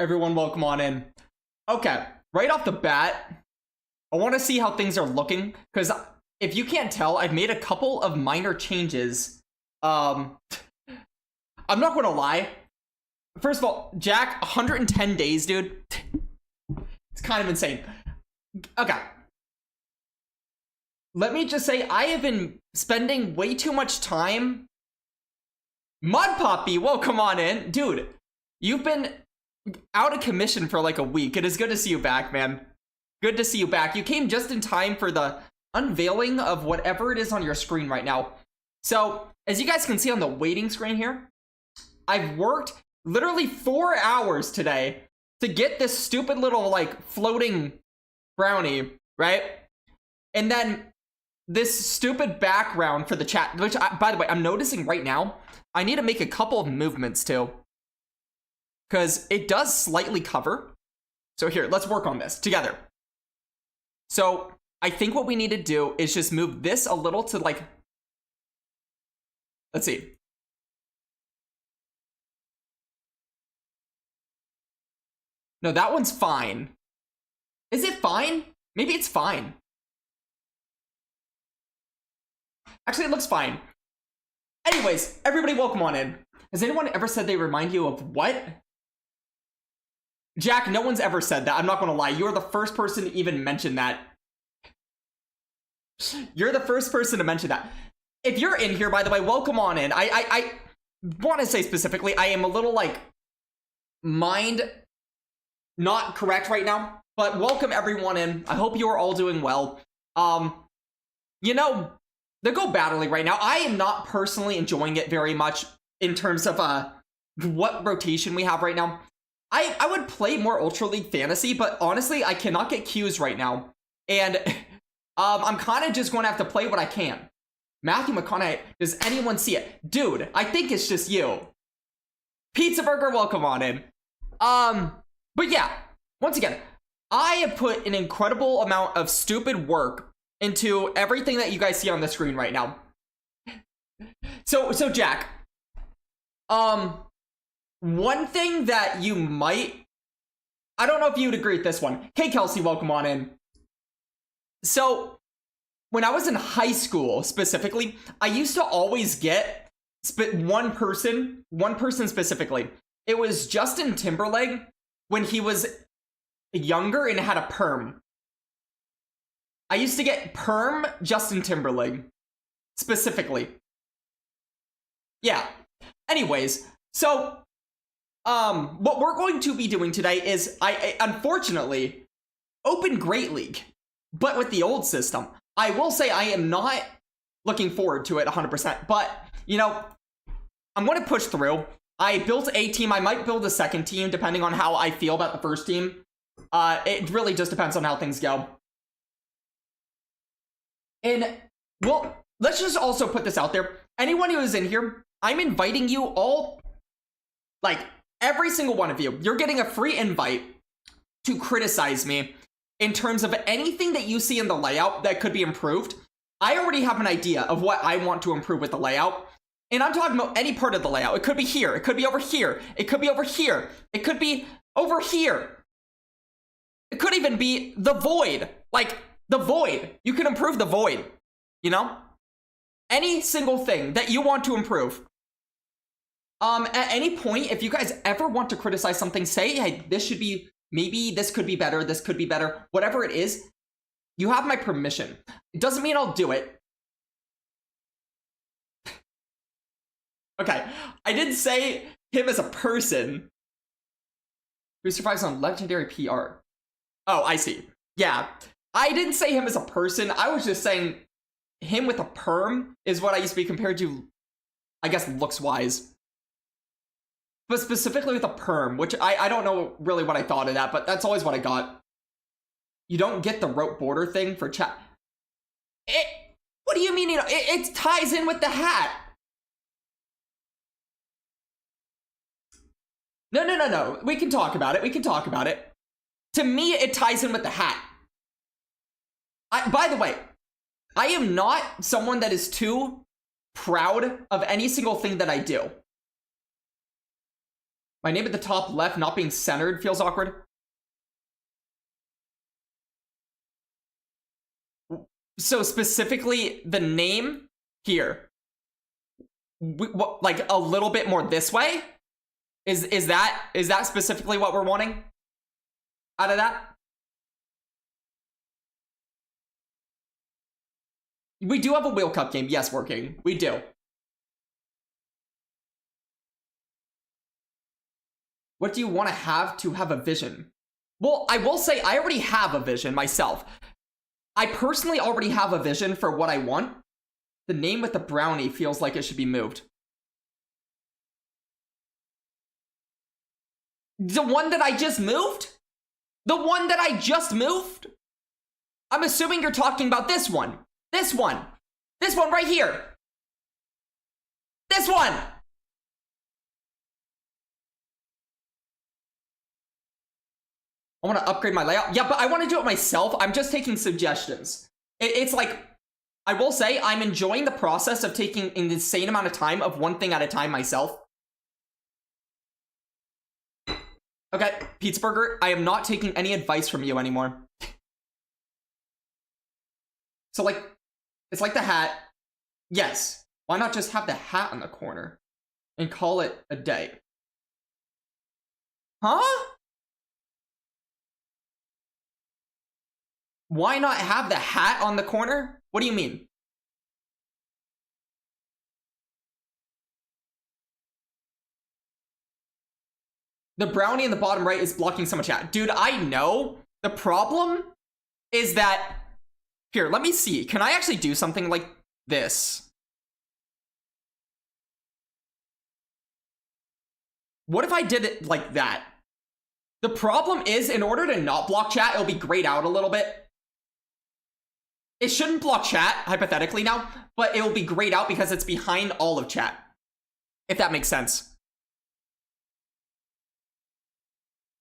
Everyone, welcome on in. Okay, right off the bat, I want to see how things are looking, because if you can't tell, I've made a couple of minor changes. I'm not going to lie. First of all, Jack, 110 days, dude. It's kind of insane. Okay. Let me just say, I have been spending way too much time. Mud Poppy, welcome on in. Dude, you've been out of commission for like a week. It is good to see you back, man. Good to see you back. You came just in time for the unveiling of whatever it is on your screen right now. So, as you guys can see on the waiting screen here, I've worked literally 4 hours today to get this stupid little, like, floating brownie, right? And then this stupid background for the chat, which, by the way, I'm noticing right now, I need to make a couple of movements, too. Because it does slightly cover. So here, let's work on this together. So I think what we need to do is just move this a little to like, let's see. No, that one's fine. Is it fine? Maybe it's fine. Actually, it looks fine. Anyways, everybody welcome on in. Has anyone ever said they remind you of what? Jack, no one's ever said that. I'm not going to lie. You're the first person to even mention that. You're the first person to mention that. If you're in here, by the way, welcome on in. I want to say specifically, I am a little, like, mind not correct right now. But welcome everyone in. I hope you are all doing well. You know, the Go Battle League right now, I am not personally enjoying it very much in terms of what rotation we have right now. I would play more Ultra League Fantasy, but honestly, I cannot get Qs right now. And I'm kind of just going to have to play what I can. Matthew McConaughey, does anyone see it? Dude, I think it's just you. Pizza Burger, welcome on in. But yeah, once again, I have put an incredible amount of stupid work into everything that you guys see on the screen right now. So Jack, one thing that you might, I don't know if you would agree with this one. Hey, Kelsey, welcome on in. So, when I was in high school, specifically, I used to always get one person specifically. It was Justin Timberlake when he was younger and had a perm. I used to get perm Justin Timberlake, specifically. Yeah. Anyways, so what we're going to be doing today is I unfortunately open Great League, but with the old system. I will say I am not looking forward to it 100%, but you know, I'm going to push through. I built a team. I might build a second team depending on how I feel about the first team. It really just depends on how things go. And well, let's just also put this out there. Anyone who is in here, I'm inviting you all, like every single one of you. You're getting a free invite to criticize me in terms of anything that you see in the layout that could be improved. I already have an idea of what I want to improve with the layout. And I'm talking about any part of the layout. It could be here. It could be over here. It could be over here. It could be over here. It could even be the void. Like, the void. You can improve the void. You know? Any single thing that you want to improve. At any point, if you guys ever want to criticize something, say, hey, this should be, maybe this could be better, this could be better, whatever it is, you have my permission. It doesn't mean I'll do it. Okay, I didn't say him as a person who survives on legendary PR. Oh, I see. Yeah, I didn't say him as a person. I was just saying him with a perm is what I used to be compared to, I guess, looks-wise. But specifically with a perm, which I don't know really what I thought of that, but that's always what I got. You don't get the rope border thing for chat. What do you mean? You know, it ties in with the hat. No. We can talk about it. To me, it ties in with the hat. By the way, I am not someone that is too proud of any single thing that I do. My name at the top left not being centered feels awkward. So specifically, the name here, like a little bit more this way? Is that specifically what we're wanting out of that? We do have a Wheel Cup game. Yes, working. We do. What do you want to have a vision? Well, I will say I already have a vision myself. I personally already have a vision for what I want. The name with the brownie feels like it should be moved. The one that I just moved? The one that I just moved? I'm assuming you're talking about this one. This one. This one right here. This one. I want to upgrade my layout. Yeah, but I want to do it myself. I'm just taking suggestions. It's like, I will say, I'm enjoying the process of taking an insane amount of time of one thing at a time myself. Okay, Pizza Burger, I am not taking any advice from you anymore. So, like, it's like the hat. Yes. Why not just have the hat on the corner and call it a day? Huh? Why not have the hat on the corner? What do you mean? The brownie in the bottom right is blocking so much chat. Dude, I know. The problem is that... Here, let me see. Can I actually do something like this? What if I did it like that? The problem is, in order to not block chat, it'll be grayed out a little bit. It shouldn't block chat, hypothetically now, but it will be grayed out because it's behind all of chat. If that makes sense.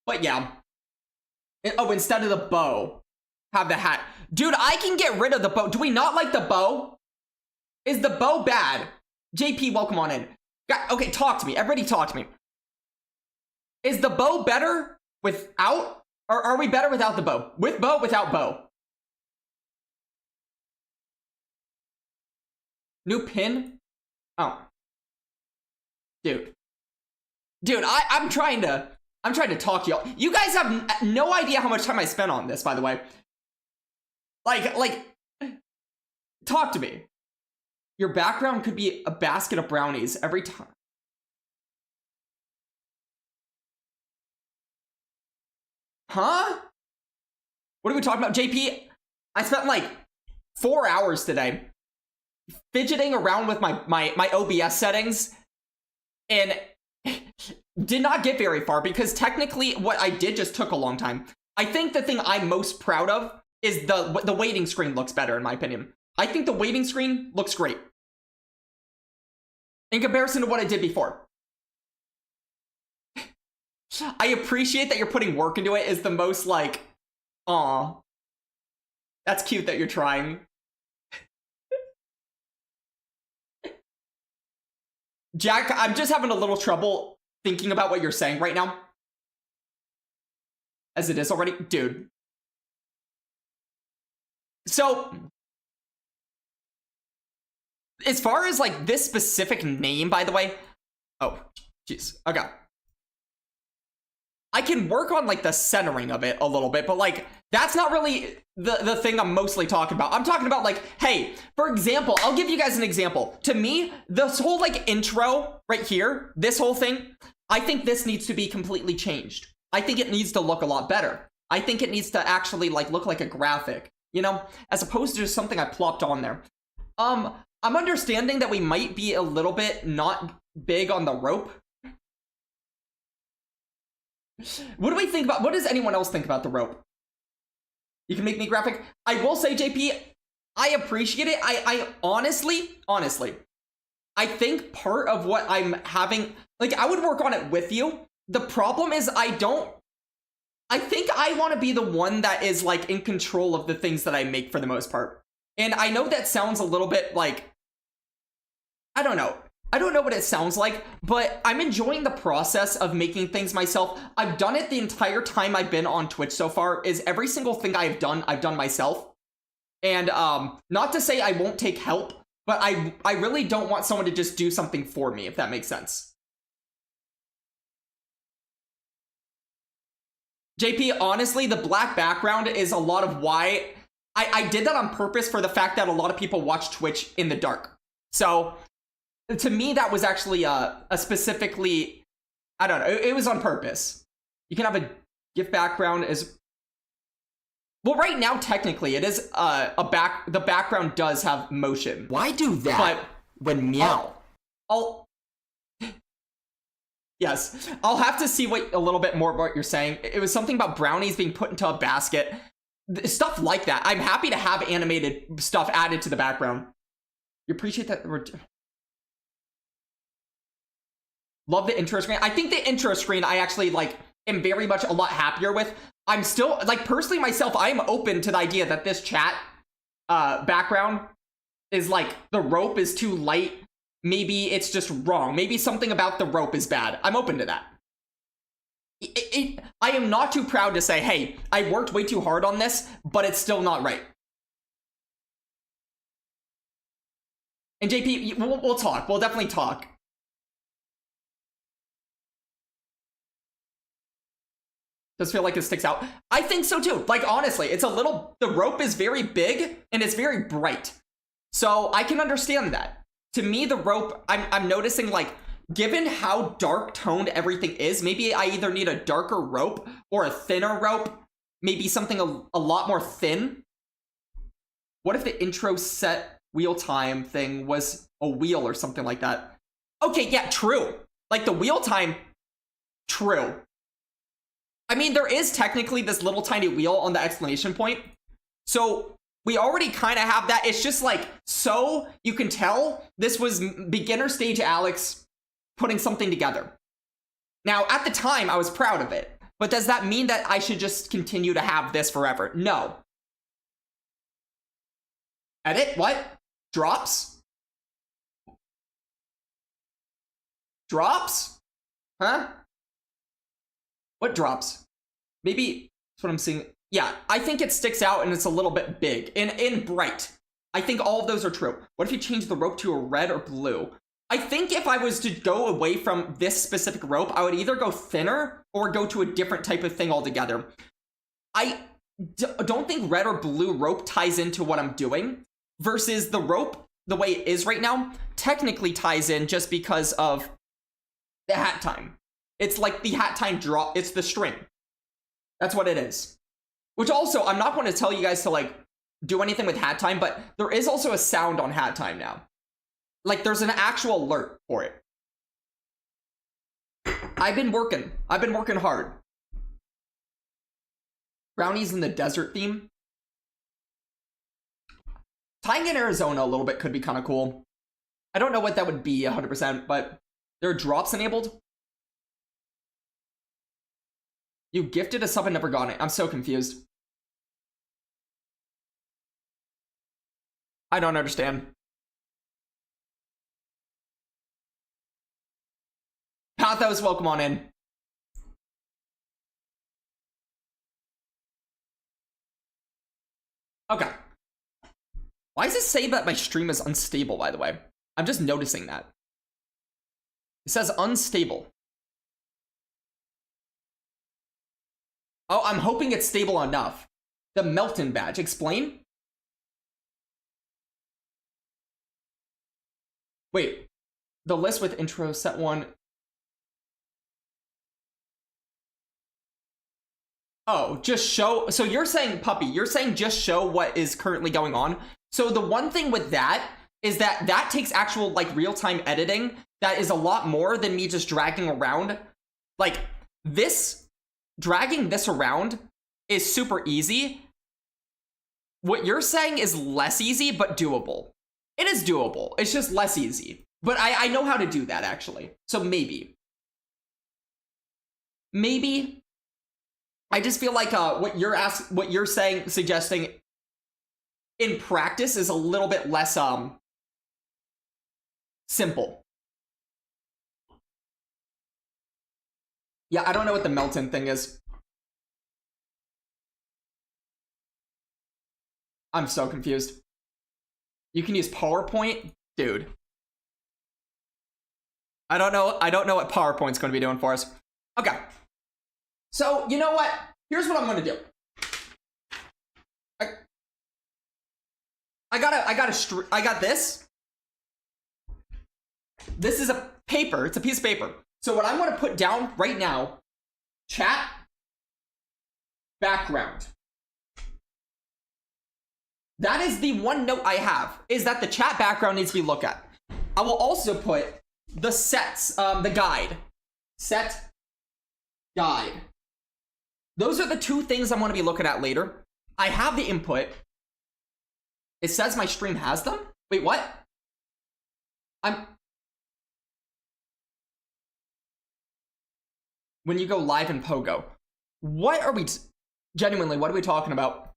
But yeah. Oh, instead of the bow, have the hat. Dude, I can get rid of the bow. Do we not like the bow? Is the bow bad? JP, welcome on in. Okay, talk to me. Everybody talk to me. Is the bow better without? Or are we better without the bow? With bow, without bow? New pin? Oh. Dude. Dude, I'm trying to talk to y'all. You guys have no idea how much time I spent on this, by the way. Like, talk to me. Your background could be a basket of brownies every time. Huh? What are we talking about, JP? I spent like 4 hours today fidgeting around with my OBS settings and did not get very far because technically what I did just took a long time. I think the thing I'm most proud of is the waiting screen looks better, in my opinion. I think the waiting screen looks great in comparison to what I did before. I appreciate that you're putting work into it is the most like, aw. That's cute that you're trying. Jack, I'm just having a little trouble thinking about what you're saying right now. As it is already. Dude. So, as far as like this specific name, by the way. Oh, jeez. Okay. I can work on like the centering of it a little bit, but like that's not really the thing I'm mostly talking about. I'm talking about like, hey, for example, I'll give you guys an example. To me, this whole like intro right here, this whole thing, I think this needs to be completely changed. I think it needs to look a lot better. I think it needs to actually like look like a graphic, you know, as opposed to just something I plopped on there. I'm understanding that we might be a little bit not big on the rope. What do we think about, what does anyone else think about the rope? You can make me graphic. I will say, JP, I appreciate it. I honestly, I think part of what I'm having, like I would work on it with you. The problem is I think I want to be the one that is like in control of the things that I make for the most part. And I know that sounds a little bit like, I don't know. I don't know what it sounds like, but I'm enjoying the process of making things myself. I've done it the entire time I've been on Twitch so far. Is every single thing I've done myself. And not to say I won't take help, but I really don't want someone to just do something for me, if that makes sense. JP, honestly, the black background is a lot of why I did that on purpose, for the fact that a lot of people watch Twitch in the dark. So to me, that was actually a specifically, I don't know, it was on purpose. You can have a GIF background as well. Right now, technically, it is the background does have motion. Why do that? But when meow? Yes, I'll have to see a little bit more about what you're saying. It was something about brownies being put into a basket. Stuff like that. I'm happy to have animated stuff added to the background. You appreciate that? Love the intro screen. I think the intro screen I actually am very much a lot happier with. I'm still, personally myself, I'm open to the idea that this chat background is the rope is too light. Maybe it's just wrong. Maybe something about the rope is bad. I'm open to that. I am not too proud to say, hey, I worked way too hard on this, but it's still not right. And JP, we'll talk. We'll definitely talk. Does feel like it sticks out. I think so too. Honestly, it's a little, the rope is very big and it's very bright. So I can understand that. To me, the rope, I'm noticing, given how dark toned everything is, maybe I either need a darker rope or a thinner rope. Maybe something a lot more thin. What if the intro set wheel time thing was a wheel or something like that? Okay, yeah, true. The wheel time, true. I mean, there is technically this little tiny wheel on the exclamation point. So we already kind of have that. It's just so you can tell this was beginner stage Alex putting something together. Now, at the time, I was proud of it. But does that mean that I should just continue to have this forever? No. Edit? What? Drops? Drops? Huh? What drops? Maybe that's what I'm seeing. Yeah, I think it sticks out and it's a little bit big and bright. I think all of those are true. What if you change the rope to a red or blue? I think if I was to go away from this specific rope, I would either go thinner or go to a different type of thing altogether. I don't think red or blue rope ties into what I'm doing, versus the rope, the way it is right now, technically ties in just because of the hat time. It's the hat time drop. It's the string. That's what it is. Which also, I'm not going to tell you guys to do anything with hat time, but there is also a sound on hat time now. There's an actual alert for it. I've been working hard. Brownies in the desert theme. Tying in Arizona a little bit could be kind of cool. I don't know what that would be 100%, but there are drops enabled. You gifted a sub and never got it. I'm so confused. I don't understand. Pathos, welcome on in. Okay. Why does it say that my stream is unstable, by the way? I'm just noticing that. It says unstable. Oh, I'm hoping it's stable enough. The Melton badge. Explain? Wait. The list with intro set one. Oh, just show. So you're saying, Puppy, you're saying just show what is currently going on. So the one thing with that is that that takes actual real-time editing. That is a lot more than me just dragging around. This, dragging this around is super easy. What you're saying is less easy, but doable. It is doable. It's just less easy. But I know how to do that, actually. So maybe. Maybe. I just feel like what you're saying, suggesting in practice is a little bit less simple. Yeah, I don't know what the melt-in thing is. I'm so confused. You can use PowerPoint? Dude. I don't know what PowerPoint's going to be doing for us. Okay. So, you know what? Here's what I'm going to do. I got this. This is a paper. It's a piece of paper. So what I'm going to put down right now, chat background. That is the one note I have, is that the chat background needs to be looked at. I will also put the sets, the guide. Set guide. Those are the two things I'm going to be looking at later. I have the input. It says my stream has them? Wait, what? When you go live in Pogo. What are we... Genuinely, what are we talking about?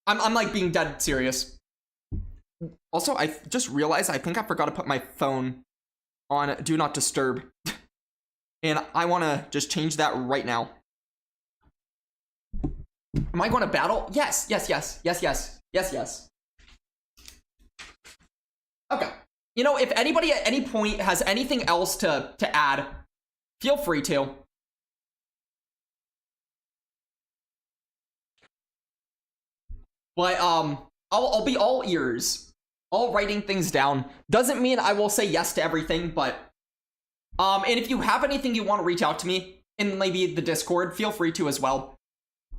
I'm like being dead serious. Also, I just realized I think I forgot to put my phone on Do Not Disturb. And I want to just change that right now. Am I going to battle? Yes, yes, yes, yes, yes, yes, yes. Okay. You know, if anybody at any point has anything else to add, feel free to. But I'll be all ears, all writing things down. Doesn't mean I will say yes to everything, but and if you have anything you want to reach out to me in maybe the Discord, feel free to as well.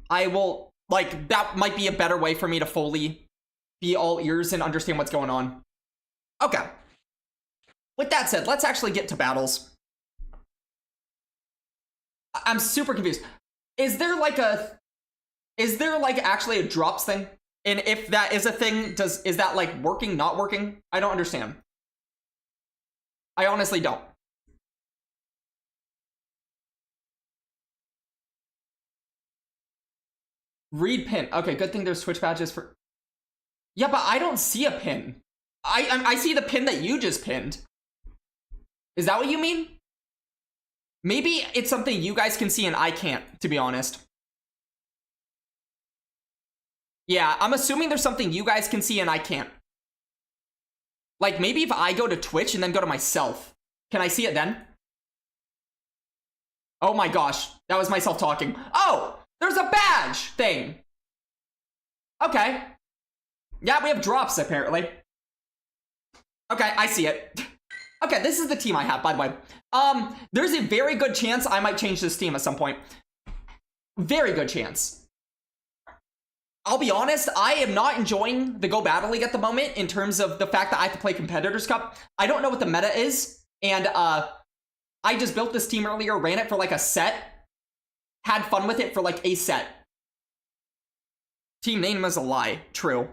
I will, like, that might be a better way for me to fully be all ears and understand what's going on. Okay. With that said, let's actually get to battles. I'm super confused. Is there like actually a drops thing? And if that is a thing, is that like working, not working? I don't understand. I honestly don't. Read pin. Okay, good thing there's Twitch badges for... Yeah, but I don't see a pin. I see the pin that you just pinned. Is that what you mean? Maybe it's something you guys can see and I can't, to be honest. Yeah, I'm assuming there's something you guys can see and I can't. Like, maybe if I go to Twitch and then go to myself, can I see it then? Oh my gosh, that was myself talking. Oh, there's a badge thing. Okay. Yeah, we have drops, apparently. Okay, I see it. Okay, this is the team I have, by the way. There's a very good chance I might change this team at some point. Very good chance. I'll be honest, I am not enjoying the Go Battle League at the moment in terms of the fact that I have to play Competitors Cup. I don't know what the meta is, and I just built this team earlier, ran it for like a set, had fun with it for like a set. Team name is a lie. True.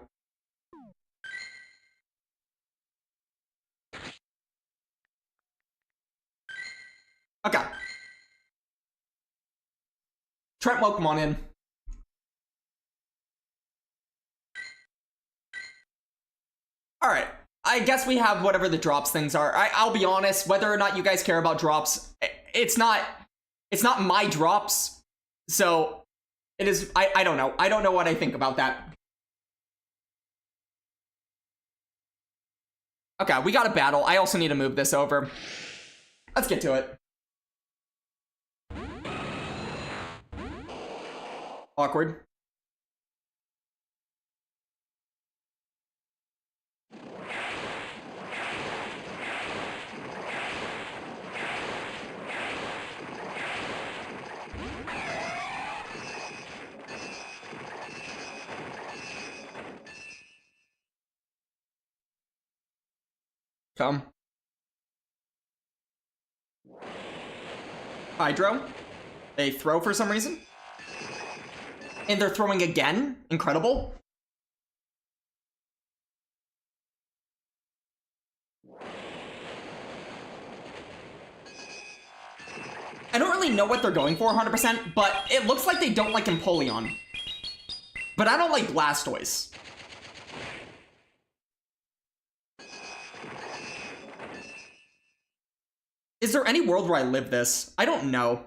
Okay. Trent, welcome on in. Alright, I guess we have whatever the drops things are. I'll be honest, whether or not you guys care about drops, it's not my drops, so it is, I don't know. I don't know what I think about that. Okay, we got a battle. I also need to move this over. Let's get to it. Awkward. Come. Hydro. They throw for some reason. And they're throwing again? Incredible. I don't really know what they're going for 100%, but it looks like they don't like Empoleon. But I don't like Blastoise. Is there any world where I live this? I don't know.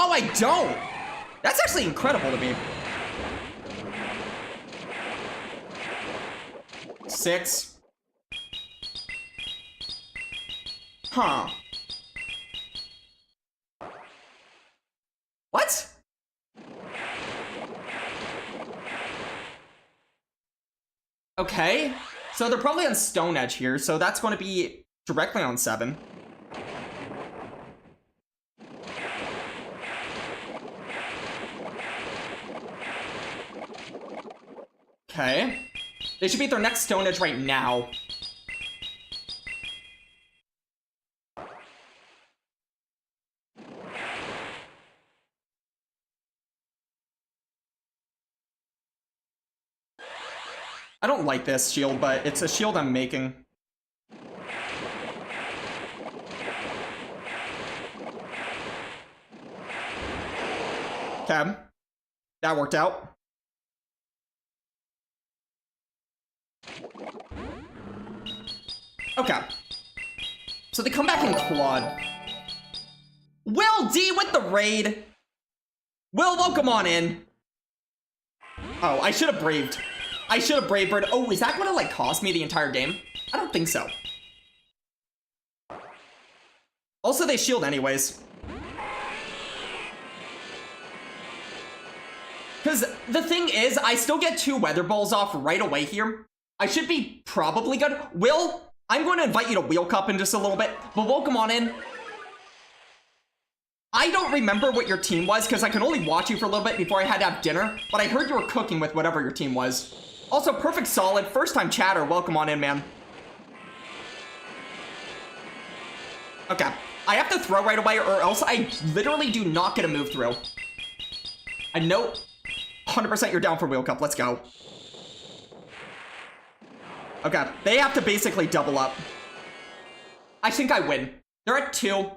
Oh, I don't. That's actually incredible to me. 6. Huh. What? Okay. So they're probably on Stone Edge here, so that's going to be directly on 7. Okay. They should be at their next Stone Edge right now. I don't like this shield, but it's a shield I'm making. Okay. That worked out. Okay. So they come back in Claude. Will D with the raid. Will, welcome on in. Oh, I should have braved. I should have Brave Bird. Oh, is that gonna, like, cost me the entire game? I don't think so. Also, they shield anyways. Because the thing is, I still get 2 Weather Balls off right away here. I should be probably good. Will, I'm going to invite you to Wheel Cup in just a little bit, but welcome on in. I don't remember what your team was, because I could only watch you for a little bit before I had to have dinner, but I heard you were cooking with whatever your team was. Also, Perfect Solid, first time chatter, welcome on in, man. Okay, I have to throw right away or else I literally do not get a move through. I know 100% you're down for Wheel Cup, let's go. Okay, they have to basically double up. I think I win. They're at 2.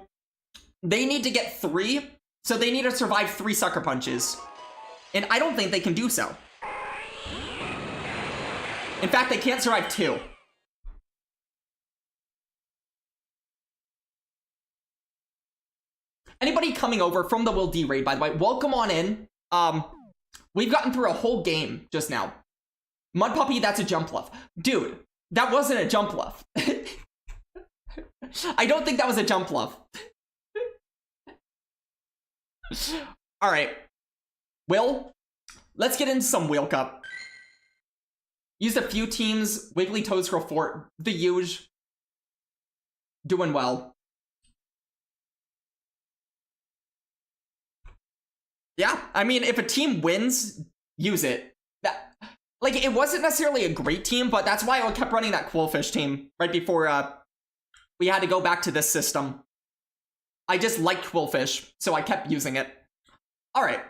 They need to get 3, so they need to survive 3 Sucker Punches. And I don't think they can do so. In fact, they can't survive 2. Anybody coming over from the Will D raid, by the way, welcome on in. We've gotten through a whole game just now. Mud Puppy, that's a jump bluff. Dude, that wasn't a jump bluff. I don't think that was a jump bluff. Alright. Will, let's get into some Wheel Cup. Used a few teams, Wiggly Toadskirl Fort, the huge. Doing well. Yeah, I mean, if a team wins, use it. That, like, it wasn't necessarily a great team, but that's why I kept running that Quillfish team right before we had to go back to this system. I just liked Quillfish, so I kept using it. Alright.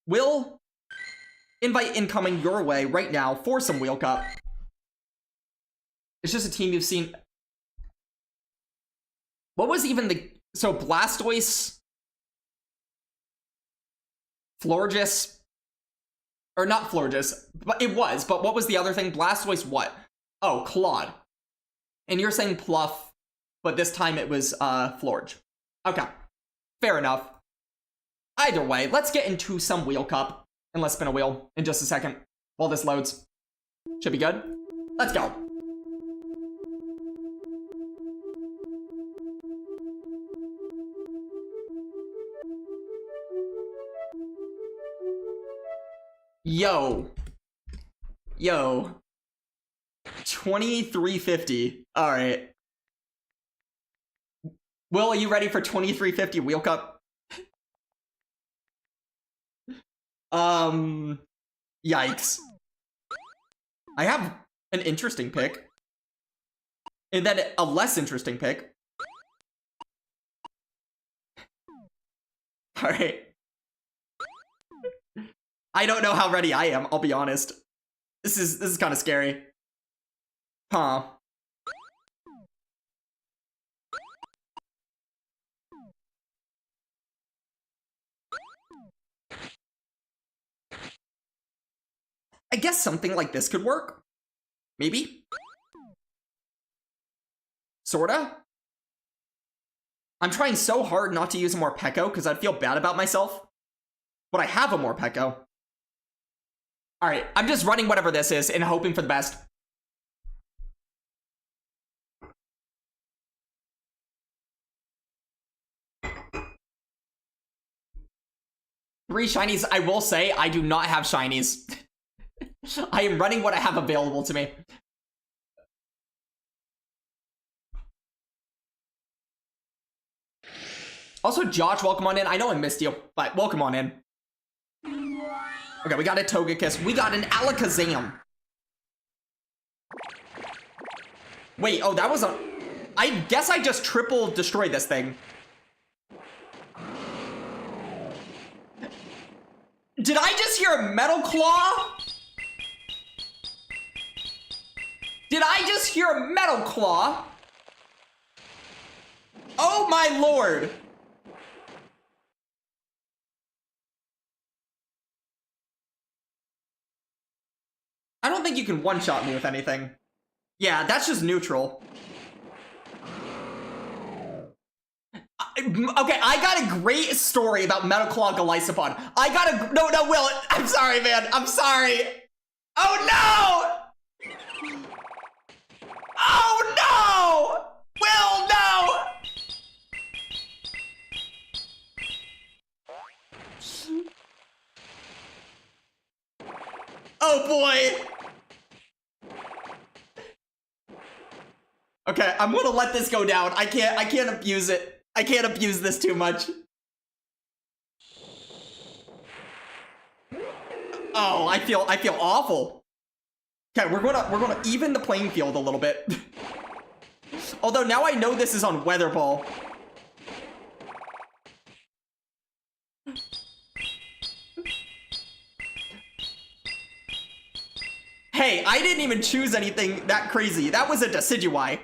Will invite incoming your way right now for some Wheel Cup. It's just a team you've seen. What was even the... So, Blastoise... Florges... Or not Florges, but it was. But what was the other thing? Blastoise what? Oh, Claude. And you're saying Pluff, but this time it was Florge. Okay. Fair enough. Either way, let's get into some Wheel Cup. And let's spin a wheel in just a second while this loads. Should be good. Let's go. Yo. 2350. Alright. Will, are you ready for 2350 Wheel Cup? Yikes. I have an interesting pick. And then a less interesting pick. Alright. I don't know how ready I am, I'll be honest. This is kind of scary. Huh. I guess something like this could work. Maybe? Sorta? I'm trying so hard not to use a Morpeko because I'd feel bad about myself. But I have a Morpeko. Alright, I'm just running whatever this is and hoping for the best. Three shinies. I will say, I do not have shinies. I am running what I have available to me. Also, Josh, welcome on in. I know I missed you, but welcome on in. Okay, we got a Togekiss. We got an Alakazam. Wait, oh, that was a... I guess I just triple destroyed this thing. Did I just hear a Metal Claw? Did I just hear a Metal Claw? Oh my lord. I don't think you can one-shot me with anything. Yeah, that's just neutral. Okay, I got a great story about Metal Claw Golisopod. No, Will, I'm sorry, man. I'm sorry. Oh, no! Oh, no! Will, no! Oh, boy. Okay, I'm gonna let this go down. I can't abuse it. I can't abuse this too much. Oh, I feel awful. Okay, we're gonna even the playing field a little bit. Although now I know this is on Weather Ball. Hey, I didn't even choose anything that crazy. That was a Decidueye.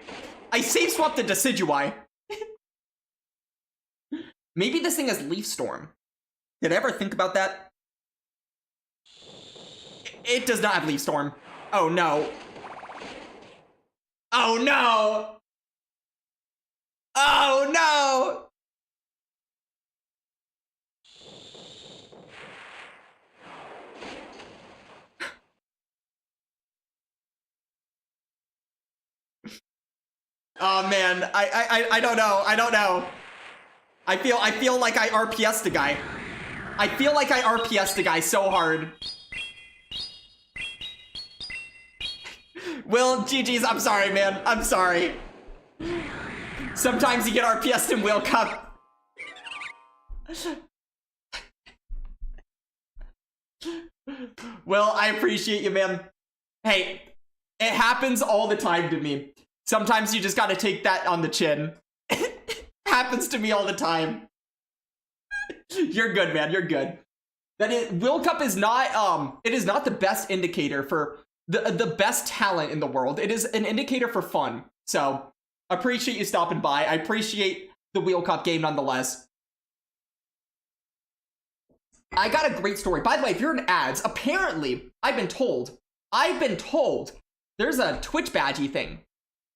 I safe swapped the Decidueye. Maybe this thing has Leaf Storm. Did I ever think about that? It does not have Leaf Storm. Oh no. Oh no! Oh no! Oh man, I don't know. I don't know. I feel like I RPS'd the guy. I feel like I RPS'd the guy so hard. Will, GG's, I'm sorry, man. I'm sorry. Sometimes you get RPS'd in Will Cup. Well, I appreciate you, man. Hey, it happens all the time to me. Sometimes you just gotta take that on the chin. Happens to me all the time. You're good, man. You're good. Will Cup is not it is not the best indicator for the best talent in the world. It is an indicator for fun. So appreciate you stopping by. I appreciate the Wheel Cup game nonetheless. I got a great story. By the way, if you're in ads, apparently I've been told there's a Twitch badgie thing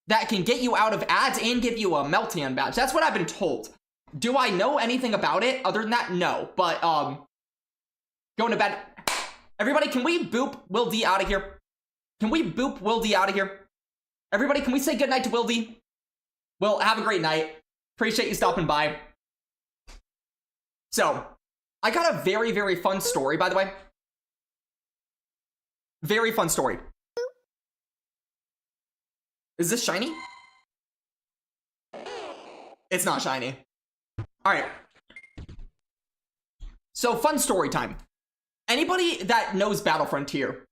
that can get you out of ads and give you a Meltan badge. That's what I've been told. Do I know anything about it? Other than that, no. But, going to bed. Everybody, can we boop Will D out of here? Can we boop Will D out of here? Everybody, can we say goodnight to Will D? Well, have a great night. Appreciate you stopping by. So, I got a very, very fun story, by the way. Very fun story. Is this shiny? It's not shiny. Alright. So, fun story time. Anybody that knows Battle Frontier,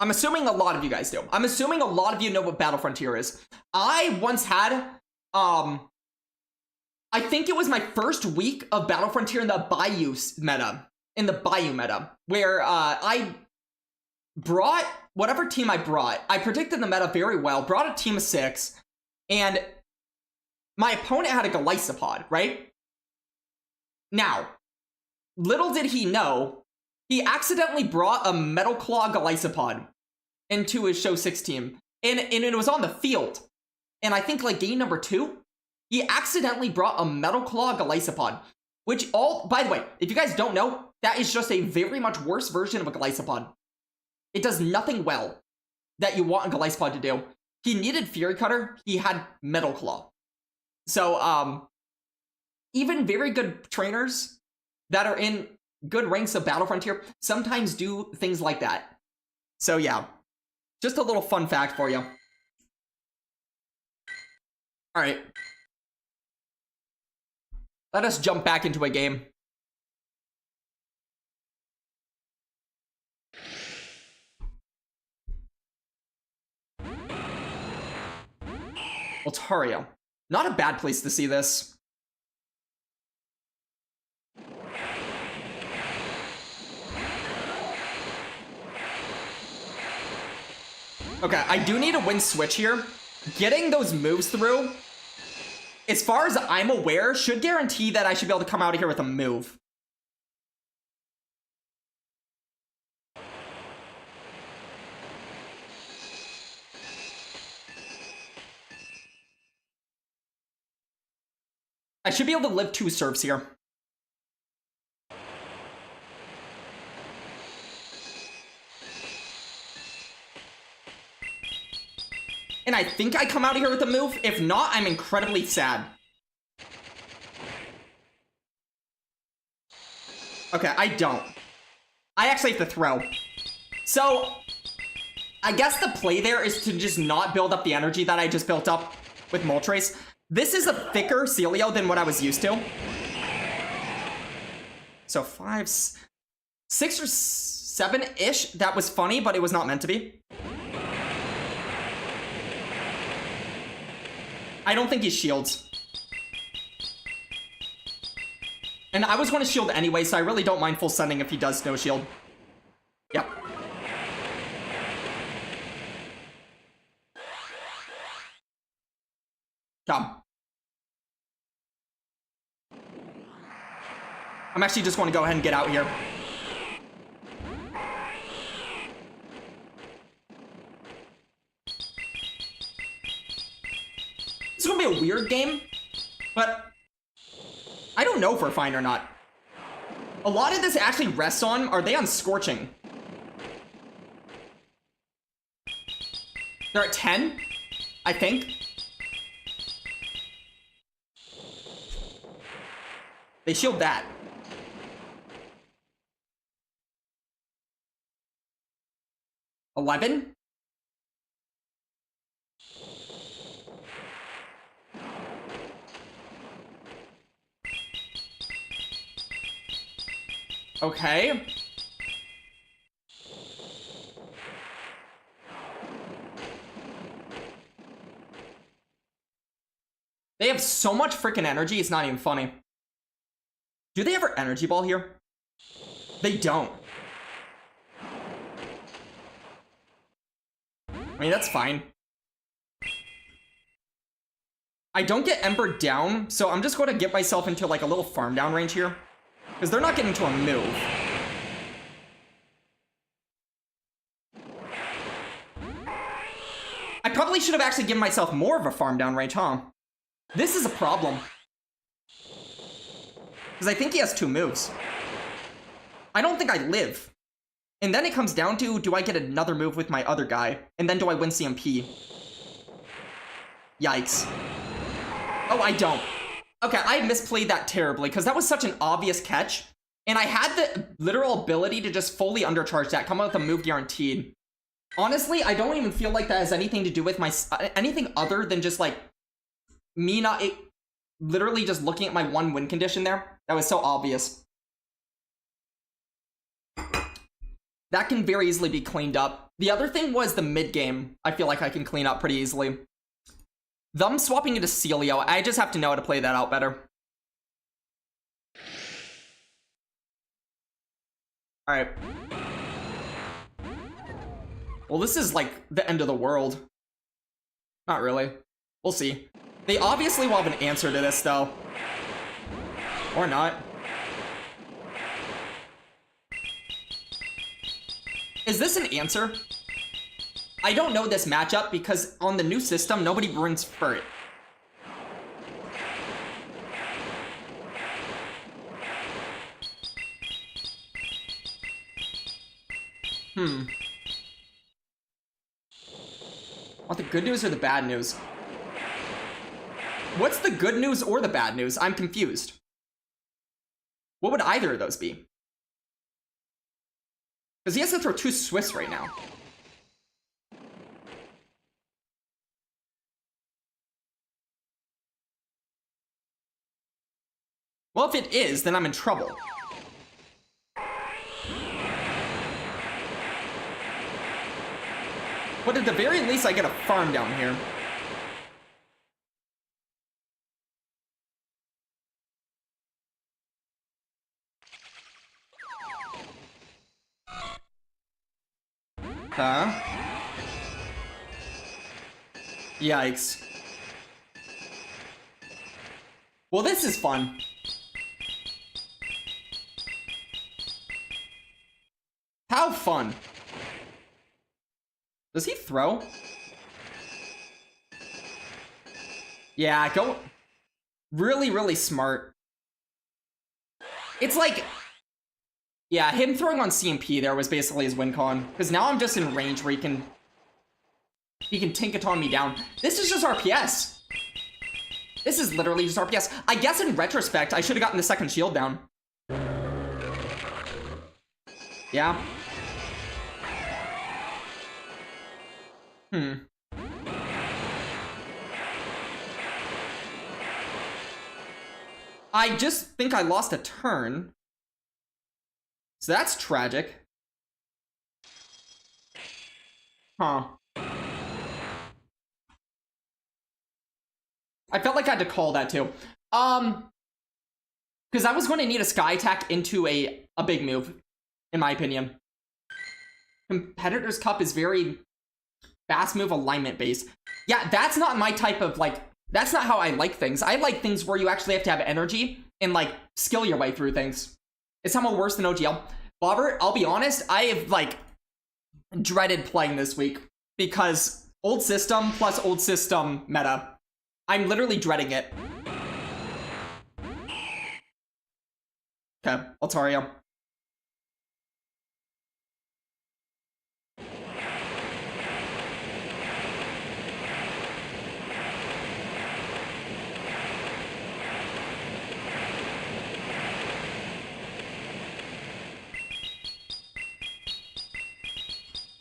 I'm assuming a lot of you guys do. I'm assuming a lot of you know what Battle Frontier is. I once had, I think it was my first week of Battle Frontier in the Bayou meta. Where, I brought whatever team I brought. I predicted the meta very well, brought a team of 6, and my opponent had a Golisopod, right? Now, little did he know, he accidentally brought a Metal Claw Golisopod into his Show 6 team, and it was on the field. And I think like game number 2, he accidentally brought a Metal Claw Glycopod, which by the way, if you guys don't know, that is just a very much worse version of a Glycopod. It does nothing well that you want a Glycopod to do. He needed Fury Cutter, he had Metal Claw. So, even very good trainers that are in good ranks of Battle Frontier sometimes do things like that. So yeah, just a little fun fact for you. Alright. Let us jump back into a game. Altaria. Not a bad place to see this. Okay, I do need a win switch here. Getting those moves through, as far as I'm aware, should guarantee that I should be able to come out of here with a move. I should be able to live 2 serves here. And I think I come out of here with a move. If not, I'm incredibly sad. Okay, I don't. I actually have to throw. So, I guess the play there is to just not build up the energy that I just built up with Moltres. This is a thicker Celio than what I was used to. So 5, 6 or 7-ish. That was funny, but it was not meant to be. I don't think he shields. And I was going to shield anyway, so I really don't mind full sending if he does no shield. Yep. Come. I'm actually just going to go ahead and get out here. It's going to be a weird game, but I don't know if we're fine or not. A lot of this actually rests on, are they on Scorching? They're at 10, I think. They shield that. $11? Okay. They have so much freaking energy, it's not even funny. Do they ever energy ball here? They don't. I mean, that's fine. I don't get Ember down, so I'm just going to get myself into like a little farm down range here. Because they're not getting to a move. I probably should have actually given myself more of a farm down range, huh? This is a problem. Because I think he has 2 moves. I don't think I live. And then it comes down to, do I get another move with my other guy? And then do I win CMP? Yikes. Oh, I don't. Okay, I misplayed that terribly, because that was such an obvious catch. And I had the literal ability to just fully undercharge that, come out with a move guaranteed. Honestly, I don't even feel like that has anything to do with my... anything other than just, like, me not... literally just looking at my 1 win condition there. That was so obvious. That can very easily be cleaned up. The other thing was the mid game. I feel like I can clean up pretty easily. Them swapping into Celio, I just have to know how to play that out better. Alright. Well, this is like the end of the world. Not really. We'll see. They obviously will have an answer to this, though. Or not. Is this an answer? I don't know this matchup because on the new system, nobody brings Furt. Want the good news or the bad news? What's the good news or the bad news? I'm confused. What would either of those be? Because he has to throw 2 Swifts right now. Well, if it is, then I'm in trouble. But at the very least, I get a farm down here. Huh? Yikes. Well, this is fun. How fun. Does he throw? Yeah, go. Really, really smart. It's like, yeah, him throwing on CMP there was basically his win con. Because now I'm just in range where he can Tinkaton me down. This is just RPS. This is literally just RPS. I guess in retrospect, I should have gotten the second shield down. Yeah. I just think I lost a turn. So that's tragic. Huh. I felt like I had to call that too. Because I was going to need a sky attack into a big move, in my opinion. Competitor's Cup is very fast move alignment based. Yeah, that's not my type of, like, that's not how I like things. I like things where you actually have to have energy and, like, skill your way through things. It's somehow worse than OGL. Bobber, I'll be honest, I have, like, dreaded playing this week because old system plus old system meta. I'm literally dreading it. Okay, Altaria.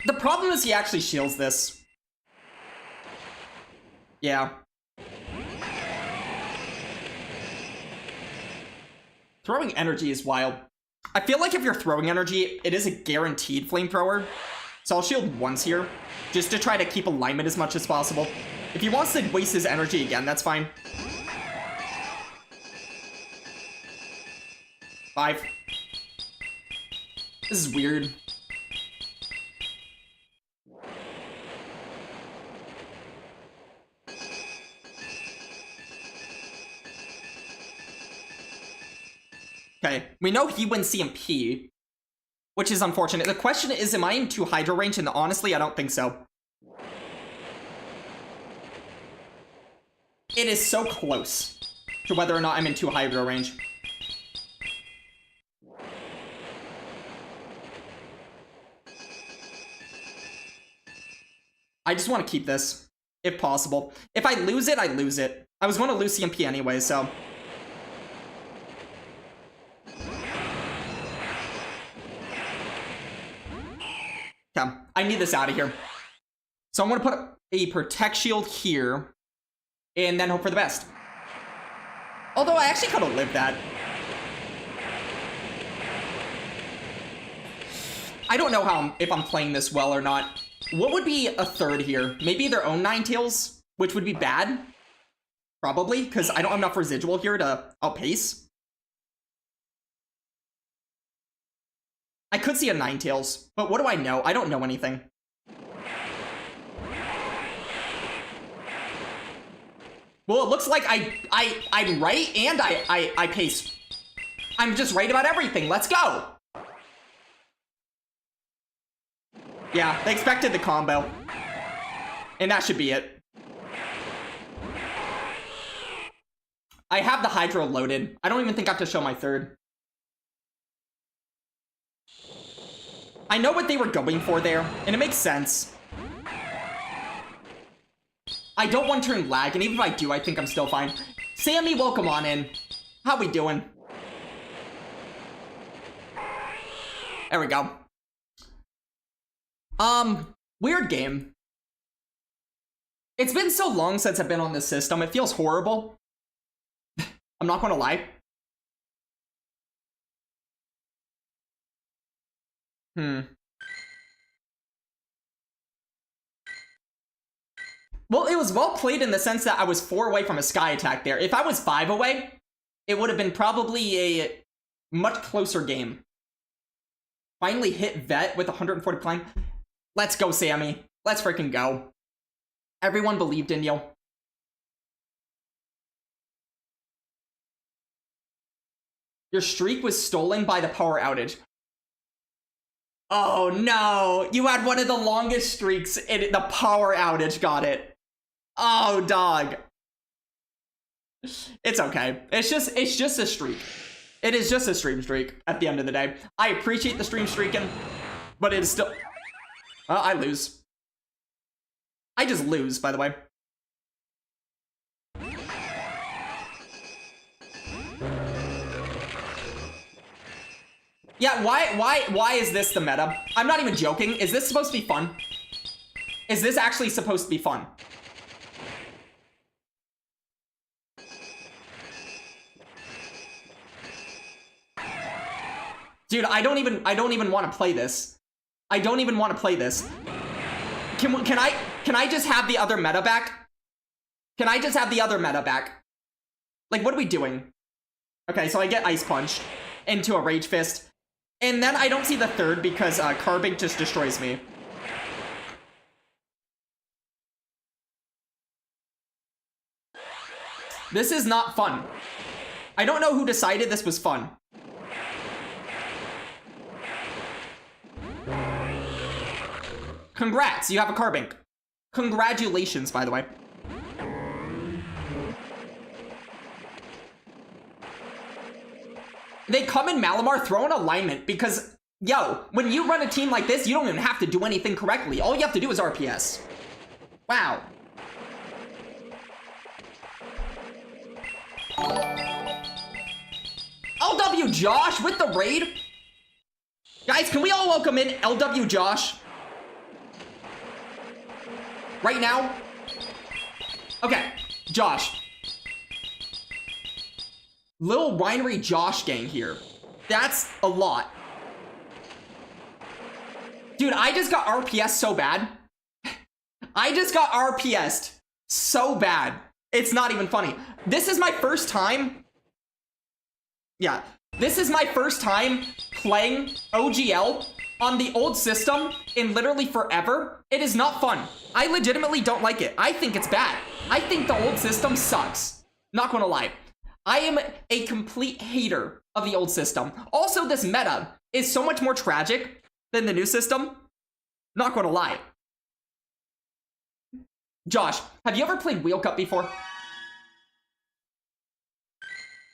The problem is he actually shields this. Yeah. Throwing energy is wild. I feel like if you're throwing energy, it is a guaranteed flamethrower. So I'll shield once here, just to try to keep alignment as much as possible. If he wants to waste his energy again, that's fine. 5. This is weird. Okay, we know he wins CMP, which is unfortunate. The question is, am I in 2 Hydro range? And honestly, I don't think so. It is so close to whether or not I'm in 2 Hydro range. I just want to keep this, if possible. If I lose it, I lose it. I was going to lose CMP anyway, so... Okay, I need this out of here. So I'm going to put a Protect Shield here, and then hope for the best. Although I actually could have lived that. I don't know if I'm playing this well or not. What would be a third here? Maybe their own Ninetales, which would be bad. Probably, because I don't have enough residual here to outpace. I could see a Ninetales, but what do I know? I don't know anything. Well, it looks like I'm right and I pace. I'm just right about everything. Let's go. Yeah, they expected the combo. And that should be it. I have the Hydro loaded. I don't even think I have to show my third. I know what they were going for there, and it makes sense. I don't want turn lag, and even if I do, I think I'm still fine. Sammy, welcome on in. How we doing? There we go. Weird game. It's been so long since I've been on this system, it feels horrible. I'm not gonna lie. Well, it was well played in the sense that I was 4 away from a sky attack there. If I was 5 away, it would have been probably a much closer game. Finally hit vet with 140 climb. Let's go, Sammy. Let's freaking go. Everyone believed in you. Your streak was stolen by the power outage. Oh no, you had one of the longest streaks and the power outage got it. Oh, dog. It's okay. It's just a streak. It is just a stream streak at the end of the day. I appreciate the stream streaking, but it is still... I lose. I just lose, by the way. Yeah, why is this the meta? I'm not even joking. Is this supposed to be fun? Is this actually supposed to be fun? Dude, I don't even want to play this. I don't even want to play this. Can I just have the other meta back? Can I just have the other meta back? Like, what are we doing? Okay, so I get Ice Punch into a Rage Fist. And then I don't see the third because Carbink just destroys me. This is not fun. I don't know who decided this was fun. Congrats, you have a Carbink. Congratulations, by the way. They come in Malamar, throw an alignment, because, yo, when you run a team like this, you don't even have to do anything correctly. All you have to do is RPS. Wow. LW Josh with the raid? Guys, can we all welcome in LW Josh? Right now? Okay, Josh. Little Winery Josh gang here. That's a lot. Dude, I just got RPS so bad. I just got RPS'd so bad. It's not even funny. This is my first time. Yeah, this is my first time playing OGL on the old system in literally forever. It is not fun. I legitimately don't like it. I think it's bad. I think the old system sucks. Not gonna lie. I am a complete hater of the old system. Also, this meta is so much more tragic than the new system. Not gonna lie. Josh, have you ever played Wheel Cup before?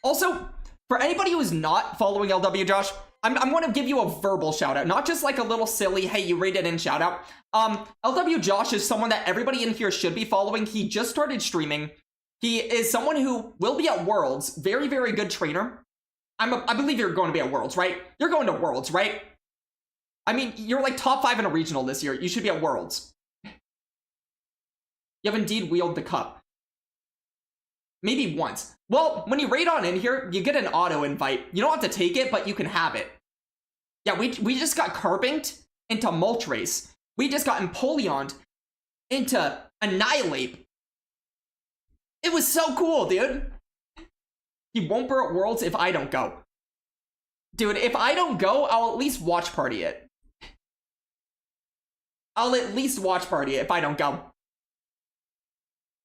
Also, for anybody who is not following LW Josh, I'm going to give you a verbal shout out, not just like a little silly, hey, you rated in shout out. LW Josh is someone that everybody in here should be following. He just started streaming. He is someone who will be at Worlds. Very, very good trainer. I believe you're going to be at Worlds, right? You're going to Worlds, right? I mean, you're like top 5 in a regional this year. You should be at Worlds. You have indeed wheeled the cup. Maybe once. Well, when you raid on in here, you get an auto invite. You don't have to take it, but you can have it. Yeah, we just got Carbinked into Moltres. We just got Empoleoned into Annihilate. It was so cool, dude. He won't burn at Worlds if I don't go. Dude, if I don't go, I'll at least watch party it. I'll at least watch party it if I don't go.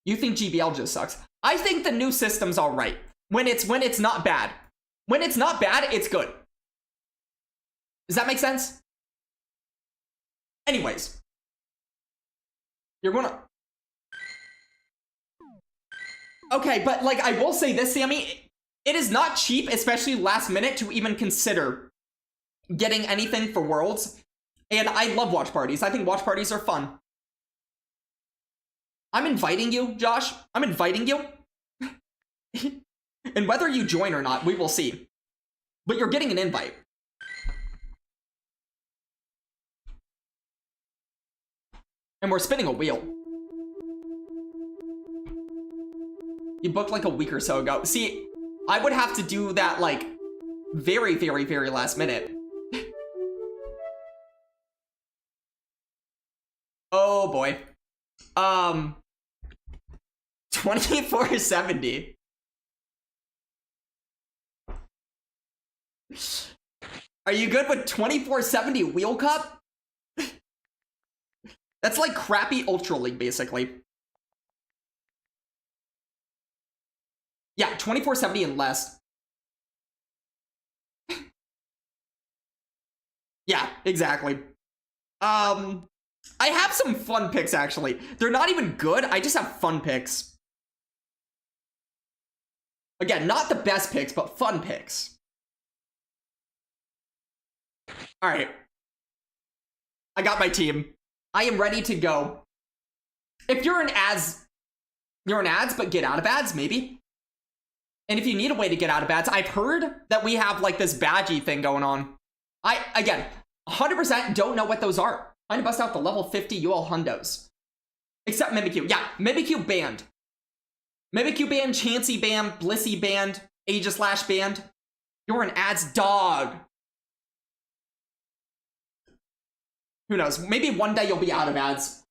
You think GBL just sucks? I think the new system's alright. When it's not bad. When it's not bad, it's good. Does that make sense? Anyways. You're gonna... Okay, but like, I will say this, Sammy. It is not cheap, especially last minute, to even consider getting anything for Worlds. And I love watch parties. I think watch parties are fun. I'm inviting you, Josh. I'm inviting you. And whether you join or not, we will see. But you're getting an invite. And we're spinning a wheel. You booked like a week or so ago. See, I would have to do that like very, very, very last minute. Oh boy. 2470. Are you good with 2470 Wheel Cup? That's like crappy Ultra League, basically. Yeah, 2470 and less. Yeah, exactly. I have some fun picks, actually. They're not even good, I just have fun picks. Again, not the best picks, but fun picks. Alright. I got my team. I am ready to go. If you're in ads, but get out of ads, maybe. And if you need a way to get out of ads, I've heard that we have like this badgie thing going on. Again, 100% don't know what those are. I'm gonna bust out the level 50 UL hundos. Except Mimikyu. Yeah, Mimikyu banned. Mimikyu banned, Chansey banned, Blissey banned, Aegislash banned. You're an ads dog. Who knows? Maybe one day you'll be out of ads.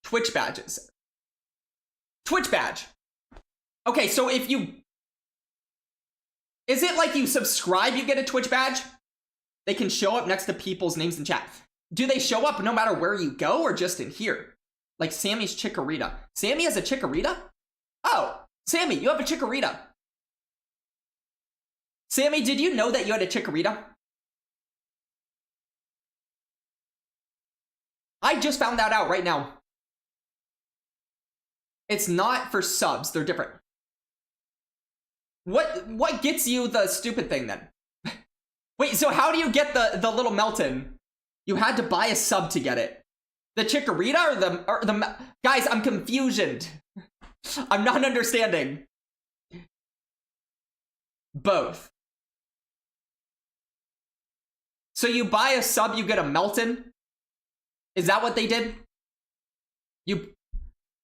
Twitch badges. Twitch badge. Okay, so if you... Is it like you subscribe, you get a Twitch badge? They can show up next to people's names in chat. Do they show up no matter where you go or just in here? Like Sammy's Chikorita. Sammy has a Chikorita? Oh, Sammy, you have a Chikorita. Sammy, did you know that you had a Chikorita? I just found that out right now. It's not for subs, they're different. What gets you the stupid thing then? Wait, so how do you get the little Melton? You had to buy a sub to get it. The Chikorita or the guys, I'm confusioned. I'm not understanding. Both. So you buy a sub, you get a Melton? Is that what they did?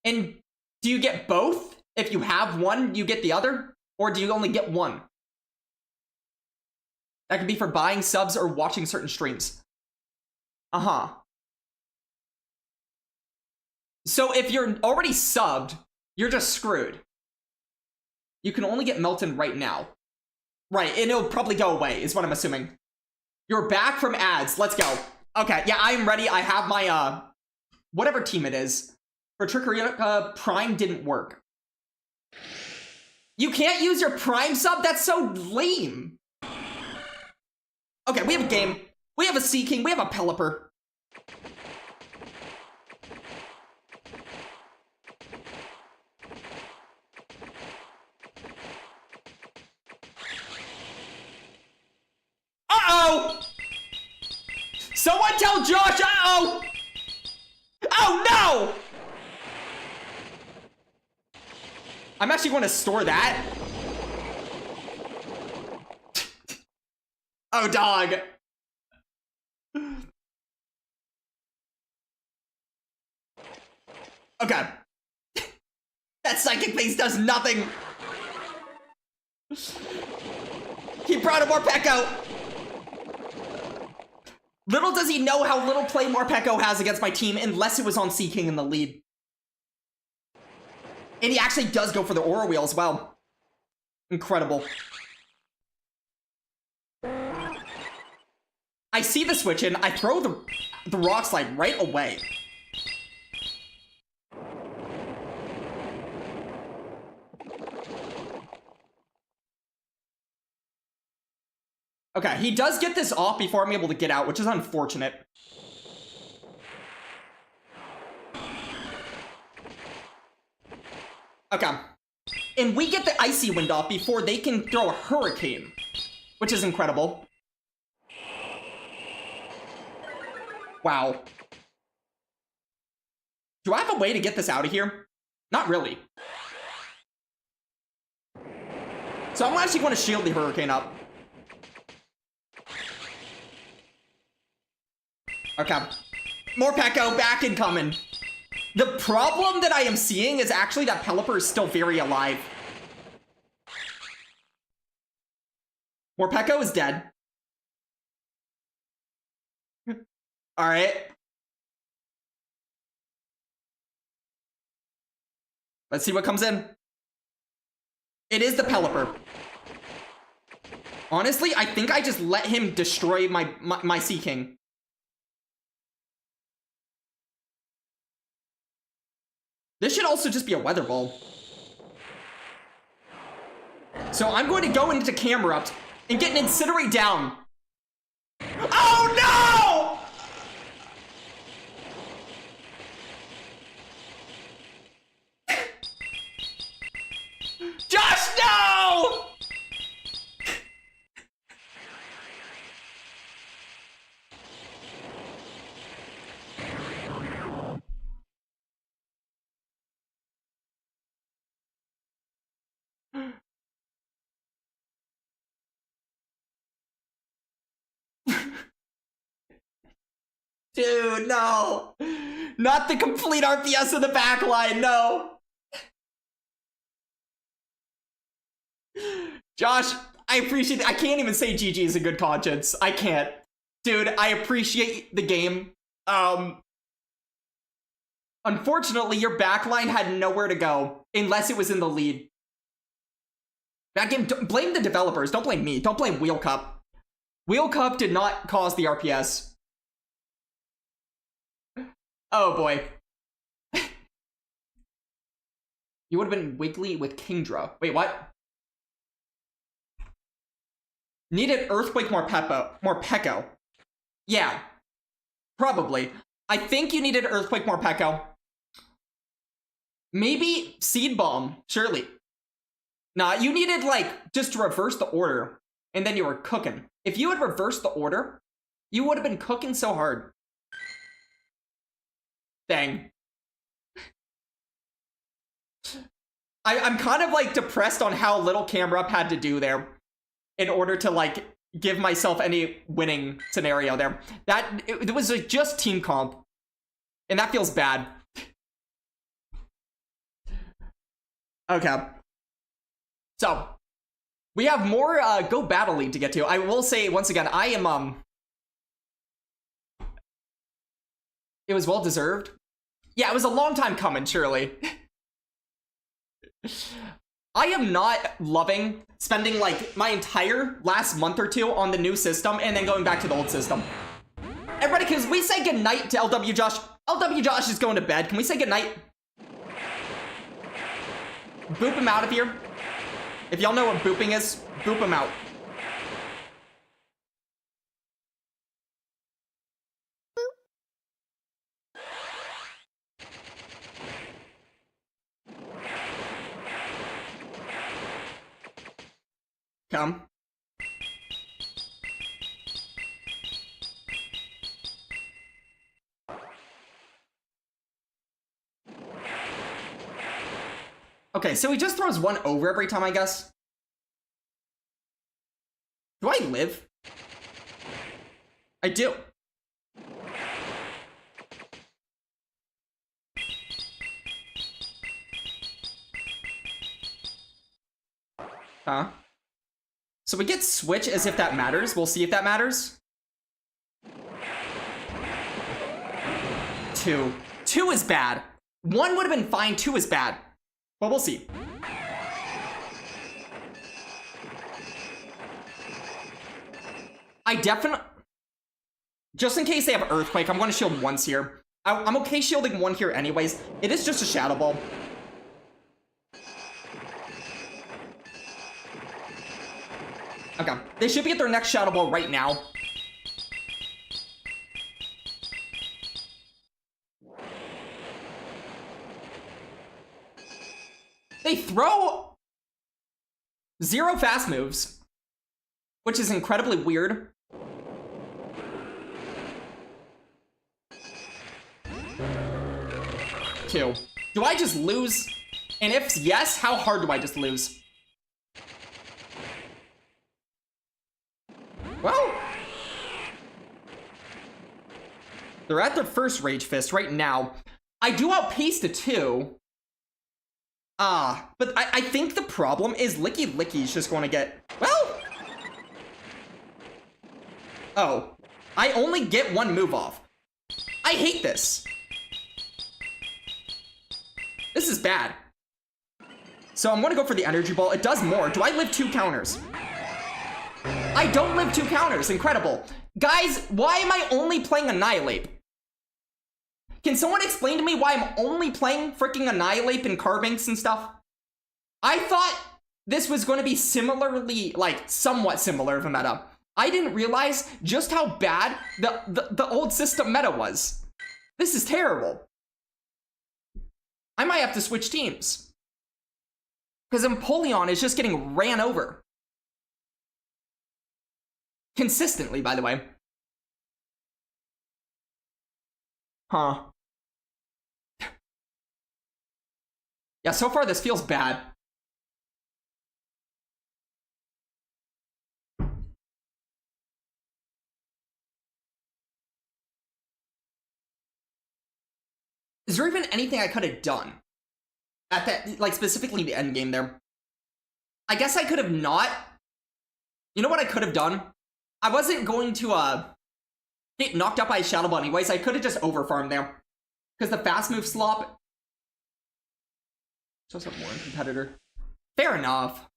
And do you get both? If you have one, you get the other? Or do you only get one? That could be for buying subs or watching certain streams. Uh-huh. So if you're already subbed, you're just screwed. You can only get Melton right now. Right, and it'll probably go away, is what I'm assuming. You're back from ads. Let's go. Okay, yeah, I'm ready. I have my, whatever team it is. For Chikorita, Prime didn't work. You can't use your Prime sub? That's so lame. Okay, we have a game. We have a Sea King. We have a Pelipper. Uh-oh! Someone tell Josh, uh-oh! Oh, no! I'm actually going to store that. Oh, dog. Okay. That Psychic Phase does nothing. He brought a Morpeko. Little does he know how little play Morpeko has against my team unless it was on Sea King in the lead. And he actually does go for the Aura Wheel as well. Incredible. I see the switch in. I throw the Rock Slide right away. Okay, he does get this off before I'm able to get out, which is unfortunate. Okay. And we get the Icy Wind off before they can throw a Hurricane, which is incredible. Wow. Do I have a way to get this out of here? Not really. So I'm actually going to shield the Hurricane up. Okay. More Pekko, back and coming. The problem that I am seeing is actually that Pelipper is still very alive. Morpeko is dead. Alright. Let's see what comes in. It is the Pelipper. Honestly, I think I just let him destroy my Sea King. This should also just be a Weather Ball. So I'm going to go into Camerupt and get an Incinerate down. Oh no! Josh, no! Dude, no. Not the complete RPS of the backline, no. Josh, I appreciate it. I can't even say GG is a good conscience. I can't. Dude, I appreciate the game. Unfortunately, your backline had nowhere to go unless it was in the lead. That game, blame the developers. Don't blame me. Don't blame Wheel Cup. Wheel Cup did not cause the RPS. Oh boy. You would have been Wiggly with Kingdra. Wait, what? Needed Earthquake more Pekko. Yeah. Probably. I think you needed Earthquake more Pekko. Maybe Seed Bomb. Surely. Nah, you needed, like, just to reverse the order. And then you were cooking. If you had reversed the order, you would have been cooking so hard. Dang. I'm kind of, like, depressed on how little Camerupt had to do there in order to, like, give myself any winning scenario there. It was like just team comp. And that feels bad. Okay. So, we have more Go Battle League to get to. I will say, once again, I am, it was well-deserved. Yeah, it was a long time coming, surely. I am not loving spending, like, my entire last month or two on the new system and then going back to the old system. Everybody, can we say goodnight to LW Josh? LW Josh is going to bed. Can we say goodnight? Boop him out of here. If y'all know what booping is, boop him out. Come. Okay, so he just throws one over every time, I guess. Do I live? I do. Huh? So we get switch as if that matters. We'll see if that matters. 2. 2 is bad. 1 would have been fine. 2 is bad. But we'll see. I definitely... Just in case they have Earthquake, I'm going to shield once here. I'm okay shielding 1 here anyways. It is just a Shadow Ball. Okay, they should be at their next Shadow Ball right now. They throw 0 fast moves, which is incredibly weird. Two. Do I just lose? And if yes, how hard do I just lose? Well, they're at their first Rage Fist right now. I do outpace the 2. But I think the problem is Licky Licky's just going to get... Well... Oh. I only get 1 move off. I hate this. This is bad. So I'm going to go for the Energy Ball. It does more. Do I live 2 counters? I don't live 2 counters. Incredible. Guys, why am I only playing Annihilate? Can someone explain to me why I'm only playing freaking Annihilate and Carbinks and stuff? I thought this was going to be similarly, like, somewhat similar of a meta. I didn't realize just how bad the old system meta was. This is terrible. I might have to switch teams. Because Empoleon is just getting ran over. Consistently, by the way. Huh. Yeah, so far this feels bad. Is there even anything I could have done? At that, like, specifically the end game there. I guess I could have not. You know what I could have done? I wasn't going to, get knocked up by a Shadow Ball anyways. I could have just overfarmed there. Because the fast move slop shows up more in competitor. Fair enough.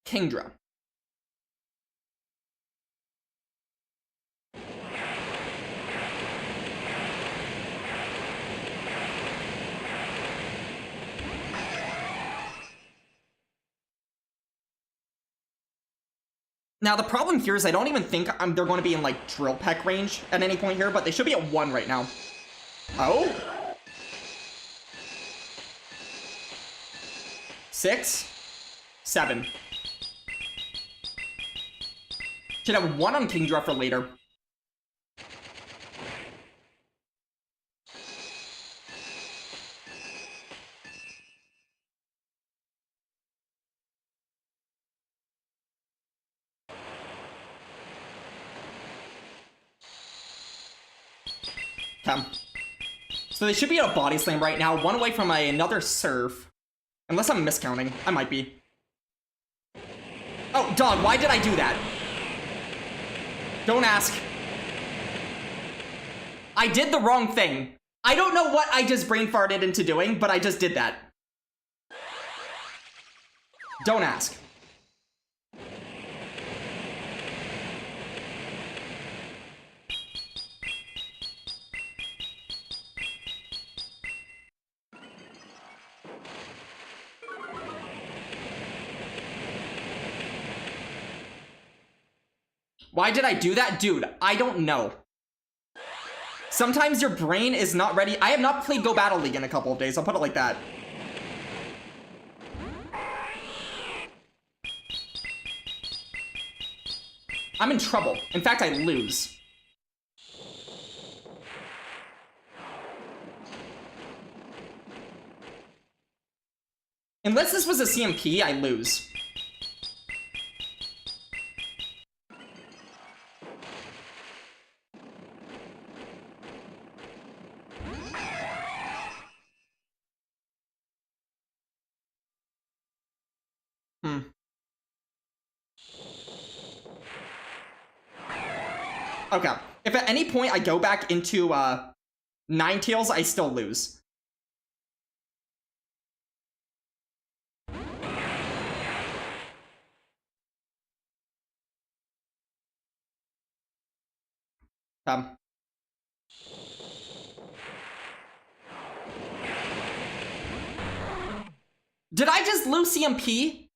Kingdra. Now, the problem here is I don't even think they're going to be in, like, Drill Peck range at any point here, but they should be at 1 right now. Oh? 6? 7. Should have 1 on Kingdra for later. Okay. So they should be at a Body Slam right now, 1 away from another Surf. Unless I'm miscounting. I might be. Oh, dog, why did I do that? Don't ask. I did the wrong thing. I don't know what I just brain farted into doing, but I just did that. Don't ask. Why did I do that? Dude, I don't know. Sometimes your brain is not ready. I have not played Go Battle League in a couple of days. I'll put it like that. I'm in trouble. In fact, I lose. Unless this was a CMP, I lose. Okay. If at any point I go back into Ninetales, I still lose. Did I just lose CMP?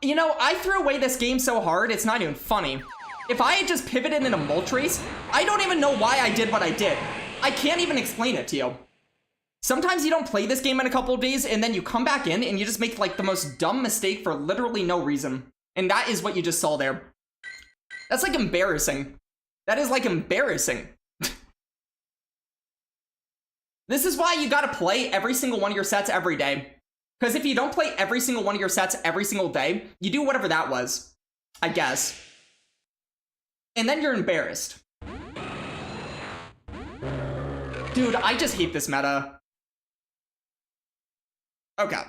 You know, I threw away this game so hard, it's not even funny. If I had just pivoted in a Moltres, I don't even know why I did what I did. I can't even explain it to you. Sometimes you don't play this game in a couple of days, and then you come back in, and you just make, like, the most dumb mistake for literally no reason. And that is what you just saw there. That's, like, embarrassing. That is, like, embarrassing. This is why you gotta play every single one of your sets every day. Because if you don't play every single one of your sets every single day, you do whatever that was, I guess. And then you're embarrassed. Dude, I just hate this meta. Okay.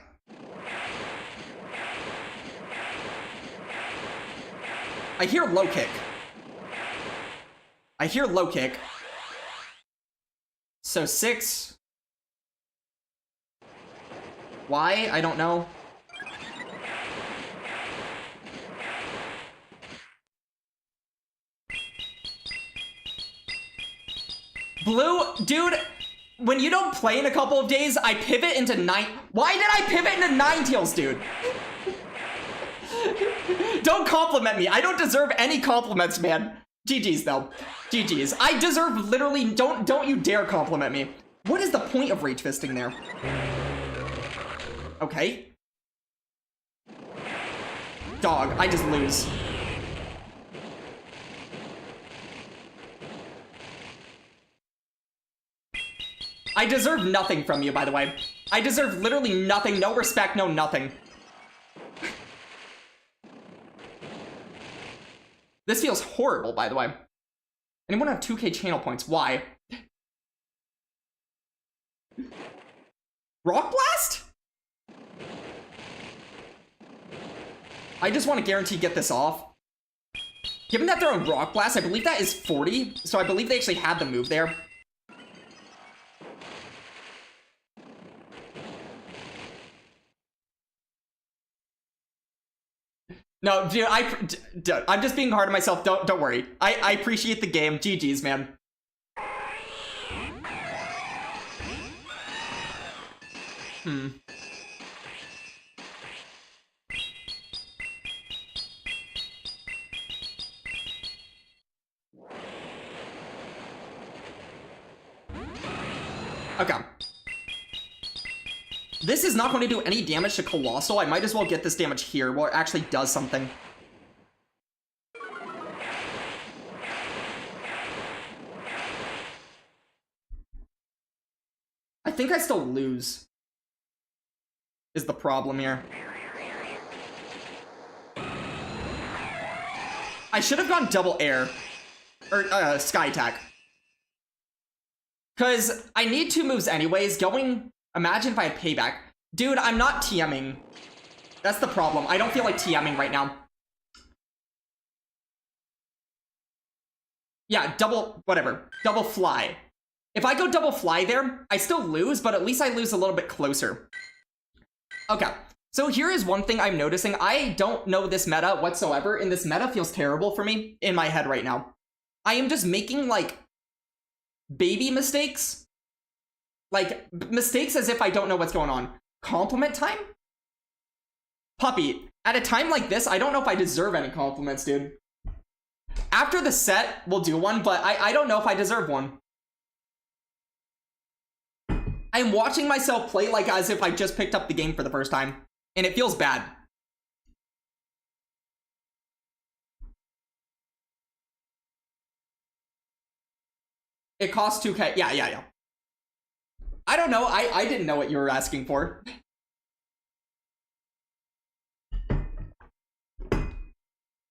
I hear low kick. I hear low kick. So 6. Why? I don't know. Blue, dude, when you don't play in a couple of days, I pivot into 9. Why did I pivot into Ninetales, dude? Don't compliment me. I don't deserve any compliments, man. GG's though. GG's. I deserve literally, don't you dare compliment me. What is the point of rage fisting there? Okay. Dog, I just lose. I deserve nothing from you, by the way. I deserve literally nothing, no respect, no nothing. This feels horrible, by the way. Anyone have 2K channel points? Why? Rock Blast? I just want to guarantee get this off. Given that they're on Rock Blast, I believe that is 40. So I believe they actually had the move there. No, dude, I'm just being hard on myself. Don't worry. I appreciate the game. GG's, man. Okay. This is not going to do any damage to Colossal. I might as well get this damage here where it actually does something. I think I still lose. Is the problem here. I should have gone double air. Or, sky attack. Because I need 2 moves anyways. Imagine if I had payback. Dude, I'm not TMing. That's the problem. I don't feel like TMing right now. Yeah, whatever. Double fly. If I go double fly there, I still lose, but at least I lose a little bit closer. Okay, so here is one thing I'm noticing. I don't know this meta whatsoever, and this meta feels terrible for me in my head right now. I am just making, like, baby mistakes. Like, mistakes as if I don't know what's going on. Compliment time? Puppy, at a time like this, I don't know if I deserve any compliments, dude. After the set, we'll do one, but I don't know if I deserve one. I'm watching myself play like as if I just picked up the game for the first time, and it feels bad. It costs 2K. Yeah. I don't know. I didn't know what you were asking for.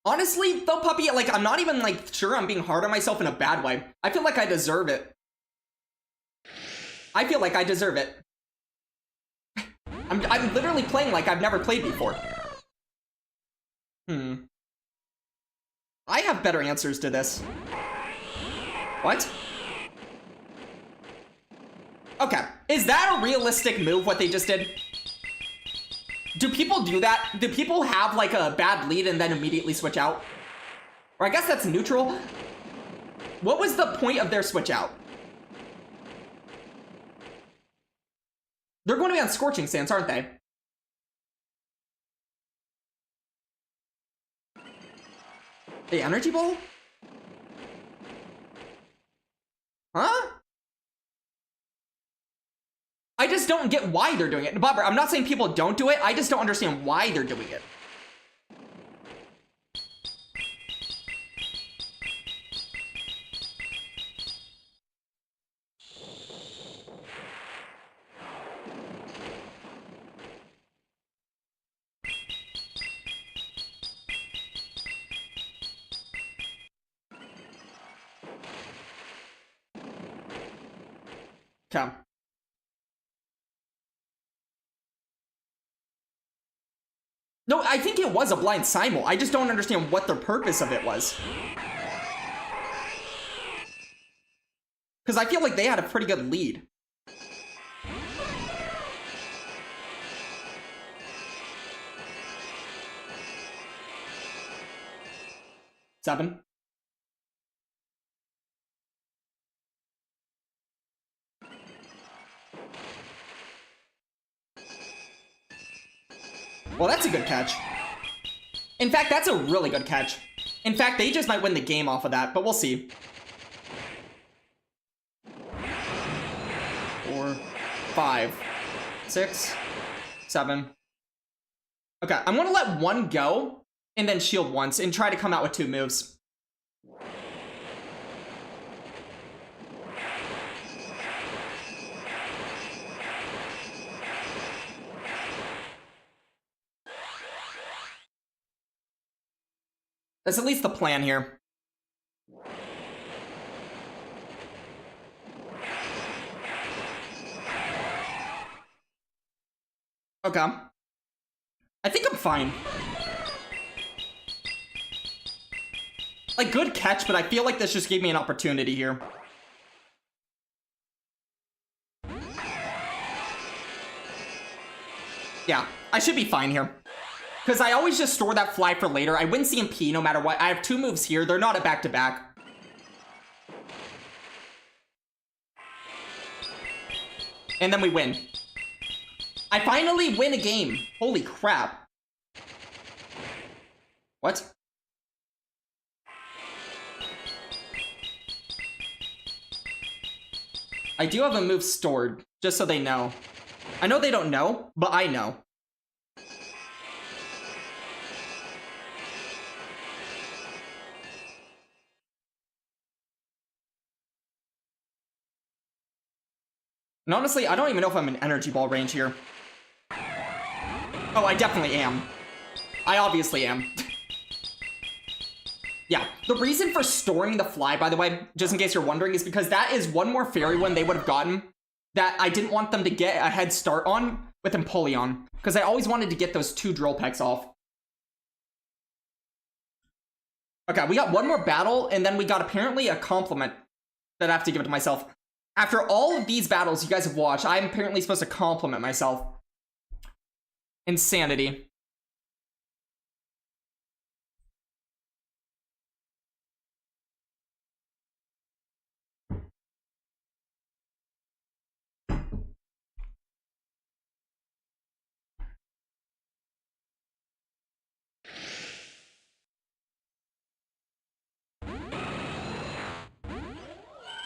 Honestly, though, Puppy, like, I'm not even, like, sure I'm being hard on myself in a bad way. I feel like I deserve it. I feel like I deserve it. I'm literally playing like I've never played before. I have better answers to this. What? Okay, is that a realistic move, what they just did? Do people do that? Do people have, like, a bad lead and then immediately switch out? Or I guess that's neutral. What was the point of their switch out? They're going to be on Scorching Sands, aren't they? The Energy Ball? Huh? I just don't get why they're doing it. Bobber, I'm not saying people don't do it. I just don't understand why they're doing it. Okay. No, I think it was a blind simul. I just don't understand what the purpose of it was. Because I feel like they had a pretty good lead. Seven. Well, that's a good catch. In fact, that's a really good catch. In fact, they just might win the game off of that, but we'll see. 4, 5, 6, 7. Okay, I'm gonna let one go and then shield once and try to come out with 2 moves. That's at least the plan here. Okay. I think I'm fine. Like, good catch, but I feel like this just gave me an opportunity here. Yeah, I should be fine here. Because I always just store that fly for later. I win CMP no matter what. I have 2 moves here. They're not a back-to-back. And then we win. I finally win a game. Holy crap. What? I do have a move stored, just so they know. I know they don't know, but I know. And honestly, I don't even know if I'm in energy ball range here. Oh, I definitely am. I obviously am. Yeah, the reason for storing the fly, by the way, just in case you're wondering, is because that is one more fairy one they would have gotten that I didn't want them to get a head start on with Empoleon, because I always wanted to get those 2 drill pecks off. Okay, we got one more battle, and then we got apparently a compliment that I have to give it to myself. After all of these battles you guys have watched, I'm apparently supposed to compliment myself. Insanity.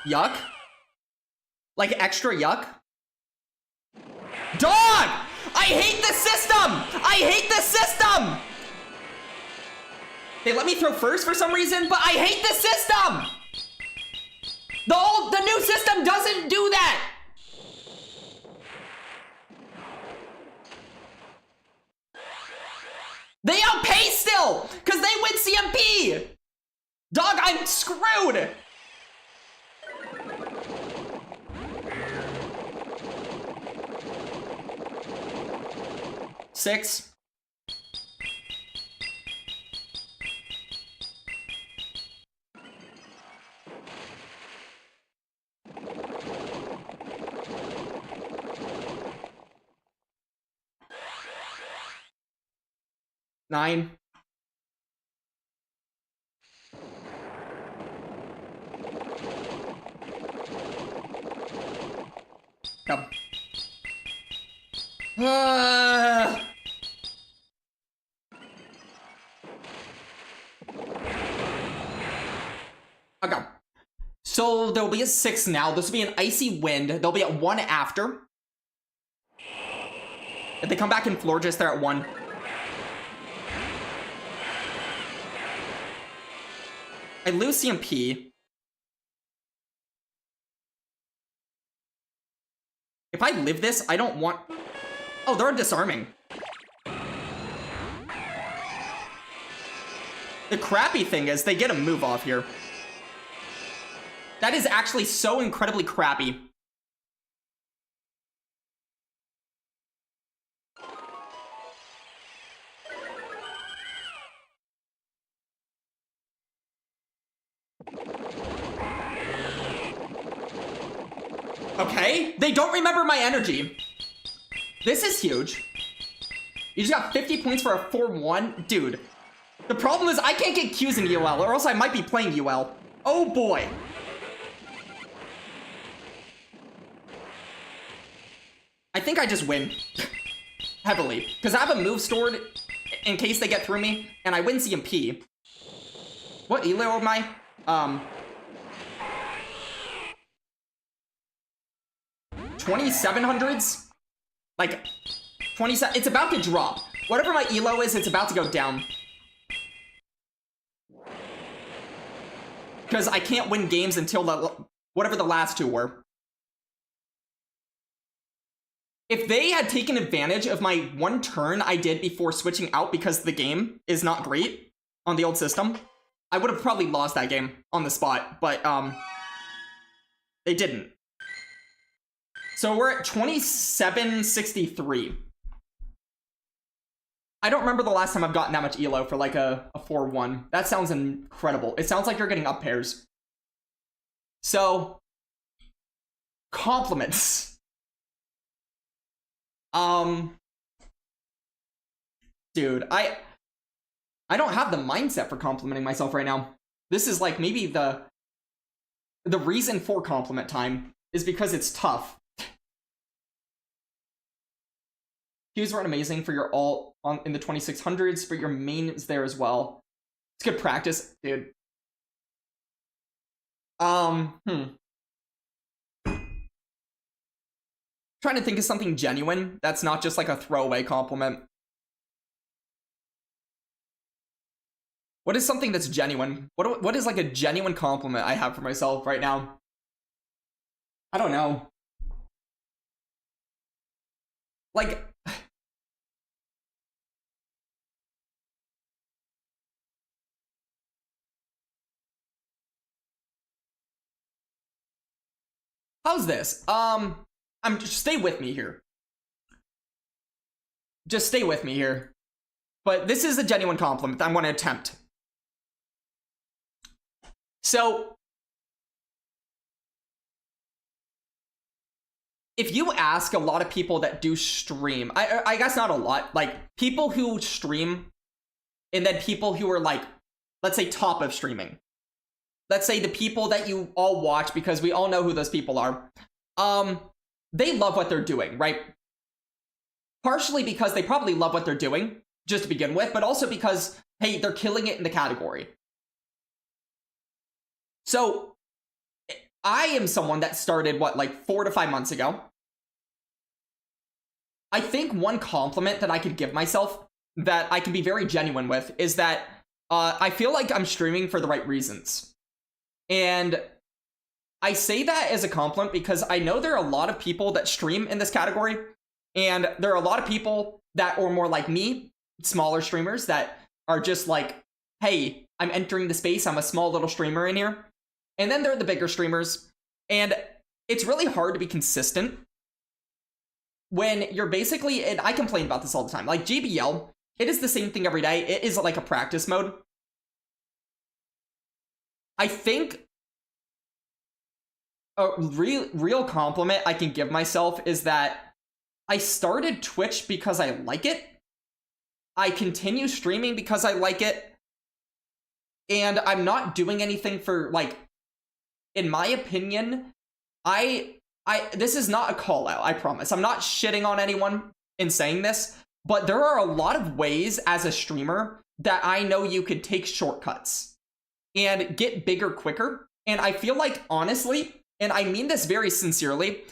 Yuck? Like extra yuck? Dog! I hate the system! I hate the system! They let me throw first for some reason, but I hate the system! The new system doesn't do that! They outpace still! Because they win CMP! Dog, I'm screwed! Six. Nine. Come. Okay. So there'll be a 6 now. This will be an icy wind. They'll be at 1 after. If they come back in Florges, they're at 1. I lose CMP. If I live this, I don't want... Oh, they're disarming. The crappy thing is they get a move off here. That is actually so incredibly crappy. Okay, they don't remember my energy. This is huge. You just got 50 points for a 4-1. Dude, the problem is I can't get Qs in UL, or else I might be playing UL. Oh boy. I think I just win. Heavily. Because I have a move stored in case they get through me, and I win CMP. What elo am I? 2700s? Like, 27, it's about to drop. Whatever my elo is, it's about to go down. Because I can't win games until whatever the last 2 were. If they had taken advantage of my 1 turn I did before switching out because the game is not great on the old system, I would have probably lost that game on the spot, but they didn't. So we're at 2763. I don't remember the last time I've gotten that much elo for like a 4-1. That sounds incredible. It sounds like you're getting up pairs. So, compliments. Dude, I don't have the mindset for complimenting myself right now. This is like maybe the reason for compliment time is because it's tough. Qs weren't amazing for your ult in the 2600s, but your main is there as well. It's good practice, dude. Trying to think of something genuine that's not just like a throwaway compliment. What is something that's genuine? What is like a genuine compliment I have for myself right now? I don't know. Like, how's this? Just stay with me here. Just stay with me here. But this is a genuine compliment I want to attempt. So, if you ask a lot of people that do stream, I guess not a lot, like people who stream and then people who are like, let's say top of streaming. Let's say the people that you all watch because we all know who those people are. They love what they're doing, right? Partially because they probably love what they're doing, just to begin with, but also because, hey, they're killing it in the category. So, I am someone that started, what, like 4 to 5 months ago. I think one compliment that I could give myself that I can be very genuine with is that I feel like I'm streaming for the right reasons. And I say that as a compliment because I know there are a lot of people that stream in this category, and there are a lot of people that are more like me, smaller streamers, that are just like, hey, I'm entering the space, I'm a small little streamer in here. And then there are the bigger streamers, and it's really hard to be consistent when you're basically, and I complain about this all the time, like GBL, it is the same thing every day. It is like a practice mode. I think a real compliment I can give myself is that I started Twitch because I like it. I continue streaming because I like it. And I'm not doing anything for, like, in my opinion, this is not a call out, I promise. I'm not shitting on anyone in saying this, but there are a lot of ways as a streamer that I know you could take shortcuts and get bigger quicker And I feel like, honestly, and I mean this very sincerely,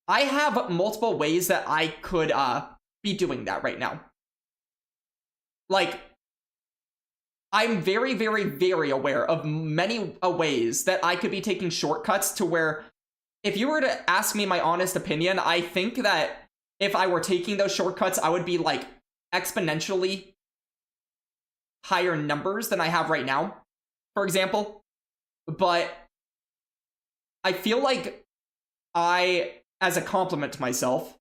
I have multiple ways that I could be doing that right now. Like, I'm very, very, very aware of many ways that I could be taking shortcuts to where, if you were to ask me my honest opinion, I think that if I were taking those shortcuts, I would be like exponentially higher numbers than I have right now, for example. But I feel like I, as a compliment to myself,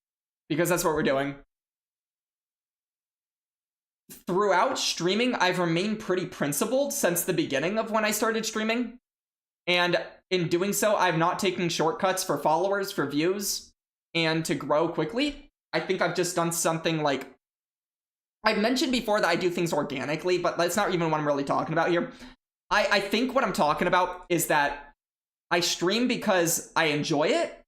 because that's what we're doing, throughout streaming, I've remained pretty principled since the beginning of when I started streaming. And in doing so, I've not taken shortcuts for followers, for views, and to grow quickly. I think I've just done something like, I've mentioned before that I do things organically, but that's not even what I'm really talking about here. I think what I'm talking about is that I stream because I enjoy it,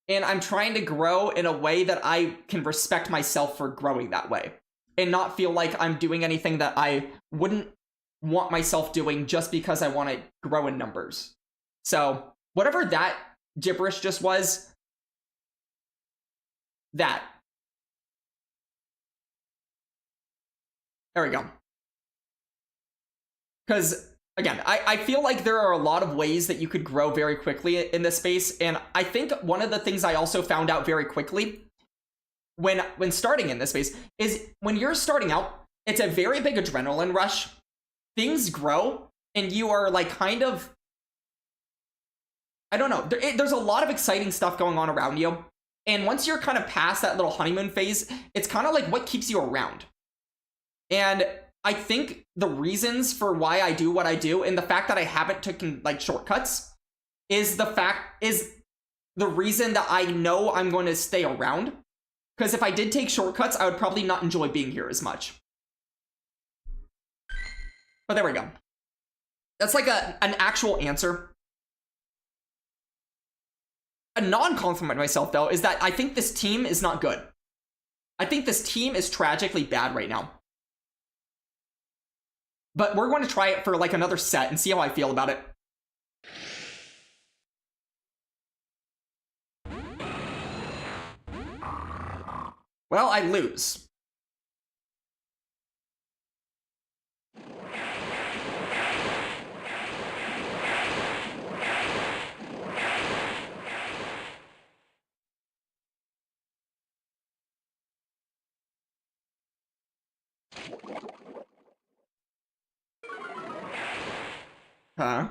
and I'm trying to grow in a way that I can respect myself for growing that way, and not feel like I'm doing anything that I wouldn't want myself doing just because I want to grow in numbers. So whatever that gibberish just was, that. There we go. Because, again, I feel like there are a lot of ways that you could grow very quickly in this space, and I think one of the things I also found out very quickly when starting in this space is when you're starting out, it's a very big adrenaline rush. Things grow, and you are like kind of, I don't know, there's a lot of exciting stuff going on around you, and once you're kind of past that little honeymoon phase, it's kind of like what keeps you around. And I think the reasons for why I do what I do, and the fact that I haven't taken like shortcuts, is the reason that I know I'm going to stay around. Because if I did take shortcuts, I would probably not enjoy being here as much. But there we go. That's like an actual answer. A non-compliment myself, though, is that I think this team is not good. I think this team is tragically bad right now. But we're going to try it for like another set and see how I feel about it. Well, I lose. Huh?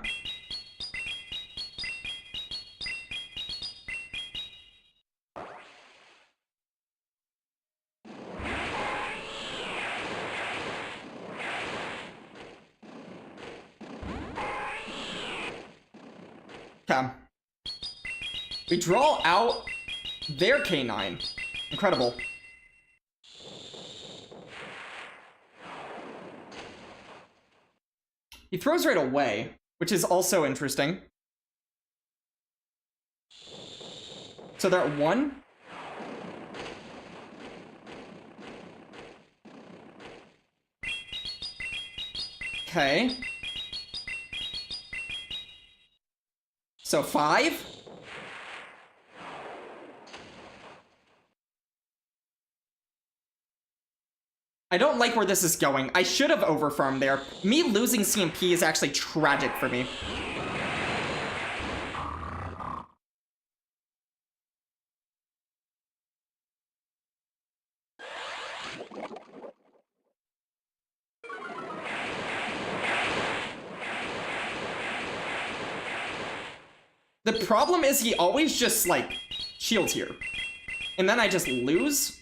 Okay. We draw out their K9. Incredible. He throws right away, which is also interesting. So they're at 1. Okay. So 5. I don't like where this is going. I should have overfarmed there. Me losing CMP is actually tragic for me. The problem is he always just, like, shields here. And then I just lose?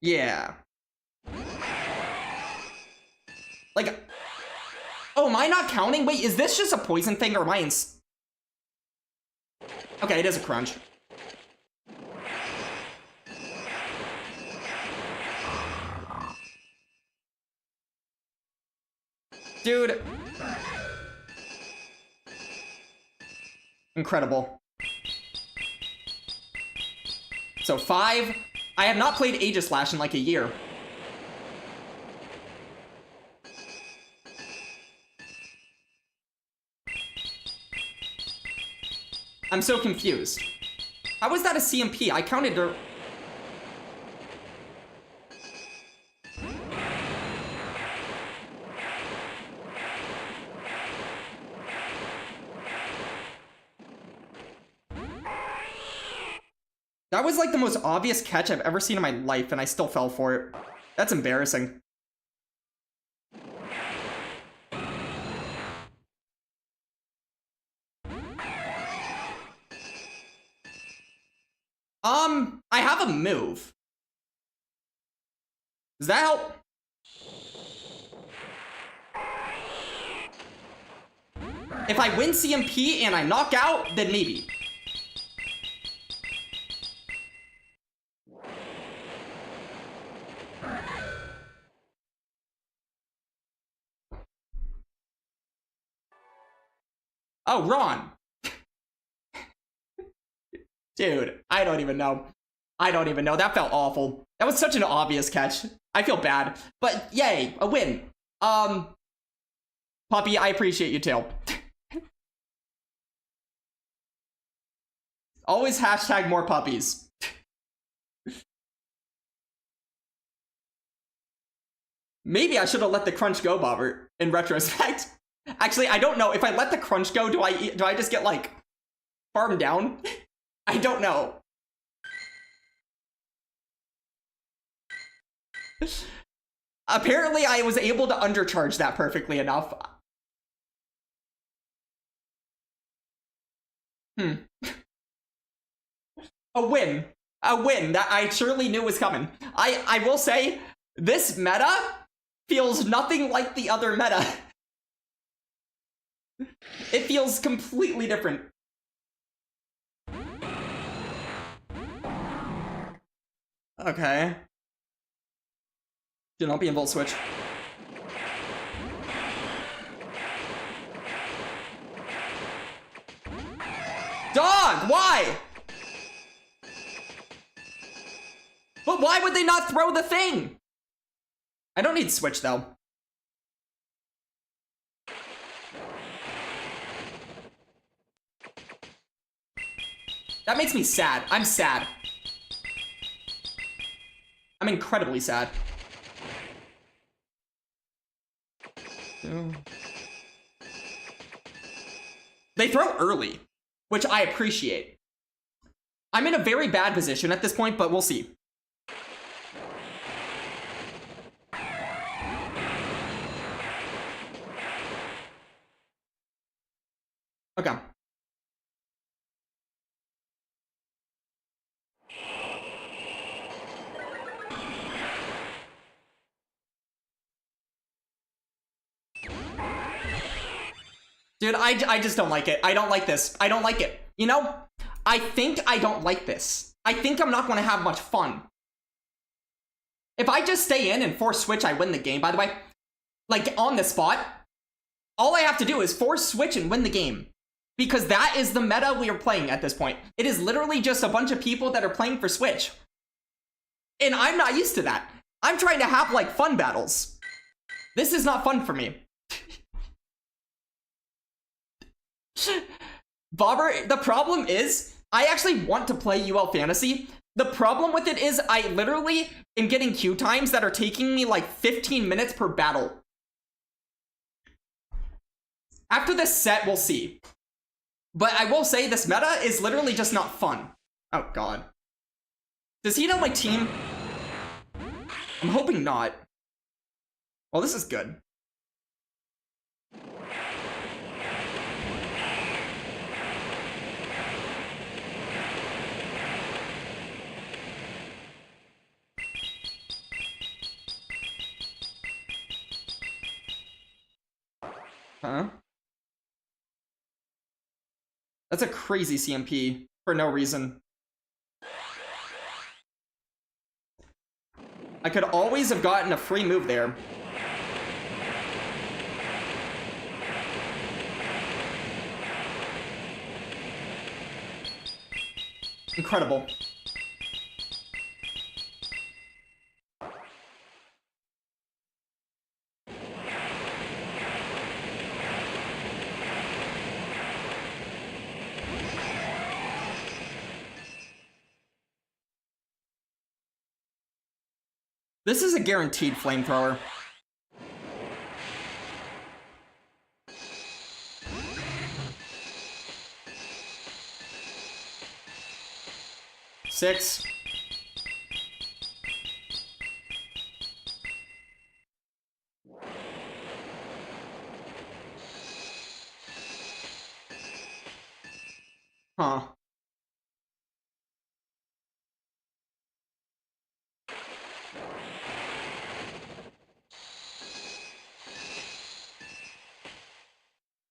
Yeah. Like, oh, am I not counting? Wait, is this just a poison thing, or am I in... Okay, it is a crunch. Dude. Incredible. So 5. I have not played Aegislash in like a year. I'm so confused. How was that a CMP? I counted her. That was like the most obvious catch I've ever seen in my life, and I still fell for it. That's embarrassing. I have a move. Does that help? If I win CMP and I knock out, then maybe. Oh, Ron. Dude, I don't even know. I don't even know. That felt awful. That was such an obvious catch. I feel bad. But yay, a win. Puppy, I appreciate you too. Always hashtag more puppies. Maybe I should have let the crunch go, Bobber, in retrospect. Actually, I don't know. If I let the crunch go, do I just get, like, farmed down? I don't know. Apparently, I was able to undercharge that perfectly enough. A win. A win that I surely knew was coming. I will say, this meta feels nothing like the other meta. It feels completely different. Okay. Do not be in Volt Switch. Dog, why? But why would they not throw the thing? I don't need Switch, though. That makes me sad. I'm sad. I'm incredibly sad. They throw early, which I appreciate. I'm in a very bad position at this point, but we'll see. Okay. Dude, I just don't like it. I don't like this. I don't like it. You know, I think I don't like this. I think I'm not going to have much fun. If I just stay in and force switch, I win the game, by the way. Like, on the spot. All I have to do is force switch and win the game. Because that is the meta we are playing at this point. It is literally just a bunch of people that are playing for switch. And I'm not used to that. I'm trying to have, like, fun battles. This is not fun for me. Bobber, the problem is, I actually want to play UL Fantasy. The problem with it is I literally am getting queue times that are taking me like 15 minutes per battle. After this set, we'll see. But I will say this meta is literally just not fun. Oh, God. Does he know my team? I'm hoping not. Well, this is good. Huh? That's a crazy CMP for no reason. I could always have gotten a free move there. Incredible. This is a guaranteed flamethrower. Six. Huh.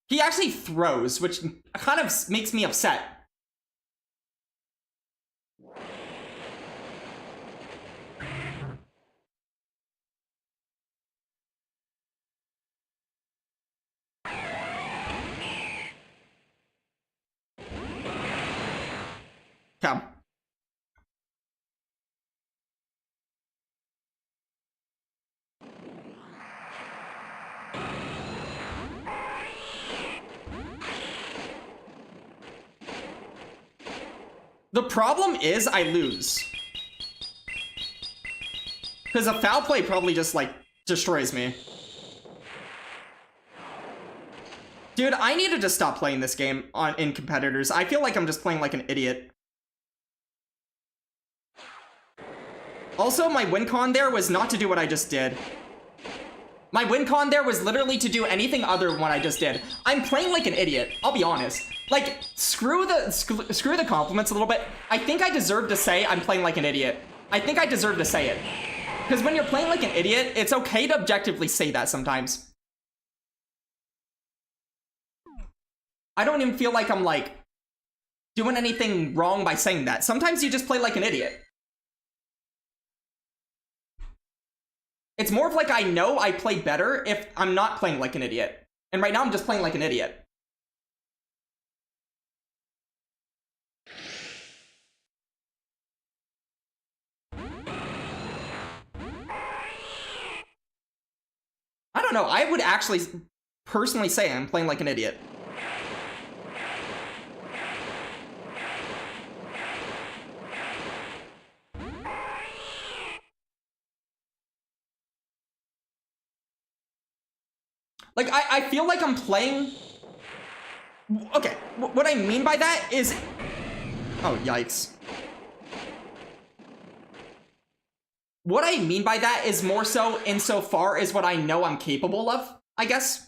He actually throws, which kind of makes me upset. Come. The problem is I lose. Because a foul play probably just, like, destroys me. Dude, I need to just stop playing this game in competitors. I feel like I'm just playing like an idiot. Also, my win con there was not to do what I just did. My win con there was literally to do anything other than what I just did. I'm playing like an idiot, I'll be honest. Like, screw the compliments a little bit. I think I deserve to say I'm playing like an idiot. I think I deserve to say it. Because when you're playing like an idiot, it's okay to objectively say that sometimes. I don't even feel like I'm, like, doing anything wrong by saying that. Sometimes you just play like an idiot. It's more of like I know I play better if I'm not playing like an idiot. And right now I'm just playing like an idiot. I don't know, I would actually personally say I'm playing like an idiot. Like, I feel like I'm playing... Okay, what I mean by that is... Oh, yikes. What I mean by that is more so insofar as what I know I'm capable of, I guess.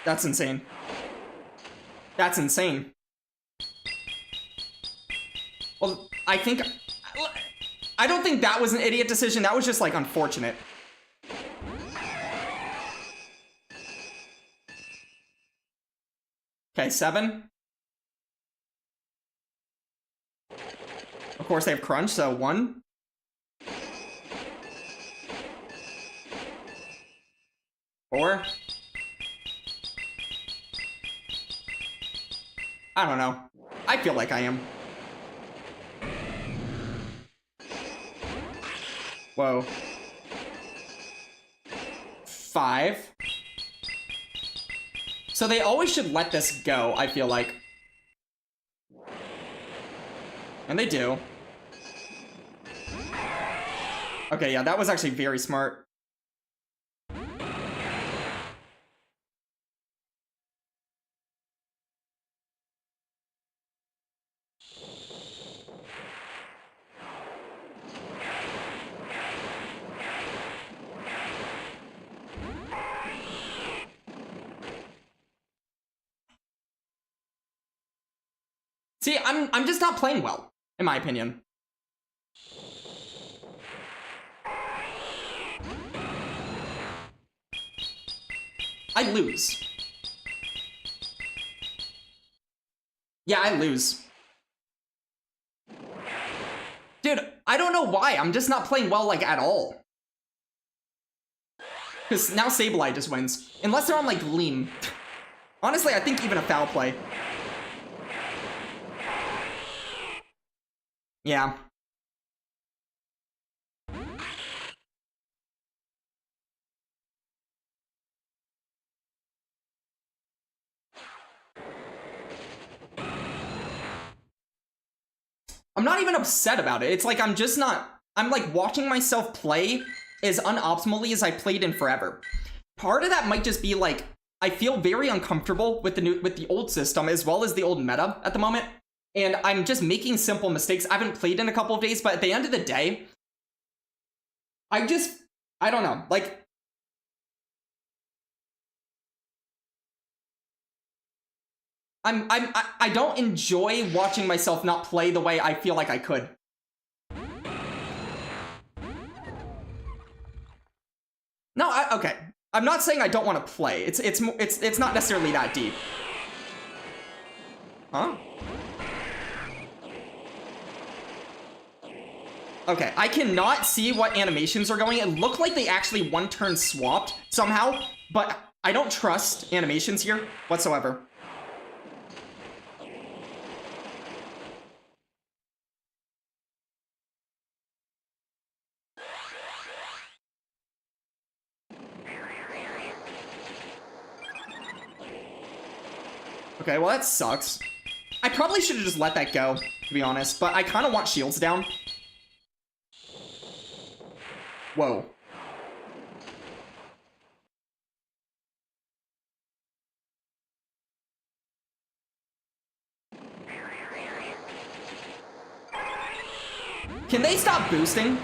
That's insane. That's insane. Well, I don't think that was an idiot decision. That was just, like, unfortunate. Okay, 7. Of course, they have crunch, so 1. Four. I don't know. I feel like I am. Whoa. 5. So they always should let this go, I feel like. And they do. Okay, yeah, that was actually very smart. See, I'm just not playing well, in my opinion. I lose. Yeah, I lose. Dude, I don't know why. I'm just not playing well, like, at all. Because now Sableye just wins. Unless they're on, like, Gleam. Honestly, I think even a foul play. Yeah. I'm not even upset about it. It's like I'm just not... I'm like watching myself play as unoptimally as I played in forever. Part of that might just be like, I feel very uncomfortable with the old system as well as the old meta at the moment. And I'm just making simple mistakes. I haven't played in a couple of days, but at the end of the day, I don't know. Like, I don't enjoy watching myself not play the way I feel like I could. No, okay. I'm not saying I don't want to play. It's not necessarily that deep. Huh? Okay, I cannot see what animations are going. It looked like they actually one turn swapped somehow, but I don't trust animations here whatsoever. Okay, well that sucks. I probably should have just let that go, to be honest, but I kind of want shields down. Whoa. Can they stop boosting?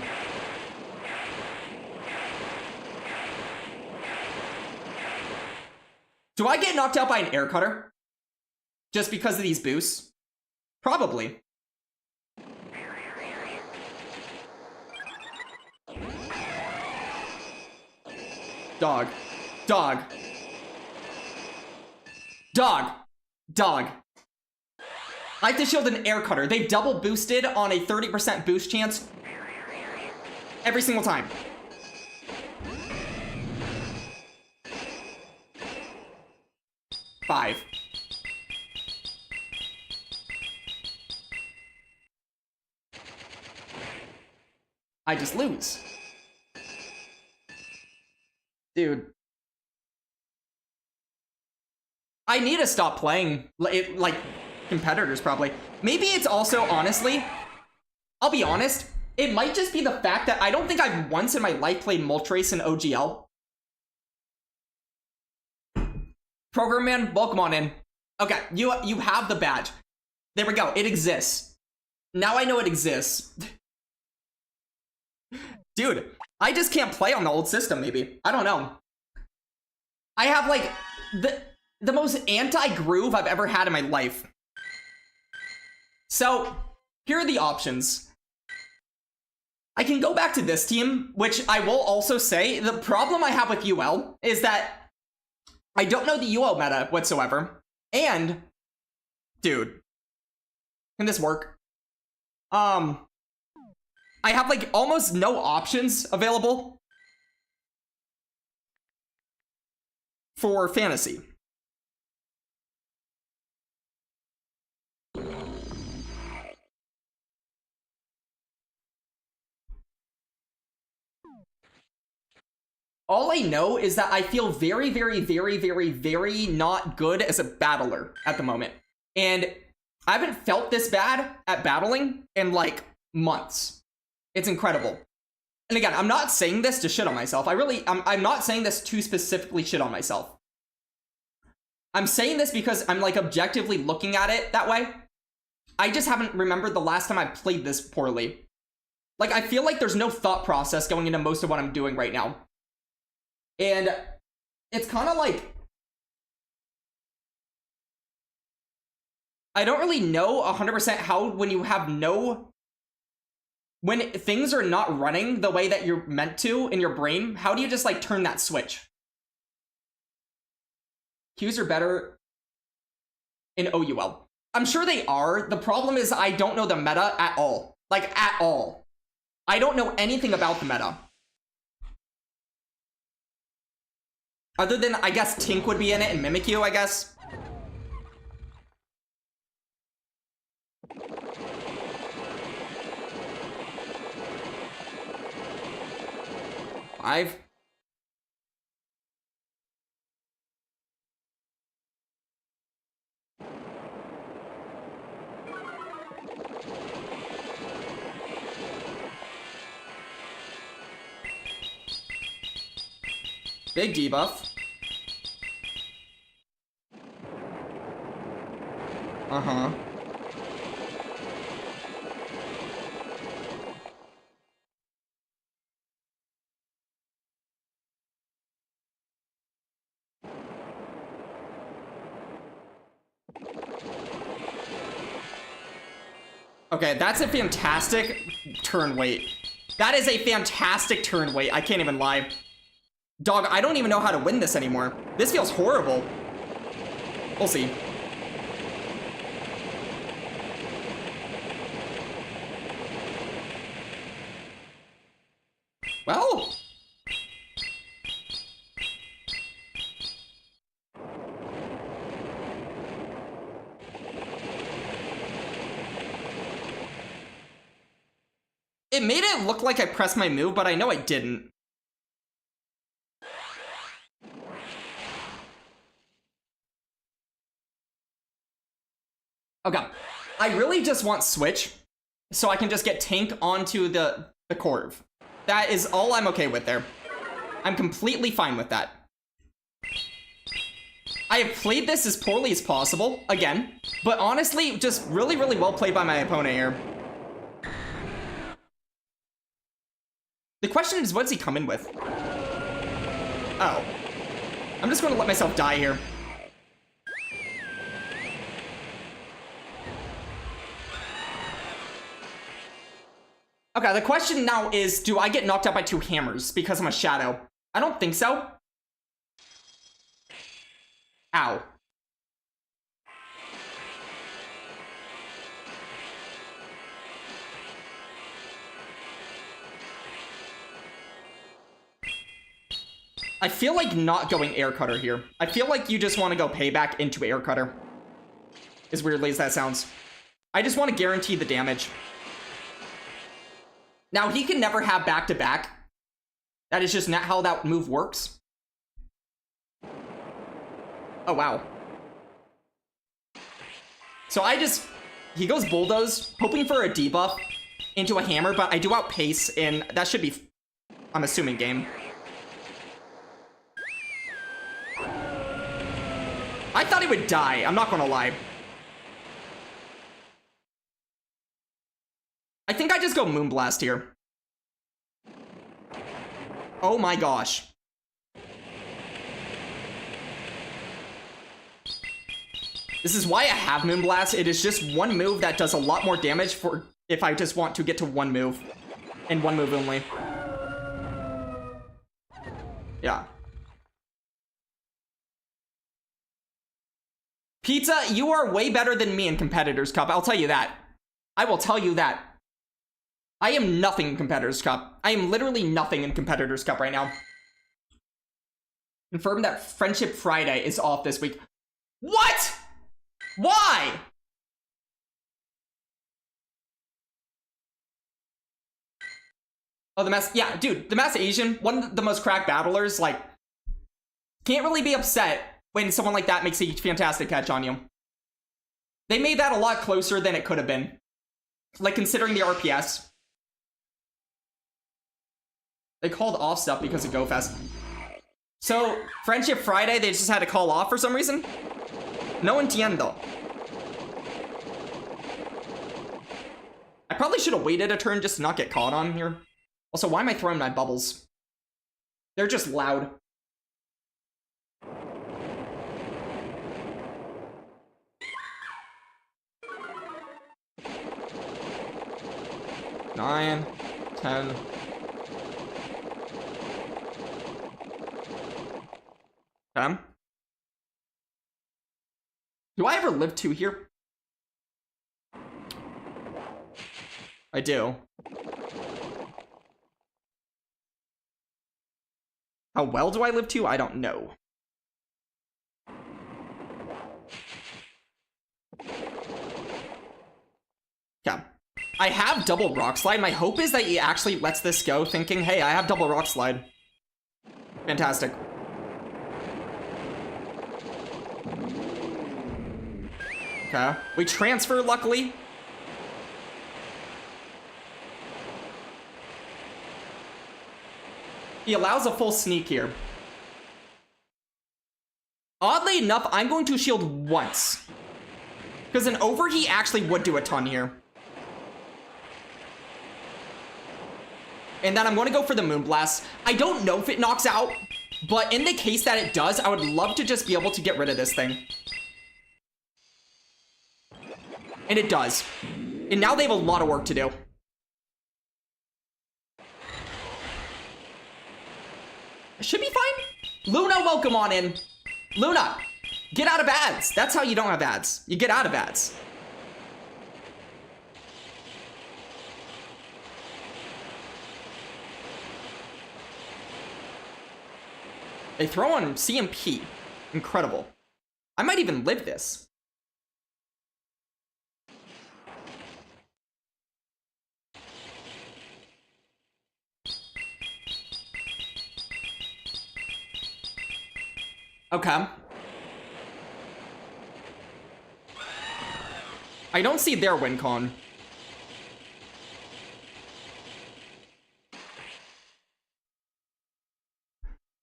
Do I get knocked out by an air cutter? Just because of these boosts? Probably. Dog. Dog. Dog. Dog. I have to shield an air cutter. They've double boosted on a 30% boost chance every single time. Five. I just lose. Dude. I need to stop playing, like, competitors, probably. Maybe it's also, honestly, I'll be honest, it might just be the fact that I don't think I've once in my life played Moltres in OGL. Program Man, welcome on in. Okay, you have the badge. There we go, it exists. Now I know it exists. Dude, I just can't play on the old system, maybe. I don't know. I have, like, the most anti-groove I've ever had in my life. So, here are the options. I can go back to this team, which I will also say, the problem I have with UL is that I don't know the UL meta whatsoever. And, dude, can this work? I have, like, almost no options available for fantasy. All I know is that I feel very, very, very, very, very not good as a battler at the moment. And I haven't felt this bad at battling in, like, months. It's incredible. And again, I'm not saying this to shit on myself. I'm not saying this to specifically shit on myself. I'm saying this because I'm, like, objectively looking at it that way. I just haven't remembered the last time I played this poorly. Like, I feel like there's no thought process going into most of what I'm doing right now. And it's kind of like, I don't really know 100% how, when things are not running the way that you're meant to in your brain, how do you just, like, turn that switch? Qs are better in OUL. I'm sure they are. The problem is I don't know the meta at all. Like, at all. I don't know anything about the meta. Other than, I guess, Tink would be in it and Mimikyu, I guess. Five. Big debuff. Uh-huh. Okay, that's a fantastic turn weight. That is a fantastic turn weight. I can't even lie. Dog, I don't even know how to win this anymore. This feels horrible. We'll see. Well. It made it look like I pressed my move, but I know I didn't. Okay. I really just want switch, so I can just get tank onto the curve. That is all I'm okay with there. I'm completely fine with that. I have played this as poorly as possible, again, but honestly, just really, really well played by my opponent here. The question is, what's he coming with? Oh. I'm just going to let myself die here. Okay, the question now is, do I get knocked out by 2 hammers because I'm a shadow? I don't think so. Ow. I feel like not going air cutter here. I feel like you just want to go payback into air cutter. As weirdly as that sounds. I just want to guarantee the damage. Now, he can never have back-to-back. That is just not how that move works. Oh, wow. So he goes bulldoze, hoping for a debuff into a hammer, but I do outpace, and that should be, I'm assuming, game. I thought he would die, I'm not gonna lie. I think I just go Moonblast here. Oh my gosh. This is why I have Moonblast. It is just one move that does a lot more damage for if I just want to get to one move. And one move only. Yeah. Pizza, you are way better than me in Competitors Cup. I'll tell you that. I will tell you that. I am nothing in Competitors Cup. I am literally nothing in Competitors Cup right now. Confirm that Friendship Friday is off this week. What? Why? Oh, the Mass... Yeah, dude, the Mass Asian, one of the most cracked battlers, like, can't really be upset when someone like that makes a fantastic catch on you. They made that a lot closer than it could have been. Like, considering the RPS. They called off stuff because of GoFest. So, Friendship Friday, they just had to call off for some reason? No entiendo. I probably should have waited a turn just to not get caught on here. Also, why am I throwing my bubbles? They're just loud. Nine, 10. Okay. Do I ever live 2 here? I do. How well do I live 2? I don't know. Yeah. I have double rock slide. My hope is that he actually lets this go, thinking, hey, I have double rock slide. Fantastic. Okay. We transfer, luckily. He allows a full sneak here. Oddly enough, I'm going to shield once. Because an overheat actually would do a ton here. And then I'm going to go for the Moonblast. I don't know if it knocks out, but in the case that it does, I would love to just be able to get rid of this thing. And it does. And now they have a lot of work to do. Should be fine. Luna, welcome on in. Luna, get out of ads. That's how you don't have ads. You get out of ads. They throw on CMP. Incredible. I might even live this. Okay. I don't see their win con.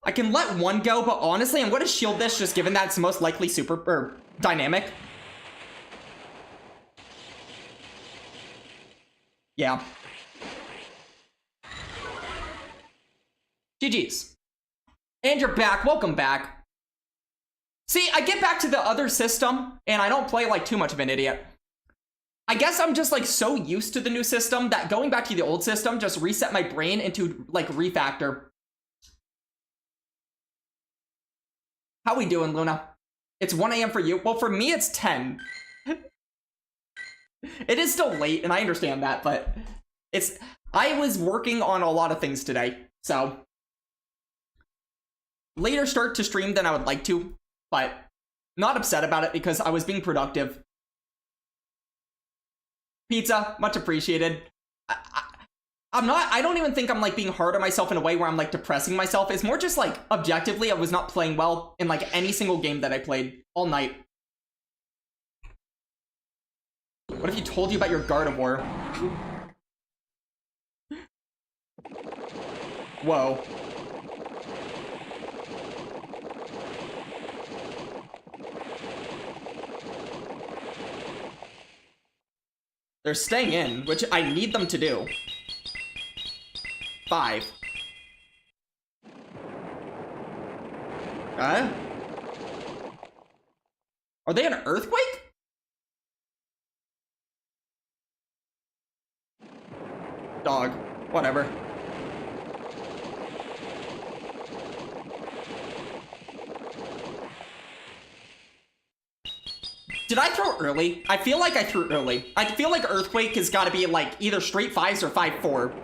I can let one go, but honestly, I'm going to shield this just given that it's the most likely super or dynamic. Yeah. GG's. And you're back. Welcome back. See, I get back to the other system, and I don't play like too much of an idiot. I guess I'm just like so used to the new system that going back to the old system just reset my brain into like refactor. How we doing, Luna? It's 1 a.m. for you. Well, for me, it's 10. It is still late, and I understand that, but I was working on a lot of things today, so later start to stream than I would like to, but not upset about it because I was being productive. Pizza, much appreciated. I don't even think I'm like being hard on myself in a way where I'm like depressing myself. It's more just like objectively I was not playing well in like any single game that I played all night. What if he told you about your Gardevoir? Whoa. They're staying in, which I need them to do. 5. Are they an earthquake? Dog. Whatever. Did I throw early? I feel like I threw early. I feel like earthquake has got to be like either straight 5s or 5-4.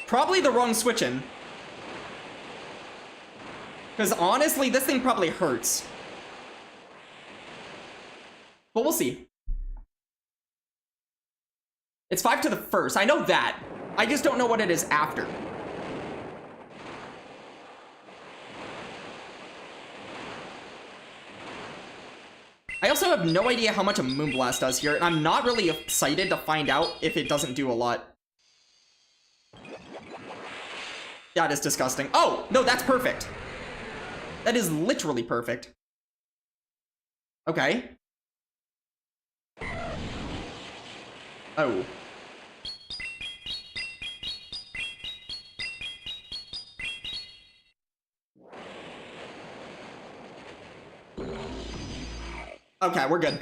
Probably the wrong switch-in. Because honestly, this thing probably hurts. But we'll see. It's 5 to the first. I know that. I just don't know what it is after. I also have no idea how much a Moonblast does here, and I'm not really excited to find out if it doesn't do a lot. That is disgusting. Oh, no, that's perfect. That is literally perfect. Okay. Oh. Okay, we're good.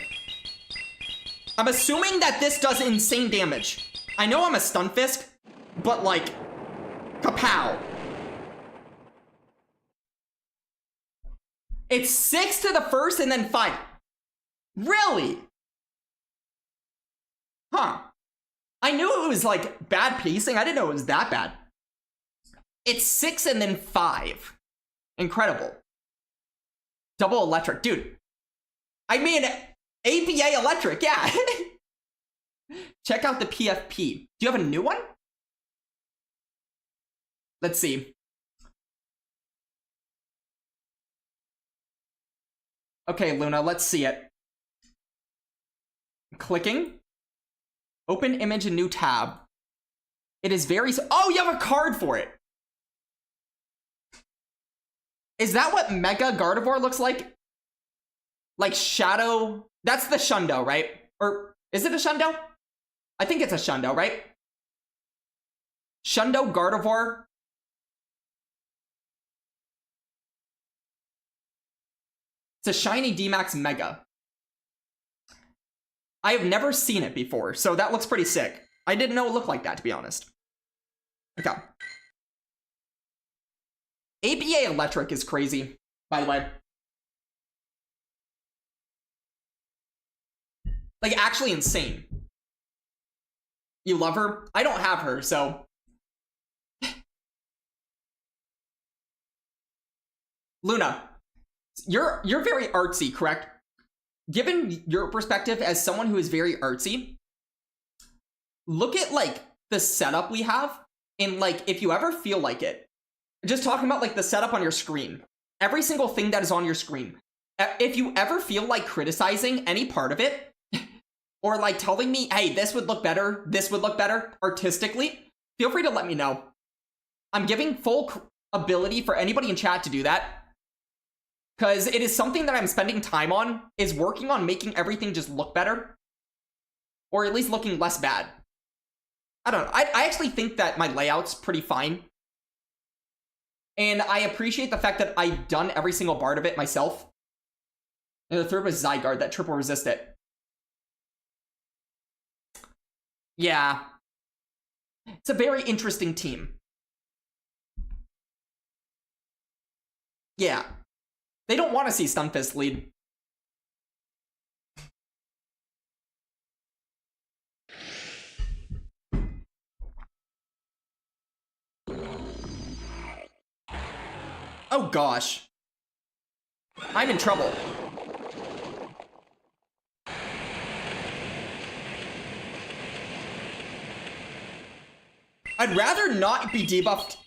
I'm assuming that this does insane damage. I know I'm a Stunfisk, but like, kapow. It's 6 to the first and then 5. Really? Huh. I knew it was like bad pacing. I didn't know it was that bad. It's 6 and then 5. Incredible. Double electric. Dude. I mean, APA electric, yeah. Check out the PFP. Do you have a new one? Let's see. Okay, Luna, let's see it. Clicking. Open image in new tab. It is very... Oh, you have a card for it. Is that what Mega Gardevoir looks like? Like Shadow... That's the Shundo, right? Or is it a Shundo? I think it's a Shundo, right? Shundo Gardevoir. It's a shiny D-Max Mega. I have never seen it before, so that looks pretty sick. I didn't know it looked like that, to be honest. Okay. ABA Electric is crazy, by the way. Like, actually insane. You love her? I don't have her, so... Luna, you're very artsy, correct? Given your perspective as someone who is very artsy, look at, like, the setup we have, and, like, if you ever feel like it, just talking about, like, the setup on your screen, every single thing that is on your screen, if you ever feel like criticizing any part of it, or, like, telling me, hey, this would look better artistically, feel free to let me know. I'm giving full ability for anybody in chat to do that, because it is something that I'm spending time on, is working on making everything just look better, or at least looking less bad. I don't know. I actually think that my layout's pretty fine, and I appreciate the fact that I've done every single part of it myself. And the third was Zygarde, that triple resist it. Yeah. It's a very interesting team. Yeah. They don't want to see Stunfisk lead. Oh gosh. I'm in trouble. I'd rather not be debuffed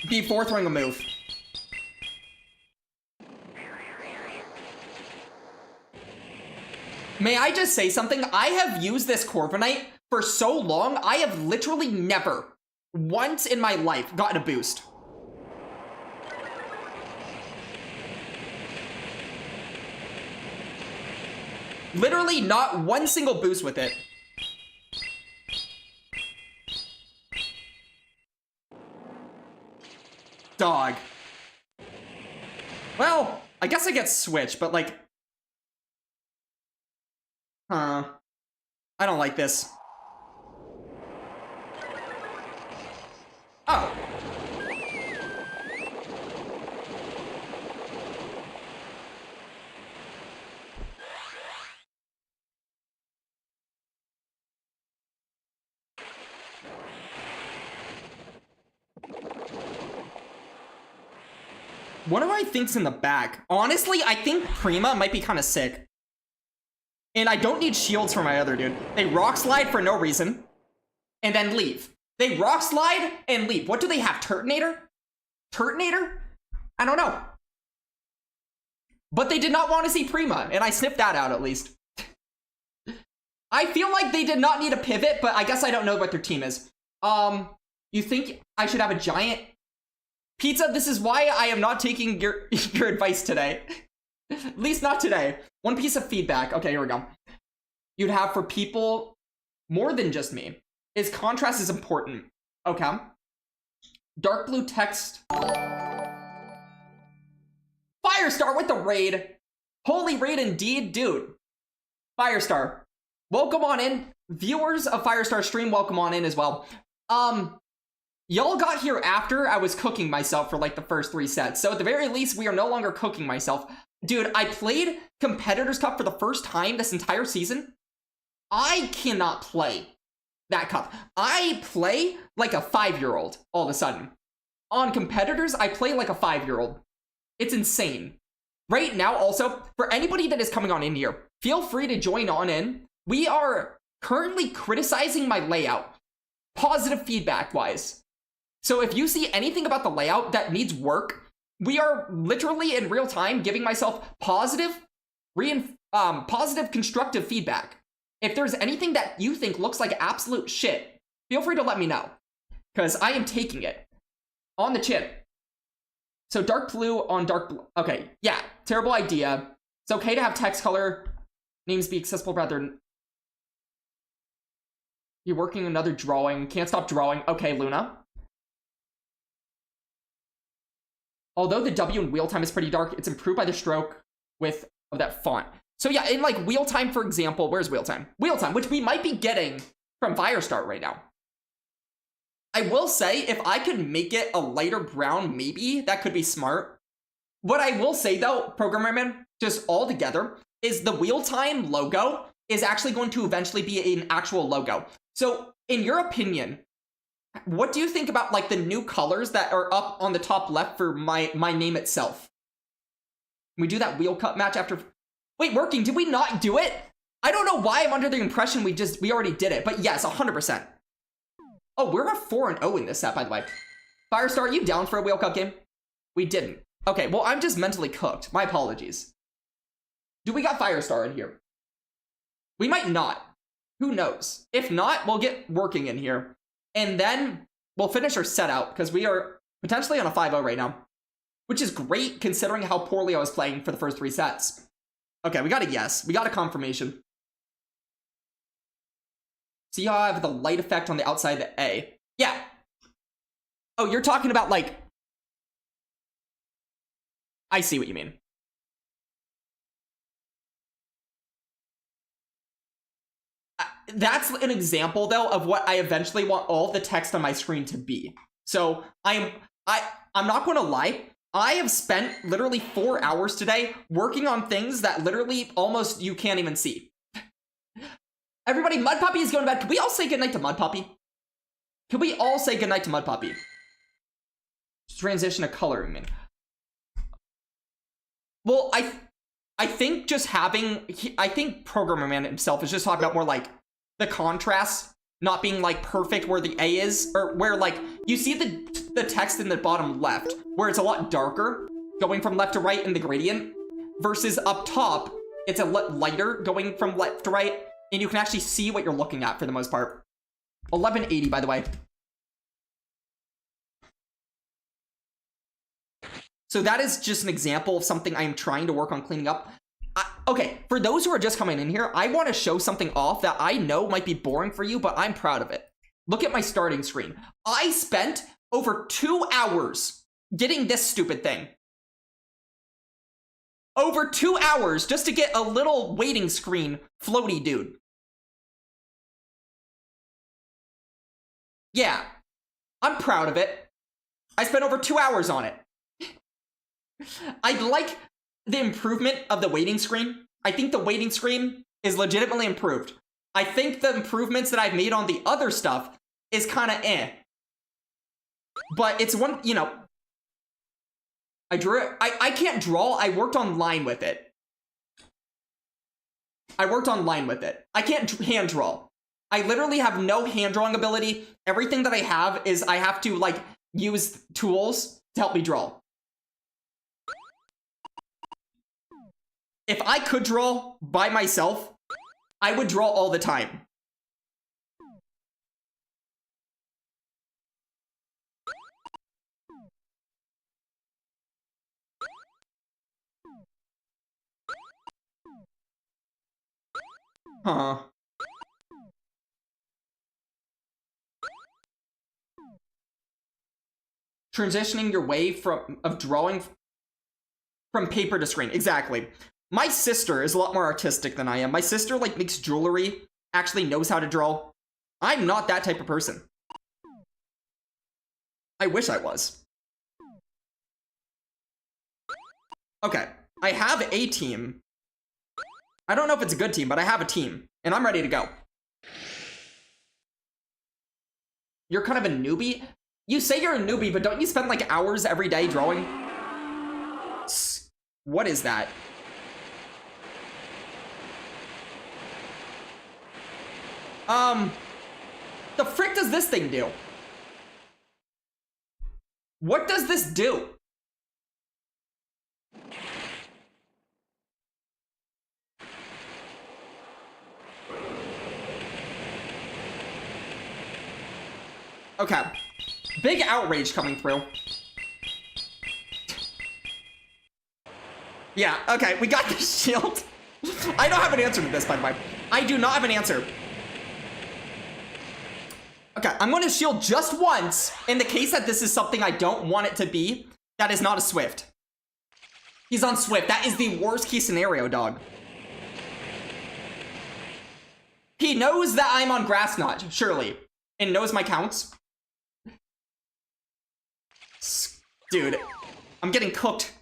before throwing a move. May I just say something? I have used this Corviknight for so long, I have literally never, once in my life, gotten a boost. Literally not one single boost with it. Dog. Well, I guess I get switched, but like... Huh. I don't like this. Oh. What do I think's in the back? Honestly, I think Prima might be kind of sick. And I don't need shields for my other dude. They rock slide for no reason. And then leave. They rock slide and leave. What do they have? Turtonator? Turtonator? I don't know. But they did not want to see Prima, and I sniffed that out at least. I feel like they did not need a pivot, but I guess I don't know what their team is. You think I should have a giant... Pizza, this is why I am not taking your advice today. At least not today. One piece of feedback. Okay, here we go. You'd have for people more than just me. Is contrast is important. Okay. Dark blue text. Firestar with the raid. Holy raid indeed, dude. Firestar. Welcome on in. Viewers of Firestar stream, welcome on in as well. Y'all got here after I was cooking myself for like the first 3 sets. So at the very least, we are no longer cooking myself. Dude, I played Competitors Cup for the first time this entire season. I cannot play that cup. I play like a 5-year-old all of a sudden. On Competitors, I play like a 5-year-old. It's insane. Right now, also, for anybody that is coming on in here, feel free to join on in. We are currently criticizing my layout, positive feedback-wise. So if you see anything about the layout that needs work, we are literally in real time giving myself positive, constructive feedback. If there's anything that you think looks like absolute shit, feel free to let me know, because I am taking it on the chin. So dark blue on dark blue. Okay, yeah, terrible idea. It's okay to have text color names be accessible rather than... You're working another drawing. Can't stop drawing. Okay, Luna. Although the W in wheel time is pretty dark, it's improved by the stroke width of that font. So yeah, in like wheel time, for example, where's wheel time? Wheel time, which we might be getting from Firestart right now. I will say, if I could make it a lighter brown, maybe that could be smart. What I will say though, Programmer Man, just all together, is the wheel time logo is actually going to eventually be an actual logo. So in your opinion, what do you think about like the new colors that are up on the top left for my name itself? We do that wheel cut match after... Wait, working, did we not do it? I don't know why I'm under the impression we already did it, but yes, 100%. Oh, we're a 4-0 in this set, by the way. Firestar, are you down for a wheel cut game? We didn't. Okay, well, I'm just mentally cooked. My apologies. Do we got Firestar in here? We might not. Who knows? If not, we'll get working in here. And then we'll finish our set out, because we are potentially on a 5-0 right now. Which is great, considering how poorly I was playing for the first 3 sets. Okay, we got a yes. We got a confirmation. See how I have the light effect on the outside of the A? Yeah. Oh, you're talking about, like... I see what you mean. That's an example, though, of what I eventually want all the text on my screen to be. So, I'm not going to lie. I have spent literally 4 hours today working on things that literally almost you can't even see. Everybody, Mud Puppy is going to bed. Can we all say goodnight to Mud Puppy? Can we all say goodnight to Mud Puppy? Transition to coloring, man. Well, I think just having... I think Programmer Man himself is just talking about more like the contrast not being like perfect where the A is, or where like you see the text in the bottom left where it's a lot darker going from left to right in the gradient versus up top it's a lot lighter going from left to right, and you can actually see what you're looking at for the most part. 1180, by the way. So that is just an example of something I am trying to work on cleaning up. Okay, for those who are just coming in here, I want to show something off that I know might be boring for you, but I'm proud of it. Look at my starting screen. I spent over 2 hours getting this stupid thing. Over 2 hours just to get a little waiting screen floaty dude. Yeah, I'm proud of it. I spent over 2 hours on it. I like the improvement of the waiting screen. I think the waiting screen is legitimately improved. I think the improvements that I've made on the other stuff is kind of eh. But it's one, you know, I drew it. I can't draw. I worked online with it. I can't hand draw. I literally have no hand drawing ability. Everything that I have is I have to like use tools to help me draw. If I could draw by myself, I would draw all the time. Huh. Transitioning your way of drawing from paper to screen. Exactly. My sister is a lot more artistic than I am. My sister, like, makes jewelry, actually knows how to draw. I'm not that type of person. I wish I was. Okay, I have a team. I don't know if it's a good team, but I have a team, and I'm ready to go. You're kind of a newbie? You say you're a newbie, but don't you spend, like, hours every day drawing? What is that? The frick does this thing do? What does this do? Okay. Big outrage coming through. Yeah, okay, we got the shield. I don't have an answer to this, by the way. I do not have an answer. Okay, I'm going to shield just once in the case that this is something I don't want it to be. That is not a Swift. He's on Swift. That is the worst case scenario, dog. He knows that I'm on Grass Knot, surely. And knows my counts. Dude, I'm getting cooked.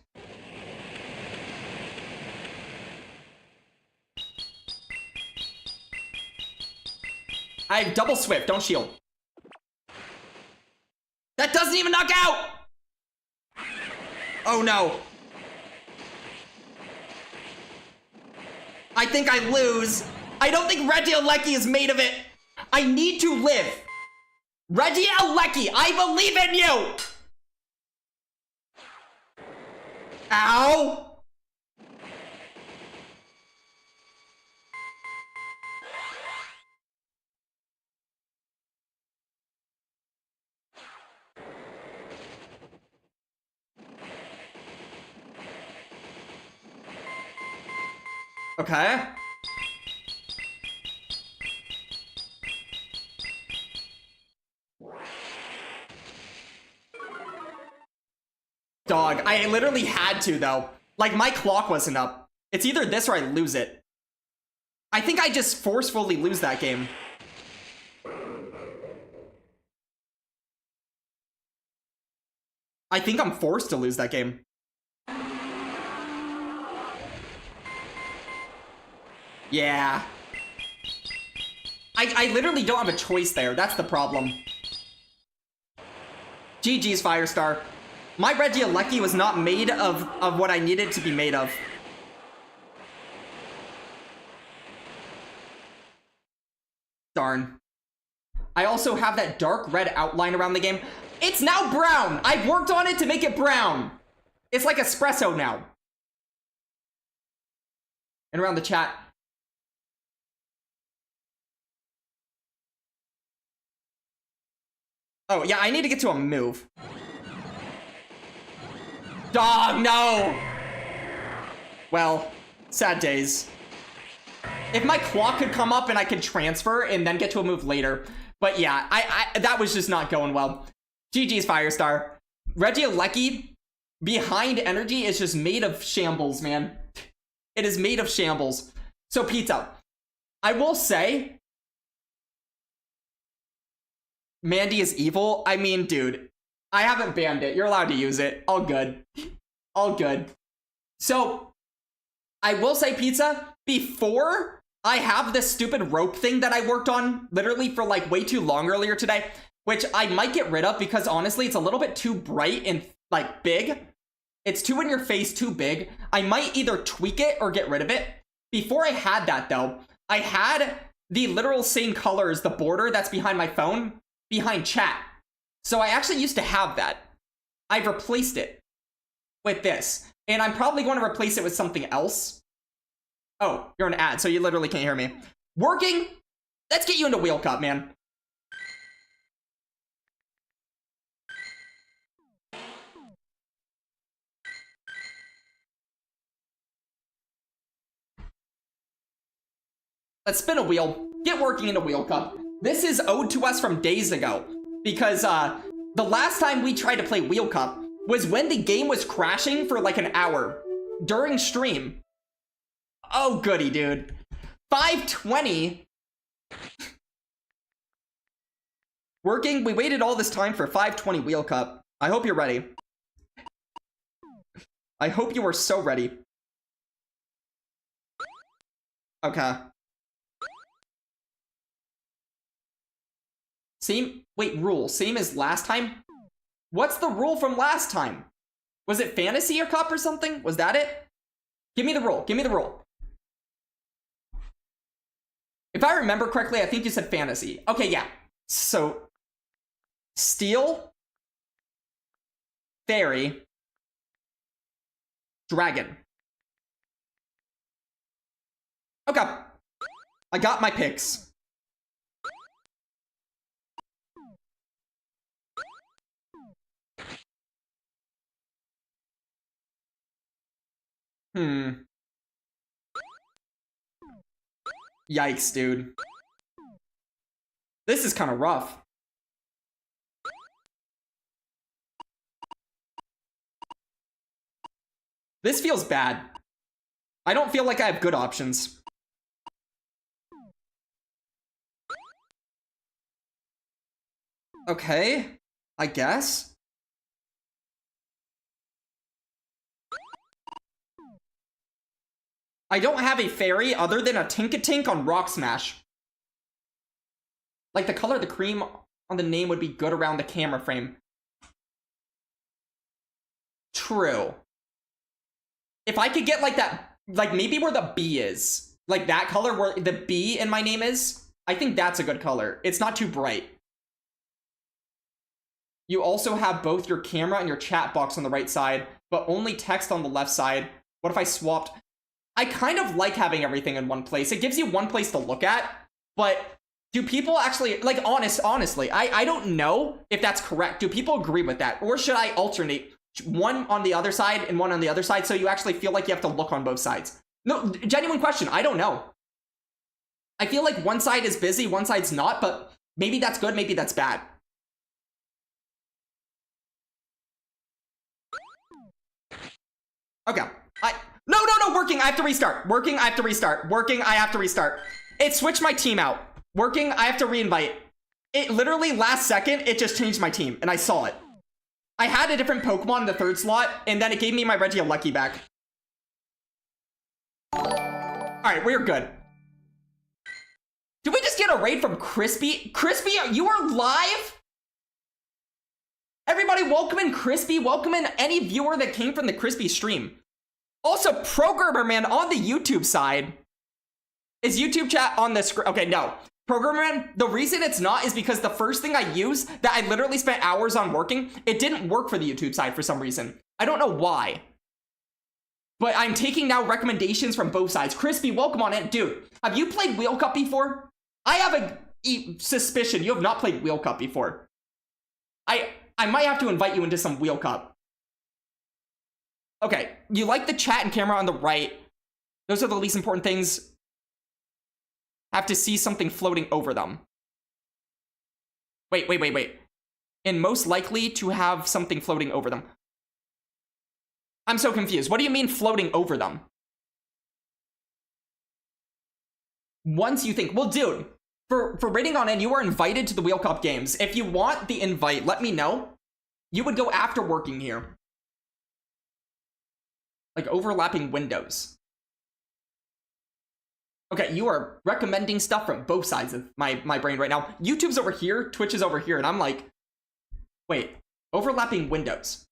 I have double Swift, don't shield. That doesn't even knock out! Oh no. I think I lose. I don't think Reggie Alecki is made of it. I need to live. Reggie Alecki, I believe in you! Ow! Okay. Dog, I literally had to, though. Like, my clock wasn't up. It's either this or I lose it. I think I just forcefully lose that game. I think I'm forced to lose that game. Yeah. I literally don't have a choice there. That's the problem. GG's, Firestar. My Reggie Alecki was not made of what I needed to be made of. Darn. I also have that dark red outline around the game. It's now brown! I've worked on it to make it brown! It's like espresso now. And around the chat. Oh, yeah, I need to get to a move. Dog, no! Well, sad days. If my clock could come up and I could transfer and then get to a move later. But yeah, that was just not going well. GG's, Firestar. Reggie Alecki behind energy is just made of shambles, man. It is made of shambles. So, Pizza, I will say, Mandy is evil. I mean, dude, I haven't banned it. You're allowed to use it. All good. All good. So, I will say, Pizza, before I have this stupid rope thing that I worked on literally for like way too long earlier today, which I might get rid of because honestly, it's a little bit too bright and like big. It's too in your face, too big. I might either tweak it or get rid of it. Before I had that though, I had the literal same color as the border that's behind my phone, behind chat. So I actually used to have that. I've replaced it with this. And I'm probably going to replace it with something else. Oh, you're an ad, so you literally can't hear me. Working? Let's get you into Wheel Cup, man. Let's spin a wheel. Get working into Wheel Cup. This is owed to us from days ago. Because the last time we tried to play Wheel Cup was when the game was crashing for like an hour during stream. Oh, goody, dude. 520. Working. We waited all this time for 520 Wheel Cup. I hope you're ready. I hope you are so ready. Okay. Same, wait, rule. Same as last time? What's the rule from last time? Was it Fantasy or Cup or something? Was that it? Give me the rule. Give me the rule. If I remember correctly, I think you said fantasy. Okay, yeah. So, steel, fairy, dragon. Okay. I got my picks. Yikes, dude. This is kind of rough. This feels bad. I don't feel like I have good options. Okay, I guess. I don't have a fairy other than a Tink-a-Tink on Rock Smash. Like, the color of the cream on the name would be good around the camera frame. True. If I could get, like, that, like, maybe where the B is. Like, that color where the B in my name is. I think that's a good color. It's not too bright. You also have both your camera and your chat box on the right side, but only text on the left side. What if I swapped? I kind of like having everything in one place. It gives you one place to look at, but do people actually, like, honestly, I don't know if that's correct. Do people agree with that? Or should I alternate one on the other side and one on the other side so you actually feel like you have to look on both sides? No, genuine question. I don't know. I feel like one side is busy, one side's not, but maybe that's good, maybe that's bad. Okay. No, working, I have to restart. Working, I have to restart. Working, I have to restart. It switched my team out. Working, I have to reinvite. It literally, last second, it just changed my team, and I saw it. I had a different Pokemon in the third slot, and then it gave me my Regieleki back. Alright, we're good. Did we just get a raid from Crispy? Crispy, you are live? Everybody, welcome in Crispy. Welcome in any viewer that came from the Crispy stream. Also, Programmer Man on the YouTube side. Is YouTube chat on the screen? Okay, no. Programmer Man, the reason it's not is because the first thing I used that I literally spent hours on working, it didn't work for the YouTube side for some reason. I don't know why. But I'm taking now recommendations from both sides. Crispy, welcome on in. Dude, have you played Wheel Cup before? I have a suspicion you have not played Wheel Cup before. I might have to invite you into some Wheel Cup. Okay, you like the chat and camera on the right. Those are the least important things. Have to see something floating over them. Wait. And most likely to have something floating over them. I'm so confused. What do you mean floating over them? Once you think, well, dude, for rating on in, you are invited to the Wheel Cup games. If you want the invite, let me know. You would go after working here. Like overlapping windows. Okay, you are recommending stuff from both sides of my brain right now. YouTube's over here, Twitch is over here, and I'm like, wait, overlapping windows.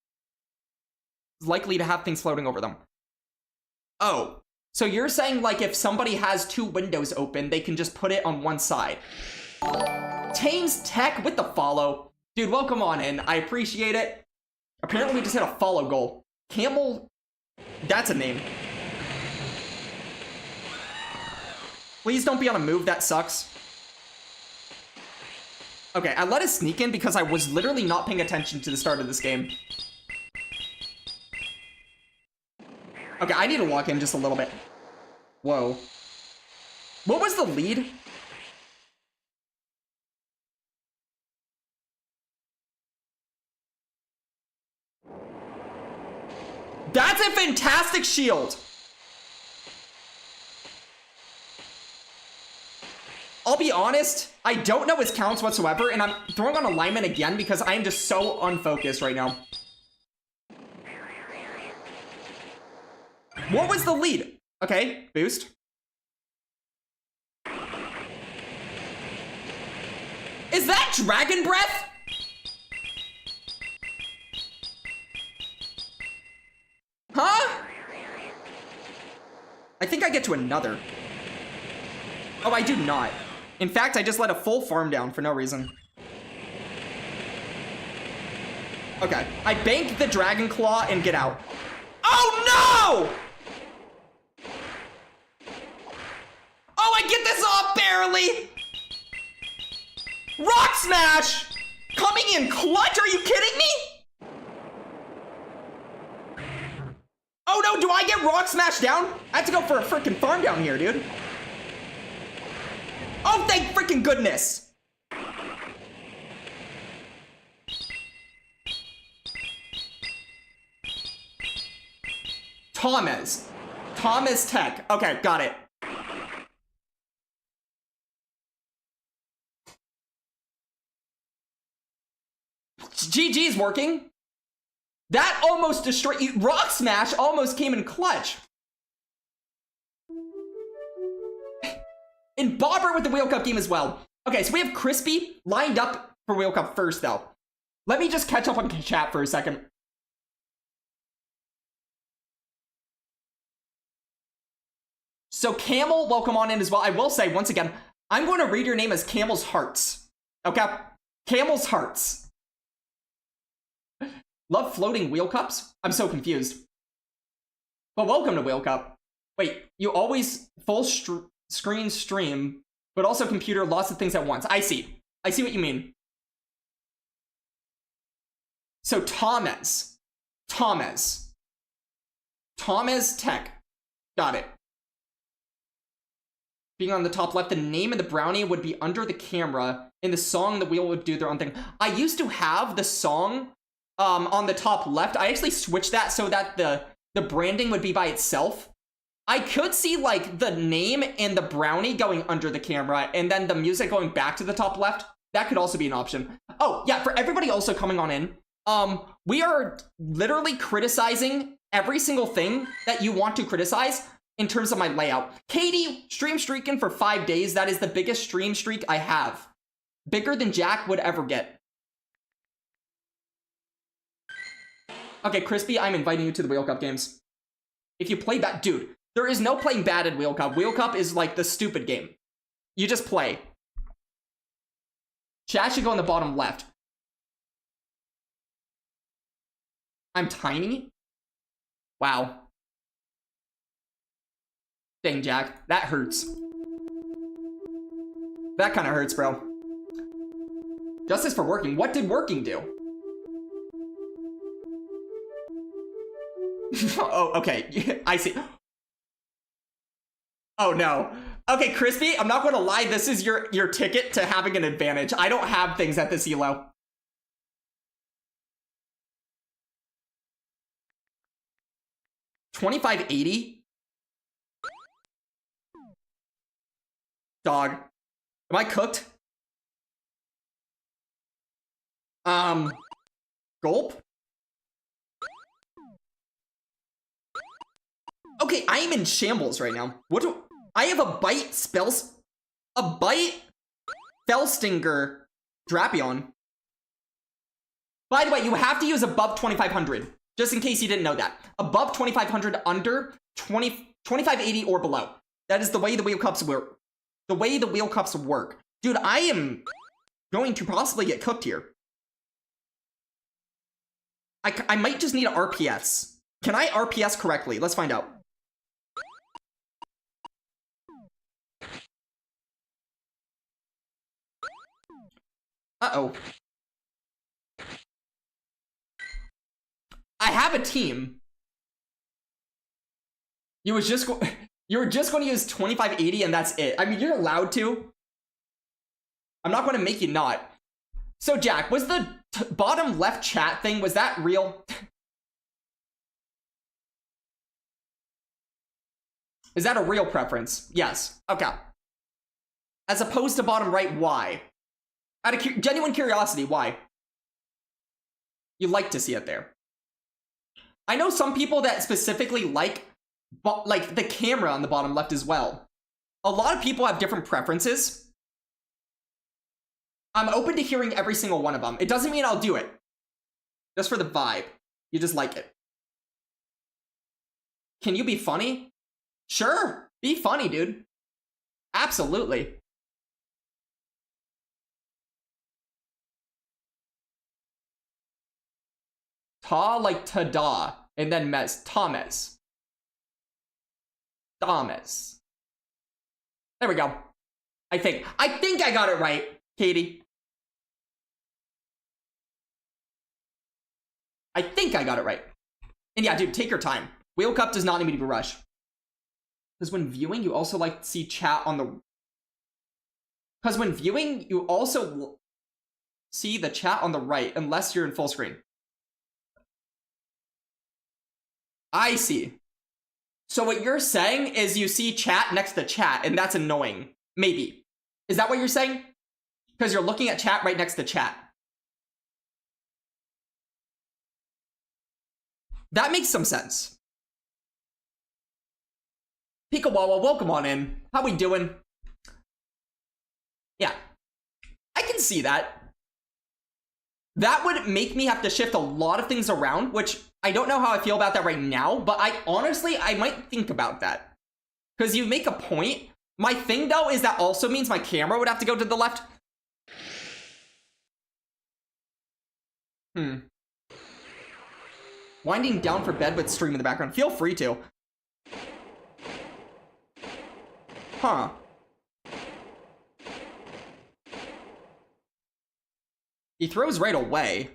Likely to have things floating over them. Oh, so you're saying like if somebody has two windows open, they can just put it on one side. Tames Tech with the follow. Dude, welcome on in. I appreciate it. Apparently we just hit a follow goal. Camel, that's a name. Please don't be on a move, that sucks. Okay, I let it sneak in because I was literally not paying attention to the start of this game. Okay, I need to walk in just a little bit. Whoa. What was the lead? That's a fantastic shield! I'll be honest, I don't know his counts whatsoever, and I'm throwing on alignment again because I am just so unfocused right now. What was the lead? Okay, boost. Is that Dragon Breath? Huh? I think I get to another. Oh, I do not. In fact, I just let a full farm down for no reason. Okay, I bank the Dragon Claw and get out. Oh, no! Oh, I get this off barely! Rock Smash! Coming in clutch? Are you kidding me? Oh, no, do I get Rock Smash down? I have to go for a freaking farm down here, dude. Oh, thank freaking goodness! Thomas Tech. Okay, got it. GG's working. That almost destroyed you. Rock Smash almost came in clutch. And Bobber with the Wheel Cup game as well. Okay, so we have Crispy lined up for Wheel Cup first, though. Let me just catch up on chat for a second. So Camel, welcome on in as well. I will say, once again, I'm going to read your name as Camel's Hearts. Okay? Camel's Hearts. Love floating Wheel Cups? I'm so confused. But welcome to Wheel Cup. Wait, you always full screen stream, but also computer, lots of things at once. I see. I see what you mean. So Thomas Tech. Got it. Being on the top left, the name of the brownie would be under the camera. In the song, the wheel would do their own thing. I used to have the song on the top left. I actually switched that so that the branding would be by itself. I could see like the name and the brownie going under the camera and then the music going back to the top left. That could also be an option. Oh, yeah, for everybody also coming on in, we are literally criticizing every single thing that you want to criticize in terms of my layout. Katie, stream streaking for 5 days. That is the biggest stream streak I have. Bigger than Jack would ever get. Okay, Crispy, I'm inviting you to the Wheel Cup games. If you play bad, dude, there is no playing bad at Wheel Cup. Wheel Cup is like the stupid game. You just play. Chat should go in the bottom left. I'm tiny? Wow. Dang, Jack. That hurts. That kind of hurts, bro. Justice for working. What did working do? Oh, okay. I see. Oh, no. Okay, Crispy, I'm not going to lie. This is your ticket to having an advantage. I don't have things at this elo. $25.80? Dog. Am I cooked? Gulp? Okay, I am in shambles right now. What do I have? A bite spells, a bite Felstinger Drapion. By the way, you have to use above 2,500, just in case you didn't know that. Above 2,500, under 2580 or below. That is the way the wheel cups work. The way the wheel cups work. Dude, I am going to possibly get cooked here. I might just need an RPS. Can I RPS correctly? Let's find out. Uh-oh. I have a team. You were just going to use 2580 and that's it. I mean, you're allowed to. I'm not going to make you not. So, Jack, was the bottom left chat thing, was that real? Is that a real preference? Yes. Okay. As opposed to bottom right, why? Out of genuine curiosity, why? You like to see it there. I know some people that specifically like the camera on the bottom left as well. A lot of people have different preferences. I'm open to hearing every single one of them. It doesn't mean I'll do it. Just for the vibe. You just like it. Can you be funny? Sure. Be funny, dude. Absolutely. Ta like ta-da, and then mes, Thomas. Thomas. There we go. I think I got it right, Katie. I think I got it right. And yeah, dude, take your time. Wheel Cup does not need to be rushed. Because when viewing, you also like to see chat on the... Because when viewing, you also see the chat on the right, unless you're in full screen. I see. So what you're saying is you see chat next to chat, and that's annoying. Maybe. Is that what you're saying? Because you're looking at chat right next to chat. That makes some sense. Pikawawa, welcome on in. How we doing? Yeah. I can see that. That would make me have to shift a lot of things around, which I don't know how I feel about that right now, but I might think about that. Because you make a point. My thing, though, is that also means my camera would have to go to the left. Winding down for bed with stream in the background. Feel free to. Huh. He throws right away.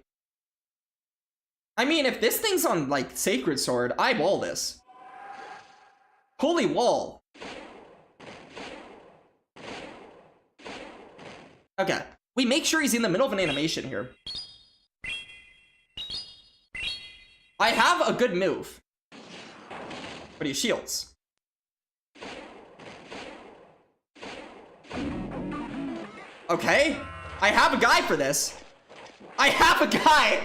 I mean, if this thing's on, like, Sacred Sword, I wall this. Holy wall. Okay. We make sure he's in the middle of an animation here. I have a good move. But he shields. Okay. I have a guy for this. I have a guy!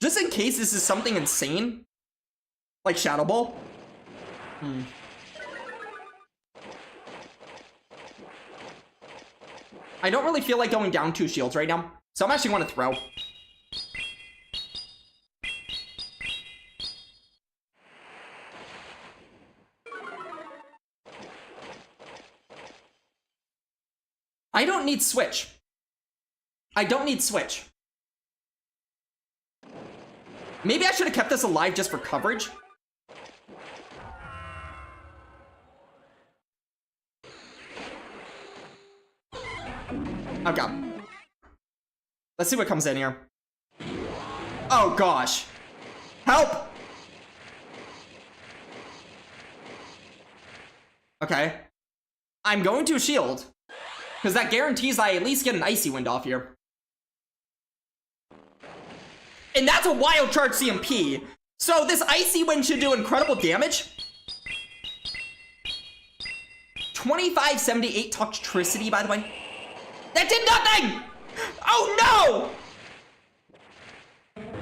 Just in case this is something insane. Like Shadow Ball. I don't really feel like going down 2 shields right now. So I'm actually going to throw. I don't need switch. I don't need switch. Maybe I should have kept this alive just for coverage. Okay. Let's see what comes in here. Oh gosh. Help! Okay. I'm going to shield. Because that guarantees I at least get an Icy Wind off here. And that's a Wild Charge CMP. So this Icy Wind should do incredible damage. 2578 Toxtricity, by the way. That did nothing! Oh no!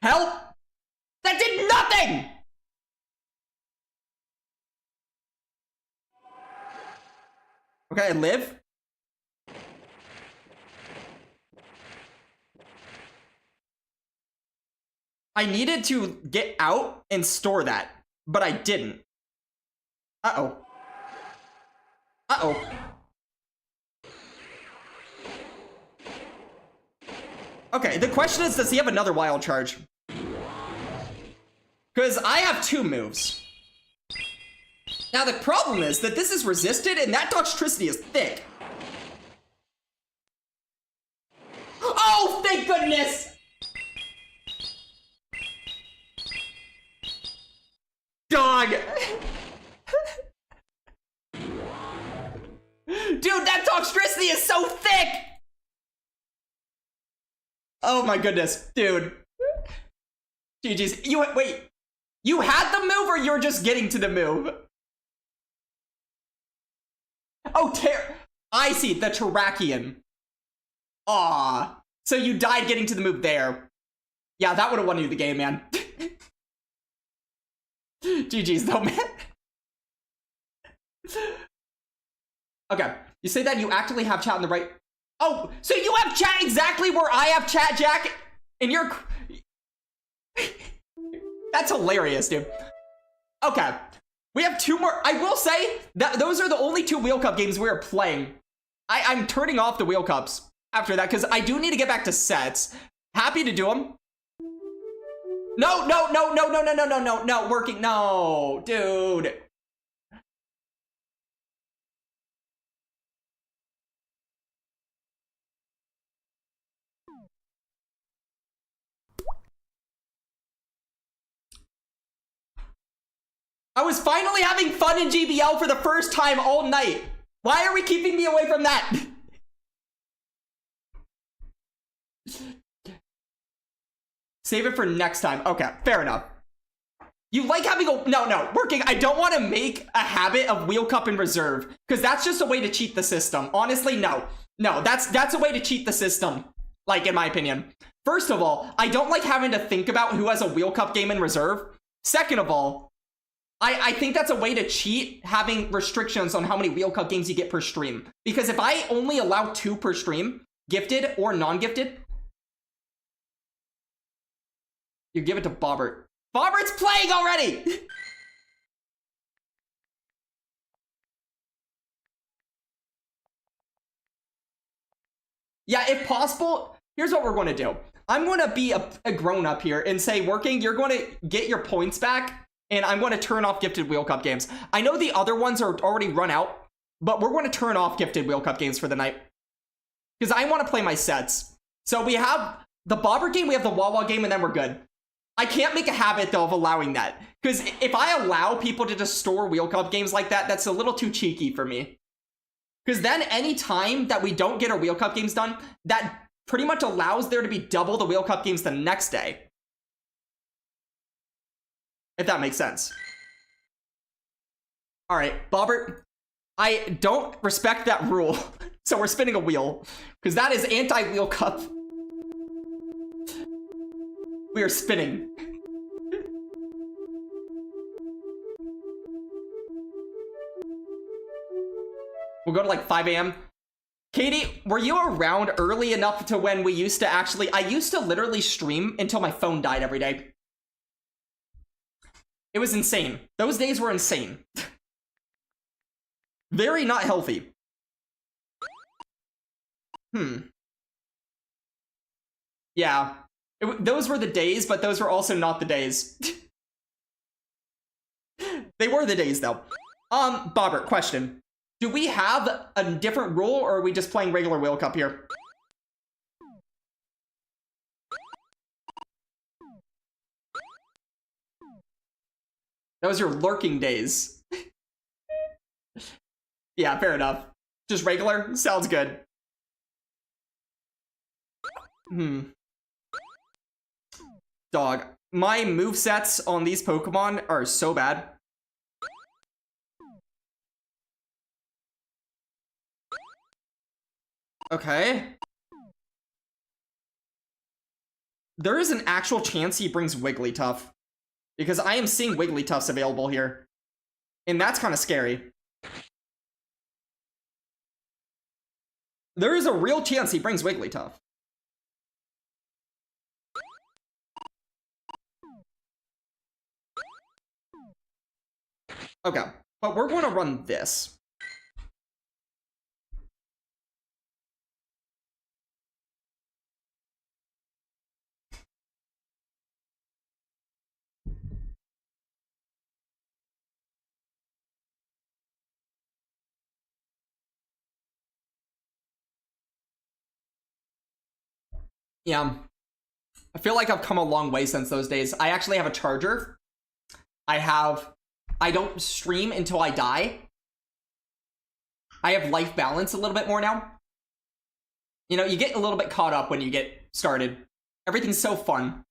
Help! That did nothing! Okay, I live. I needed to get out and store that, but I didn't. Uh-oh. Uh-oh. Okay, the question is, does he have another Wild Charge? Because I have 2 moves. Now, the problem is that this is resisted, and that Toxtricity is thick. Oh, thank goodness! Dog! Dude, that Toxtricity is so thick! Oh my goodness, dude. GG's. Wait. You had the move, or you're just getting to the move? Oh, I see, the Terrakion. Aw. So you died getting to the move there. Yeah, that would have won you the game, man. GG's though, man. Okay, you say that you actively have chat on the right. Oh, so you have chat exactly where I have chat, Jack? And you're... That's hilarious, dude. Okay. We have 2 more. I will say that those are the only 2 Wheel Cup games we're playing. I'm turning off the Wheel Cups after that because I do need to get back to sets. Happy to do them. No, working. No, dude. I was finally having fun in GBL for the first time all night. Why are we keeping me away from that? Save it for next time. Okay, fair enough. You like having a... No, working. I don't want to make a habit of Wheel Cup in reserve because that's just a way to cheat the system. Honestly, no. No, that's a way to cheat the system, like, in my opinion. First of all, I don't like having to think about who has a Wheel Cup game in reserve. Second of all, I think that's a way to cheat having restrictions on how many Wheel Cup games you get per stream. Because if I only allow 2 per stream, gifted or non-gifted, you give it to Bobbert. Bobbert's playing already! Yeah, if possible, here's what we're going to do. I'm going to be a grown-up here and say, working, you're going to get your points back, and I'm going to turn off gifted Wheel Cup games. I know the other ones are already run out, but we're going to turn off gifted Wheel Cup games for the night. Because I want to play my sets. So we have the Bobber game, we have the Wawa game, and then we're good. I can't make a habit, though, of allowing that. Because if I allow people to just store Wheel Cup games like that, that's a little too cheeky for me. Because then any time that we don't get our Wheel Cup games done, that pretty much allows there to be double the Wheel Cup games the next day. If that makes sense. All right, Bobbert, I don't respect that rule. So we're spinning a wheel. Because that is anti-Wheel Cup. We are spinning. We'll go to like 5 a.m. Katie, were you around early enough to when we used to actually... I used to literally stream until my phone died every day. It was insane. Those days were insane. Very not healthy. Yeah. Those were the days, but those were also not the days. They were the days, though. Bobbert, question. Do we have a different rule, or are we just playing regular Wheel Cup here? That was your lurking days. Yeah, fair enough. Just regular? Sounds good. Dog, my movesets on these Pokemon are so bad. Okay. There is an actual chance he brings Wigglytuff. Because I am seeing Wigglytuffs available here. And that's kind of scary. There is a real chance he brings Wigglytuff. Okay, but we're going to run this. Yeah, I feel like I've come a long way since those days. I actually have a charger. I don't stream until I die. I have life balance a little bit more now. You know, you get a little bit caught up when you get started. Everything's so fun.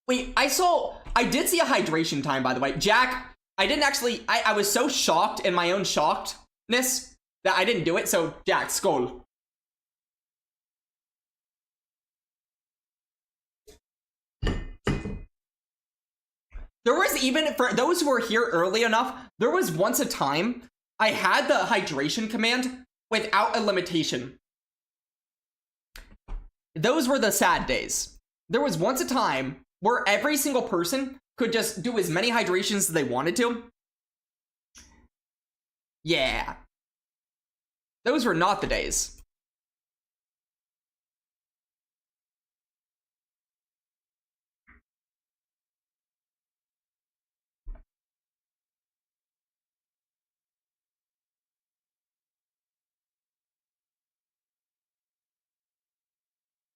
Wait, I did see a hydration time, by the way. Jack, I didn't actually, I was so shocked in my own shockedness that I didn't do it, so Jack, skål. There was even, for those who were here early enough, there was once a time I had the hydration command without a limitation. Those were the sad days. There was once a time where every single person could just do as many hydrations as they wanted to. Yeah. Those were not the days.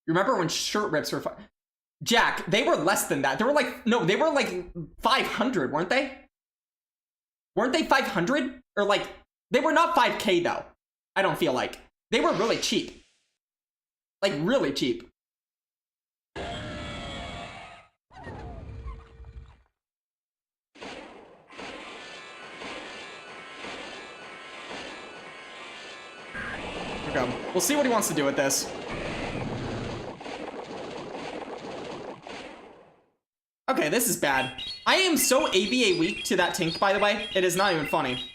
You remember when shirt rips were fun? Jack, they were less than that. They were like, no, they were like 500, weren't they? Weren't they 500? Or like, they were not 5K though. I don't feel like. They were really cheap. Like, really cheap. Okay, we'll see what he wants to do with this. Okay, this is bad. I am so ABA weak to that Tink, by the way. It is not even funny.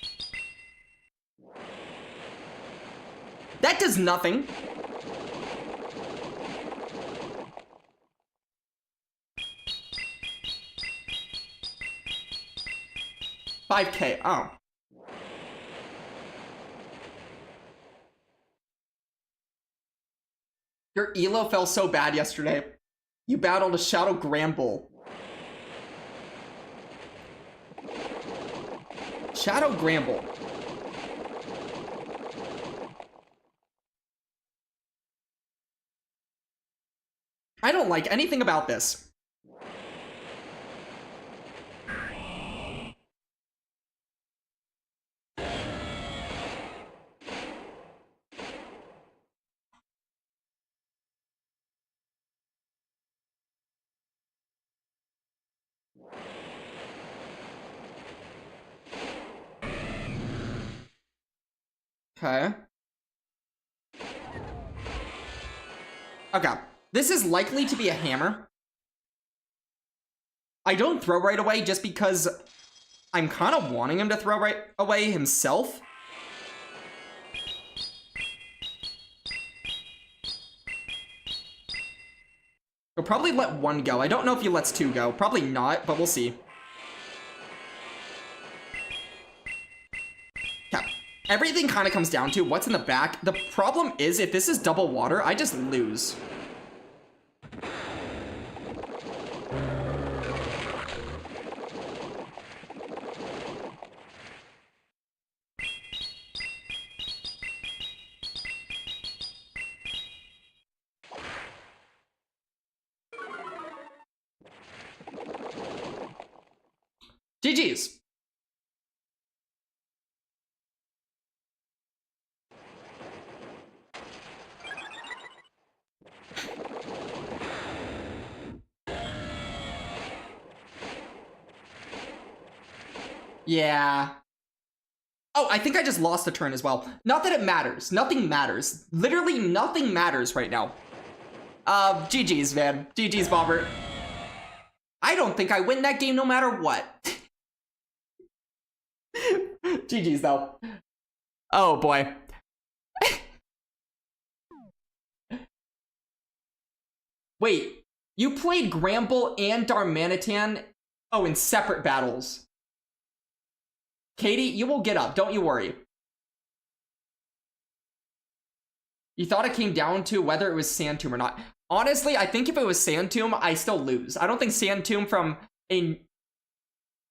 That does nothing. $5K, oh. Your elo fell so bad yesterday. You battled a Shadow Gramble. Shadow Gramble. I don't like anything about this. Okay. Okay. This is likely to be a hammer. I don't throw right away just because I'm kind of wanting him to throw right away himself. He'll probably let one go. I don't know if he lets two go. Probably not, but we'll see. Okay. Everything kind of comes down to what's in the back. The problem is, if this is double water, I just lose. GG's. Yeah. Oh, I think I just lost a turn as well. Not that it matters. Nothing matters. Literally nothing matters right now. GG's, man. GG's, Bobber. I don't think I win that game no matter what. GG's, though. Oh, boy. Wait, you played Gramble and Darmanitan? Oh, in separate battles. Katie, you will get up. Don't you worry. You thought it came down to whether it was Sand Tomb or not. Honestly, I think if it was Sand Tomb, I still lose. I don't think Sand Tomb from a...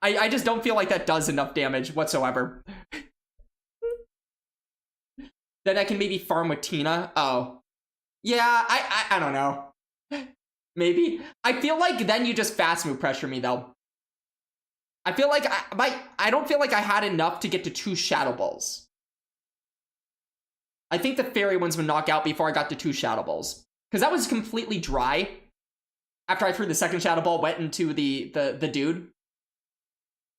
I just don't feel like that does enough damage whatsoever. Then I can maybe farm with Tina. Oh. Yeah, I don't know. Maybe. I feel like then you just fast move pressure me, though. I feel like I don't feel like I had enough to get to 2 Shadow Balls. I think the fairy ones would knock out before I got to 2 Shadow Balls. Because that was completely dry. After I threw the second Shadow Ball, went into the dude.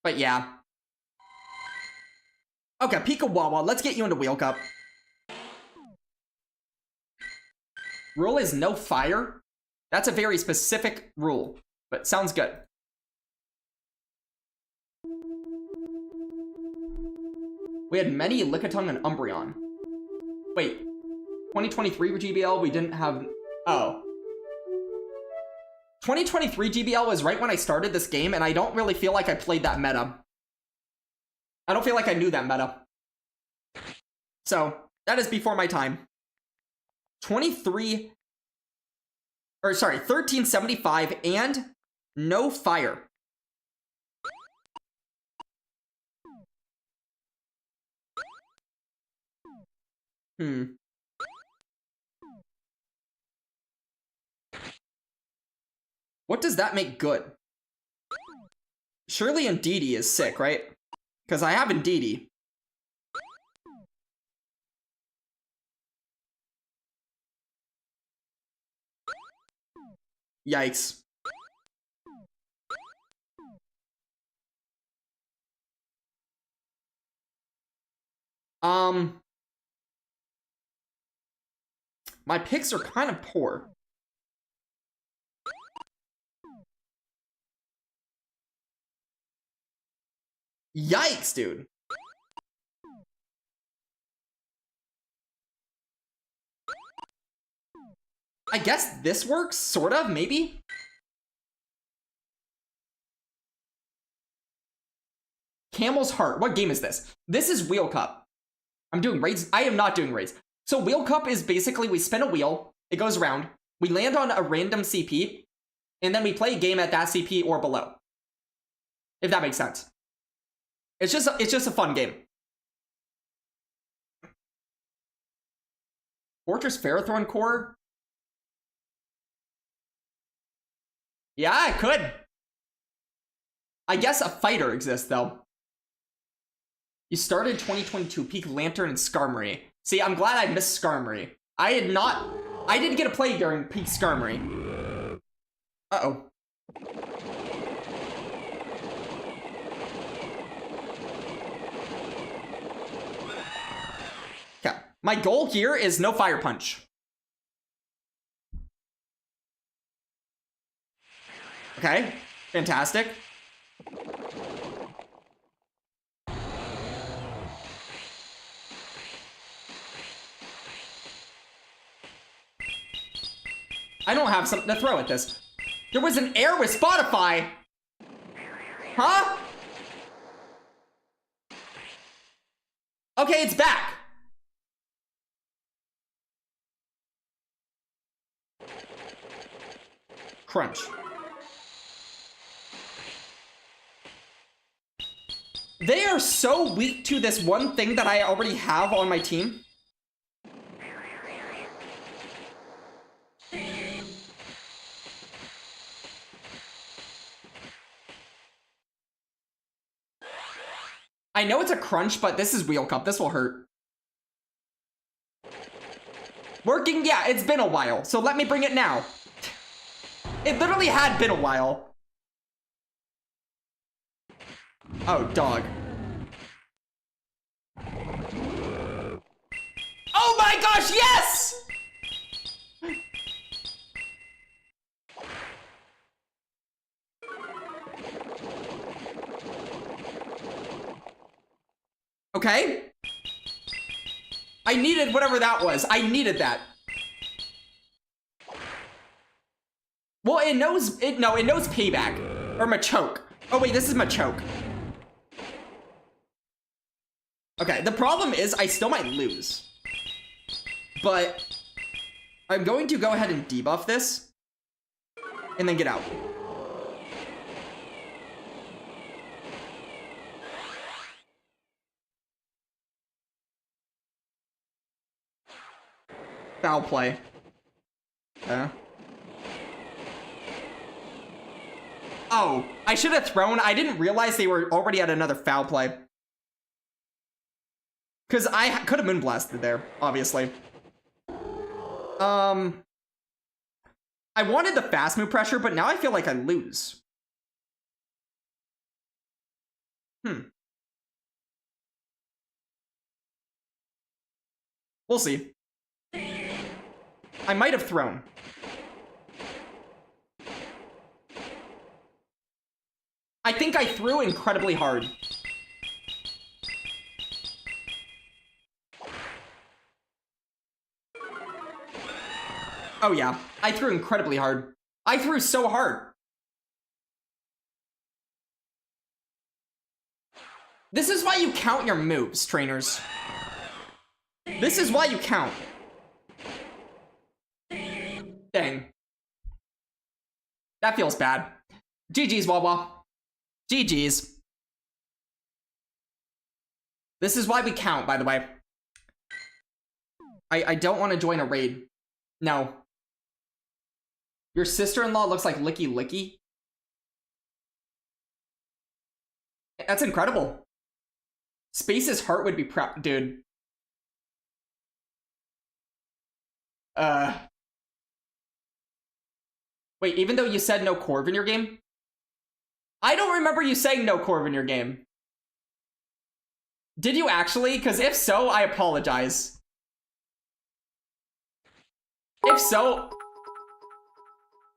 But yeah. Okay, Pika Wawa, let's get you into Wheel Cup. Rule is no fire. That's a very specific rule, but sounds good. We had many Lickitung and Umbreon. Wait, 2023 GBL, we didn't have... Oh. 2023 GBL was right when I started this game, and I don't really feel like I played that meta. I don't feel like I knew that meta. So, that is before my time. 1375 and no fire. What does that make good? Surely Indeedee is sick, right? Because I have Indeedee. Yikes. My picks are kind of poor. Yikes, dude. I guess this works, sort of, maybe? Camel's Heart. What game is this? This is Wheel Cup. I'm doing raids. I am not doing raids. So Wheel Cup is basically we spin a wheel, it goes around, we land on a random CP, and then we play a game at that CP or below. If that makes sense. It's just a fun game. Fortress Ferrothorn Core? Yeah, I could. I guess a fighter exists, though. You started 2022, Peak Lantern and Skarmory. See, I'm glad I missed Skarmory. I didn't get a play during Peak Skarmory. Uh-oh. Okay. My goal here is no Fire Punch. Okay. Fantastic. I don't have something to throw at this. There was an error with Spotify. Huh? Okay, it's back. Crunch. They are so weak to this one thing that I already have on my team. I know it's a crunch, but this is Wheel Cup. This will hurt. Working? Yeah, it's been a while. So let me bring it now. It literally had been a while. Oh, dog. Oh my gosh, yes! Okay. I needed whatever that was. I needed that. Well, it knows payback. Or Machoke. Oh wait, this is Machoke. Okay, the problem is I still might lose. But I'm going to go ahead and debuff this. And then get out. Foul play. Oh, I should have thrown. I didn't realize they were already at another foul play. Because I could have Moonblasted there, obviously. I wanted the fast move pressure, but now I feel like I lose. We'll see. I might have thrown. I think I threw incredibly hard. Oh yeah, I threw incredibly hard. I threw so hard. This is why you count your moves, trainers. This is why you count. Dang. That feels bad. GG's, Wawa. GG's. This is why we count, by the way. I don't want to join a raid. No. Your sister-in-law looks like Licky Licky. That's incredible. Space's heart would be proud, dude. Wait, even though you said no Corv in your game? I don't remember you saying no Corv in your game. Did you actually? Because if so, I apologize. If so...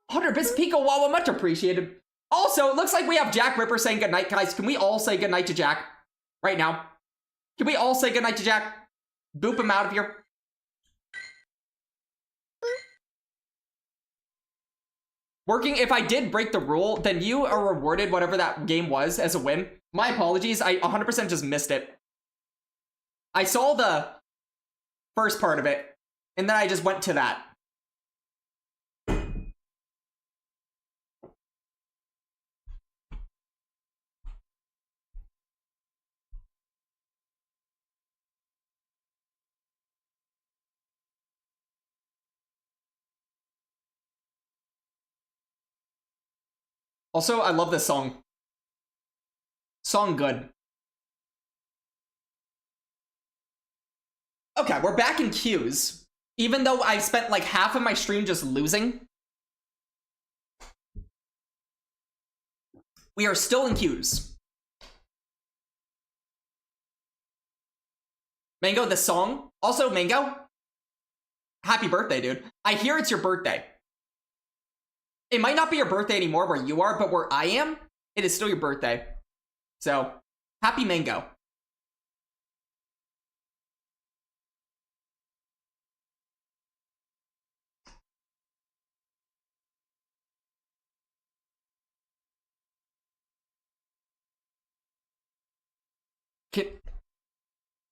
100 bits Pico Wawa, much appreciated. Also, it looks like we have Jack Ripper saying goodnight, guys. Can we all say goodnight to Jack? Right now. Can we all say goodnight to Jack? Boop him out of here. Working, if I did break the rule, then you are rewarded whatever that game was as a win. My apologies, I 100% just missed it. I saw the first part of it, and then I just went to that. Also, I love this song. Song good. Okay, we're back in queues. Even though I spent like half of my stream just losing. We are still in queues. Mango, the song. Also, Mango, happy birthday, dude. I hear it's your birthday. It might not be your birthday anymore where you are, but where I am, it is still your birthday. So, happy Mango.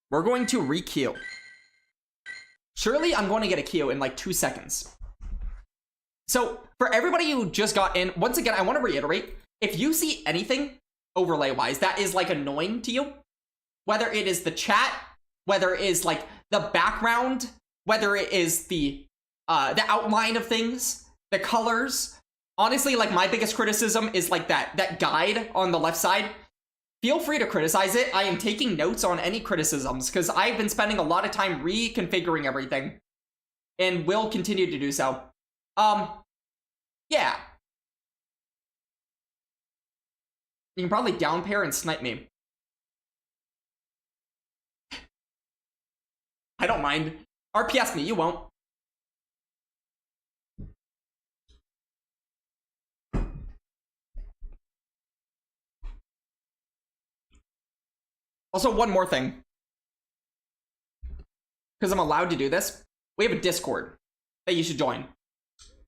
We're going to re-queue. Surely I'm going to get a queue in like 2 seconds. So, for everybody who just got in, once again, I want to reiterate, if you see anything overlay-wise that is like annoying to you, whether it is the chat, whether it is like the background, whether it is the outline of things, the colors, honestly, like my biggest criticism is like that guide on the left side. Feel free to criticize it. I am taking notes on any criticisms because I've been spending a lot of time reconfiguring everything and will continue to do so. Yeah. You can probably down pair and snipe me. I don't mind. RPS me, you won't. Also, one more thing. Because I'm allowed to do this. We have a Discord that you should join.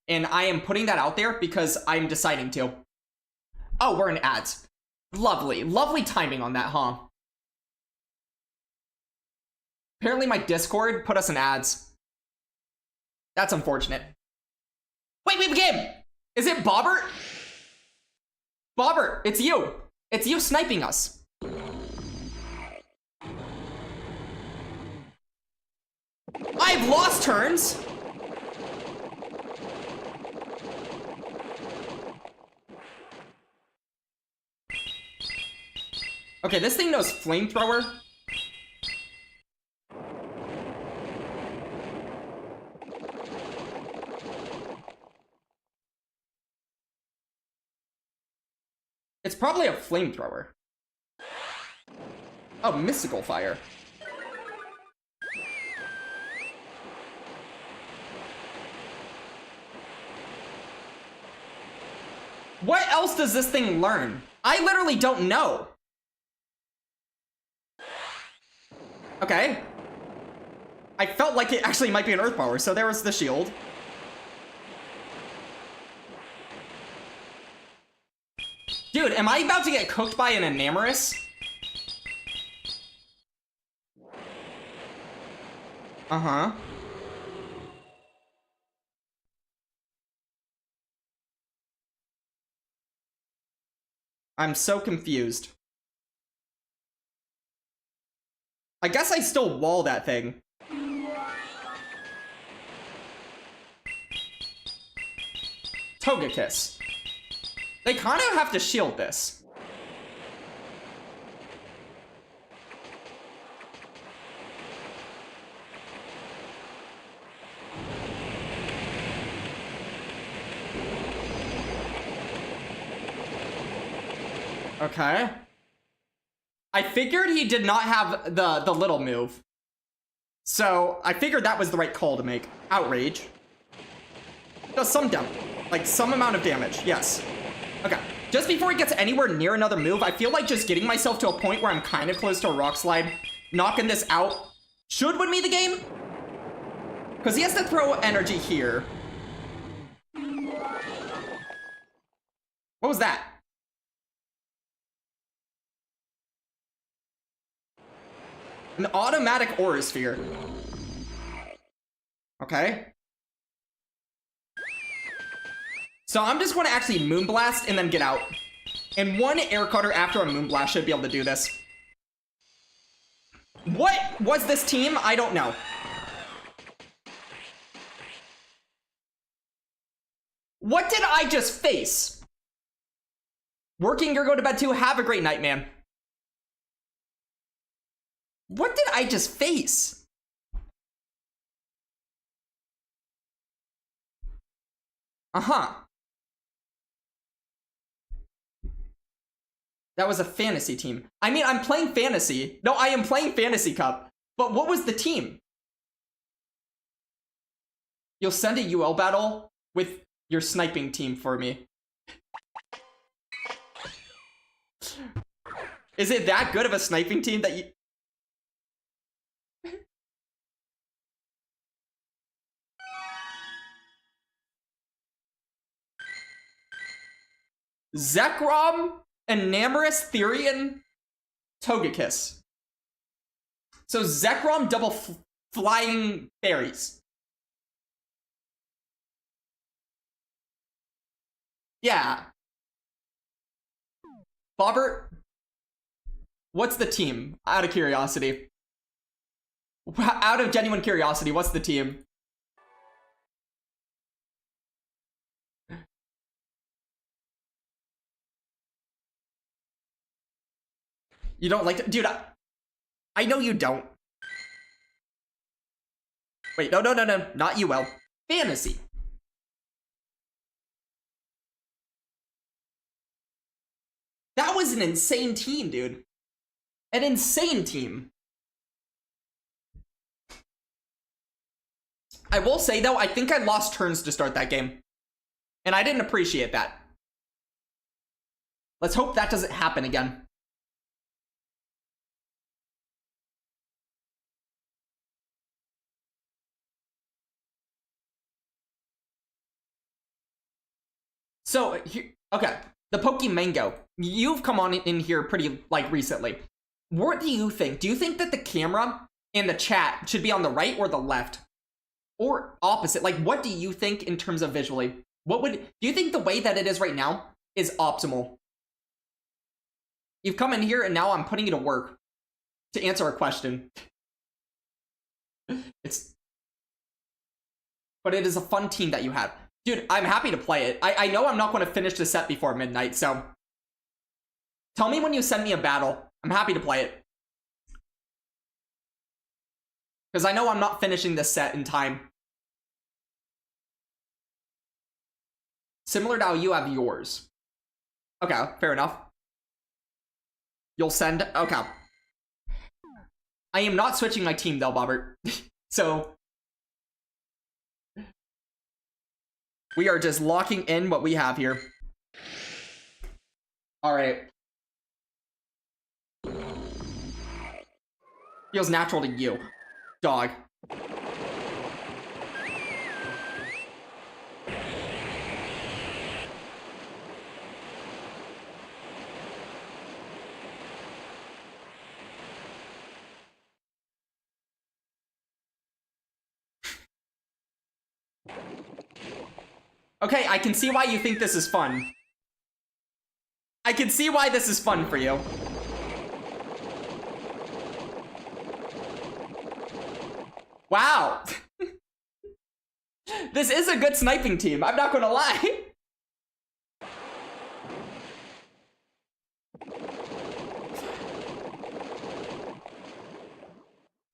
And I am putting that out there because I'm deciding to. Oh, we're in ads. Lovely. Lovely timing on that, huh? Apparently my Discord put us in ads. That's unfortunate. Wait, we have a game! Is it Bobbert? Bobbert, it's you. It's you sniping us. I've lost turns! Okay, this thing knows flamethrower. It's probably a flamethrower. Oh, mystical fire. What else does this thing learn? I literally don't know. Okay. I felt like it actually might be an Earth Power, so there was the shield. Dude, am I about to get cooked by an Enamorous? Uh-huh. I'm so confused. I guess I still wall that thing. Togekiss. They kind of have to shield this. Okay. I figured he did not have the little move. So I figured that was the right call to make. Outrage. Does some some amount of damage, yes. Okay, just before he gets anywhere near another move, I feel like just getting myself to a point where I'm kind of close to a Rock Slide, knocking this out, should win me the game. Because he has to throw energy here. What was that? An automatic Aura Sphere. Okay. So I'm just going to actually Moonblast and then get out. And one Air Cutter after a Moonblast should be able to do this. What was this team? I don't know. What did I just face? Working or go to bed too. Have a great night, man. What did I just face? Uh-huh. That was a fantasy team. I mean, I'm playing fantasy. No, I am playing Fantasy Cup. But what was the team? You'll send a UL battle with your sniping team for me. Is it that good of a sniping team that you... Zekrom, Enamorous, Therian, Togekiss. So Zekrom double flying fairies. Yeah. Bobbert, what's the team? Out of curiosity. Out of genuine curiosity, what's the team? You don't like to, dude, I know you don't. Wait, no, not UL. Fantasy. That was an insane team, dude. An insane team. I will say, though, I think I lost turns to start that game. And I didn't appreciate that. Let's hope that doesn't happen again. So, okay, the Pokemango. You've come on in here pretty, recently. What do you think? Do you think that the camera and the chat should be on the right or the left? Or opposite? Like, what do you think in terms of visually? Do you think the way that it is right now is optimal? You've come in here and now I'm putting you to work to answer a question. But it is a fun team that you have. Dude, I'm happy to play it. I know I'm not going to finish the set before midnight, so... Tell me when you send me a battle. I'm happy to play it. Because I know I'm not finishing this set in time. Similar to how you have yours. Okay, fair enough. You'll send... Okay. I am not switching my team, though, Bobbert. So... we are just locking in what we have here. Alright. Feels natural to you. Dog. Okay, I can see why you think this is fun. I can see why this is fun for you. Wow. This is a good sniping team, I'm not gonna lie.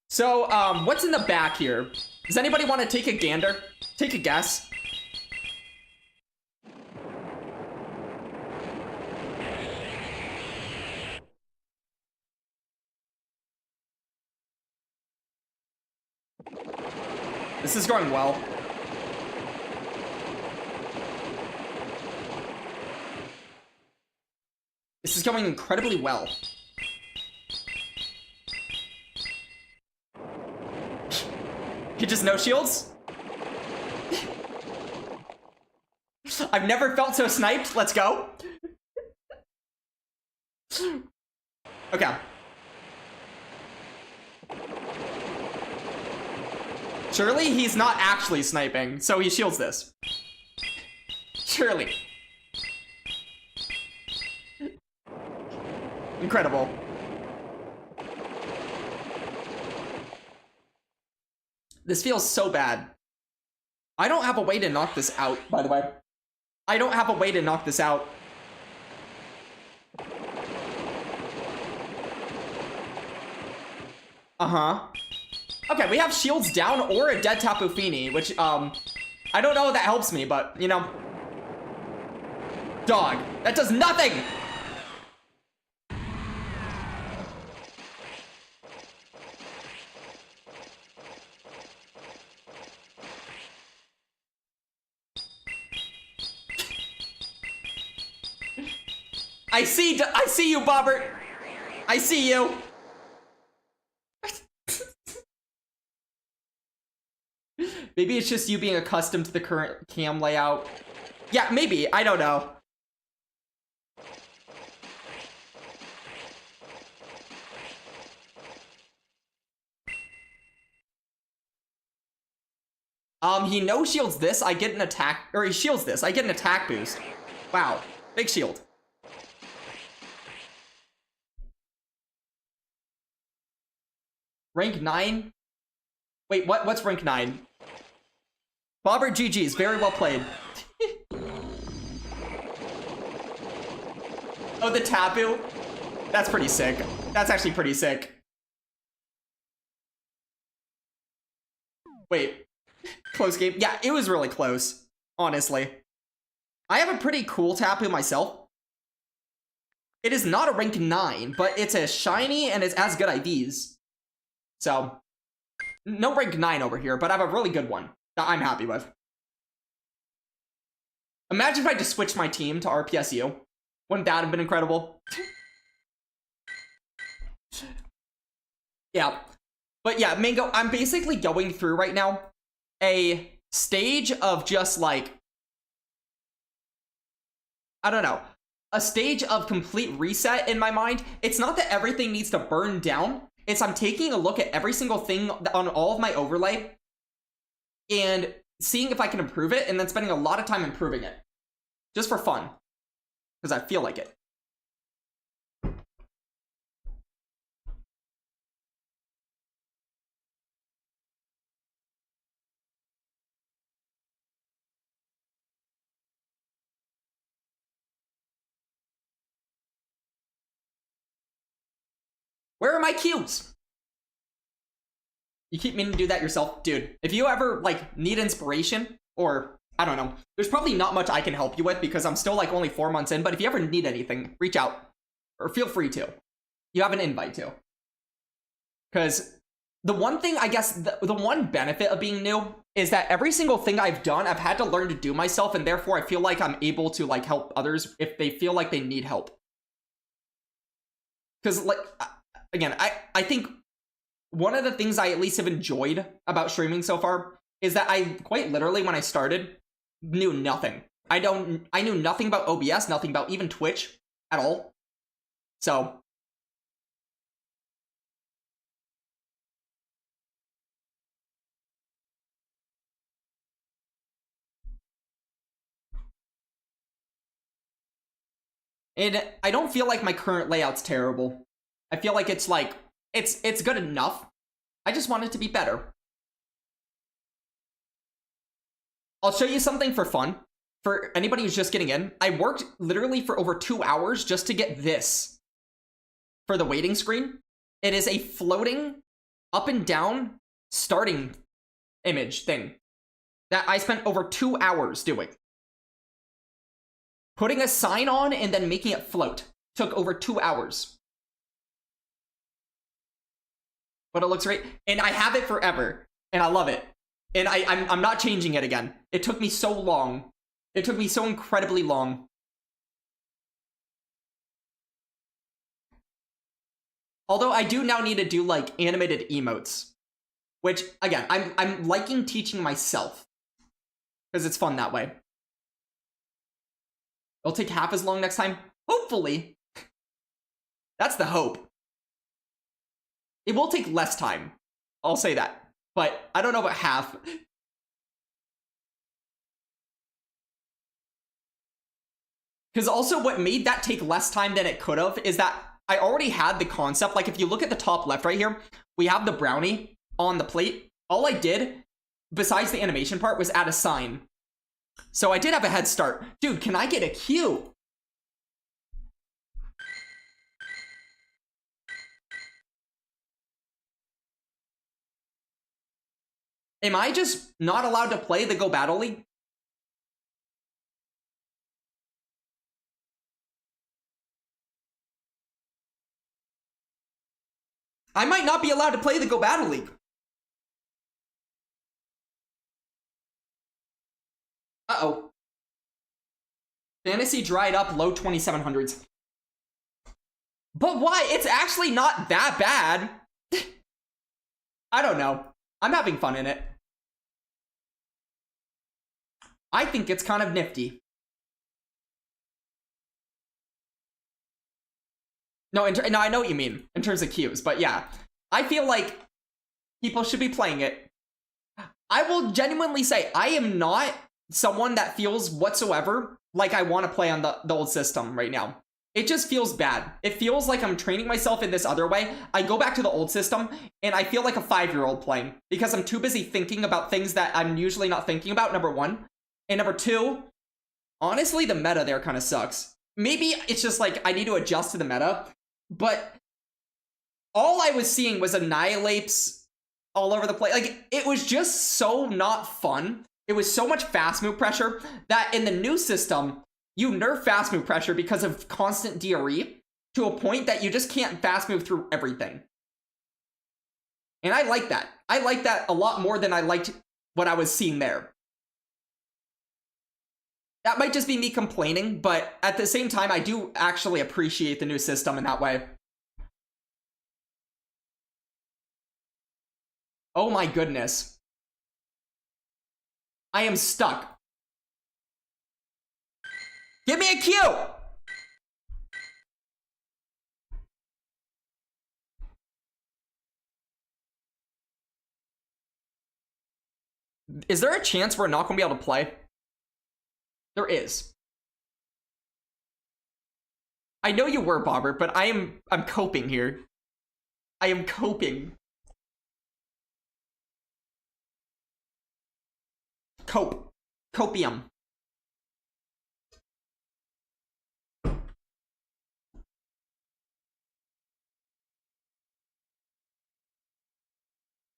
So, what's in the back here? Does anybody want to take a gander? Take a guess? This is going well. This is going incredibly well. He just no shields? I've never felt so sniped. Let's go. Okay. Surely he's not actually sniping, so he shields this. Surely. Incredible. This feels so bad. I don't have a way to knock this out, by the way. I don't have a way to knock this out. Uh-huh. Okay, we have shields down or a dead Tapu Fini, which, I don't know if that helps me, but, you know. Dog, that does nothing! I see you, Bobbert! I see you! Maybe it's just you being accustomed to the current cam layout. Yeah, maybe. I don't know. He no shields this. I get an attack, or he shields this. I get an attack boost. Wow, big shield. Rank 9? Wait, what's rank 9? Bobbert GG's, very well played. Oh, the Tapu? That's pretty sick. That's actually pretty sick. Wait. Close game? Yeah, it was really close, honestly. I have a pretty cool Tapu myself. It is not a rank 9, but it's a shiny and it has good IVs. So, no rank 9 over here, but I have a really good one that I'm happy with. Imagine if I just switched my team to RPSU. Wouldn't that have been incredible? Yeah. But yeah, Mango, I'm basically going through right now a stage of just like, I don't know, a stage of complete reset in my mind. It's not that everything needs to burn down. It's I'm taking a look at every single thing on all of my overlay and seeing if I can improve it, and then spending a lot of time improving it. Just for fun. Because I feel like it. Where are my cubes? You keep meaning to do that yourself? Dude, if you ever, like, need inspiration, or, I don't know, there's probably not much I can help you with because I'm still, like, only 4 months in, but if you ever need anything, reach out. Or feel free to. You have an invite to. Because the one thing, I guess, the one benefit of being new is that every single thing I've done, I've had to learn to do myself, and therefore I feel like I'm able to, like, help others if they feel like they need help. Because, like, again, I think one of the things I at least have enjoyed about streaming so far is that I quite literally, when I started, knew nothing. I knew nothing about OBS, nothing about even Twitch at all. So and I don't feel like my current layout's terrible. I feel like it's like it's good enough. I just want it to be better. I'll show you something for fun. For anybody who's just getting in, I worked literally for over 2 hours just to get this for the waiting screen. It is a floating up and down starting image thing that I spent over 2 hours doing. Putting a sign on and then making it float took over 2 hours. But it looks great, and I have it forever, and I love it. And I'm not changing it again. It took me so long. It took me so incredibly long. Although I do now need to do like animated emotes, which again, I'm liking teaching myself because it's fun that way. It'll take half as long next time, hopefully. That's the hope. It will take less time, I'll say that, but I don't know about half. Because also what made that take less time than it could have is that I already had the concept. Like if you look at the top left right here, we have the brownie on the plate. All I did, besides the animation part, was add a sign. So I did have a head start. Dude, can I get a cue? Am I just not allowed to play the Go Battle League? I might not be allowed to play the Go Battle League. Uh-oh. Fantasy dried up, low 2700s. But why? It's actually not that bad. I don't know. I'm having fun in it. I think it's kind of nifty. No, no, I know what you mean in terms of queues, but yeah. I feel like people should be playing it. I will genuinely say, I am not someone that feels whatsoever like I want to play on the old system right now. It just feels bad. It feels like I'm training myself in this other way. I go back to the old system, and I feel like a 5-year-old playing, because I'm too busy thinking about things that I'm usually not thinking about, number one. And number two, honestly, the meta there kind of sucks. Maybe it's just like I need to adjust to the meta, but all I was seeing was annihilates all over the place. Like, it was just so not fun. It was so much fast move pressure that in the new system, you nerf fast move pressure because of constant DRE to a point that you just can't fast move through everything. And I like that. I like that a lot more than I liked what I was seeing there. That might just be me complaining, but at the same time, I do actually appreciate the new system in that way. Oh my goodness. I am stuck. Give me a cue! Is there a chance we're not going to be able to play? There is. I know you were, Bobbert, but I'm coping here. I am coping. Cope. Copium.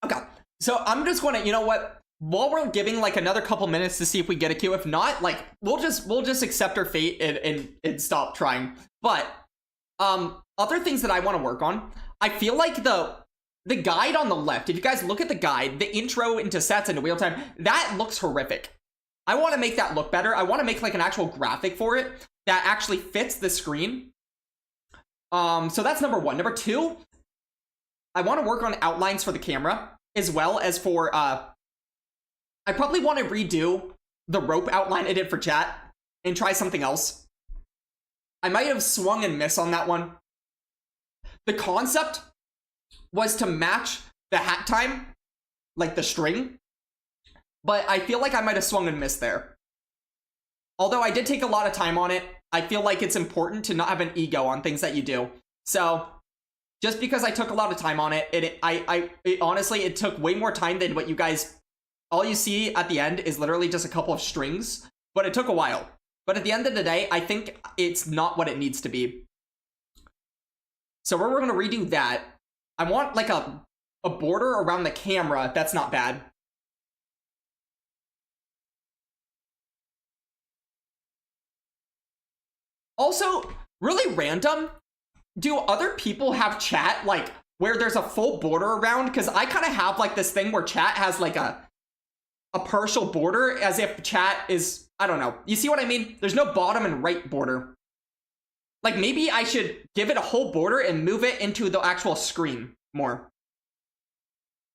Okay. So I'm just gonna, you know what? While we're giving like another couple minutes to see if we get a queue, if not, like we'll just accept our fate and stop trying. But other things that I want to work on, I feel like the guide on the left, if you guys look at the guide, the intro into sets into wheel time, that looks horrific. I want to make that look better. I want to make like an actual graphic for it that actually fits the screen. So that's number one. Number two, I want to work on outlines for the camera, as well as for, I probably want to redo the rope outline I did for chat and try something else. I might have swung and missed on that one. The concept was to match the hat time, like the string, but I feel like I might have swung and missed there. Although I did take a lot of time on it, I feel like it's important to not have an ego on things that you do. So just because I took a lot of time on it, it honestly, it took way more time than what you guys, all you see at the end is literally just a couple of strings, but it took a while. But at the end of the day, I think it's not what it needs to be. So we're going to redo that. I want like a border around the camera. That's not bad. Also, really random, do other people have chat like where there's a full border around? Because I kind of have like this thing where chat has like a partial border, as if chat is, I don't know. You see what I mean? There's no bottom and right border. Like maybe I should give it a whole border and move it into the actual screen more.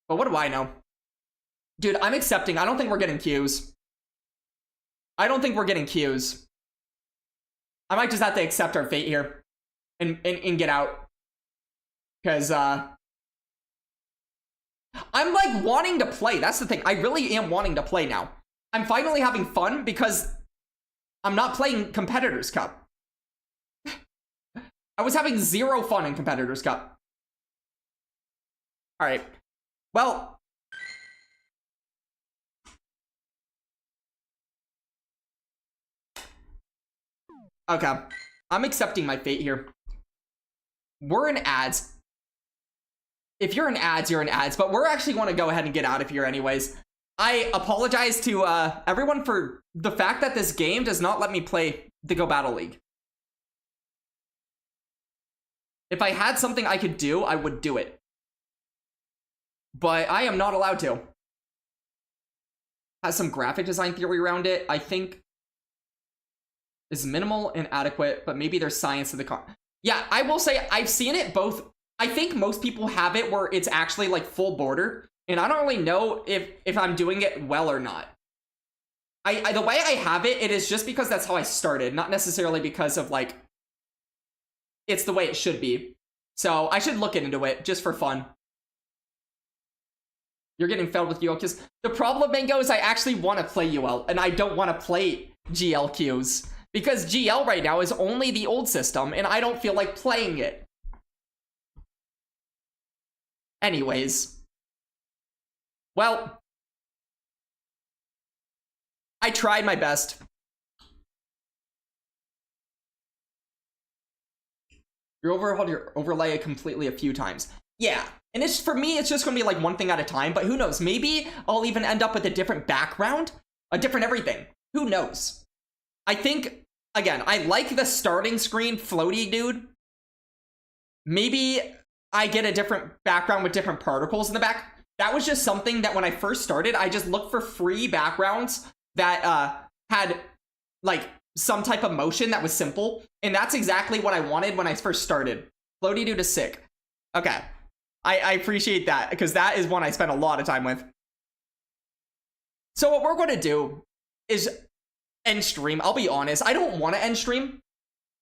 But what do I know? Dude, I'm accepting. I don't think we're getting cues. I don't think we're getting cues. I might just have to accept our fate here and get out. Because, I'm like wanting to play. That's the thing. I really am wanting to play now. I'm finally having fun because I'm not playing Competitors Cup. I was having zero fun in Competitors Cup. All right. Well, okay. I'm accepting my fate here. We're in ads. If you're in ads, you're in ads, but we're actually going to go ahead and get out of here anyways. I apologize to everyone for the fact that this game does not let me play the Go Battle League. If I had something I could do, I would do it. But I am not allowed to. Has some graphic design theory around it. I think is minimal and adequate, but maybe there's science to the con. Yeah, I will say I've seen it both. I think most people have it where it's actually like full border, and I don't really know if I'm doing it well or not. The way I have it, it is just because that's how I started, not necessarily because of like it's the way it should be. So I should look into it just for fun. You're getting fed with UL queues. The problem, Mango, is I actually want to play UL, and I don't want to play GL queues. Because GL right now is only the old system, and I don't feel like playing it. Anyways. Well. I tried my best. You overhauled your overlay completely a few times. Yeah. And it's, for me, it's just going to be like one thing at a time, but who knows? Maybe I'll even end up with a different background, a different everything. Who knows? I think, again, I like the starting screen floaty dude. Maybe I get a different background with different particles in the back. That was just something that when I first started, I just looked for free backgrounds that had like some type of motion that was simple. And that's exactly what I wanted when I first started. Floaty dude is sick. Okay. I appreciate that, because that is one I spent a lot of time with. So what we're going to do is end stream. I'll be honest, I don't want to end stream.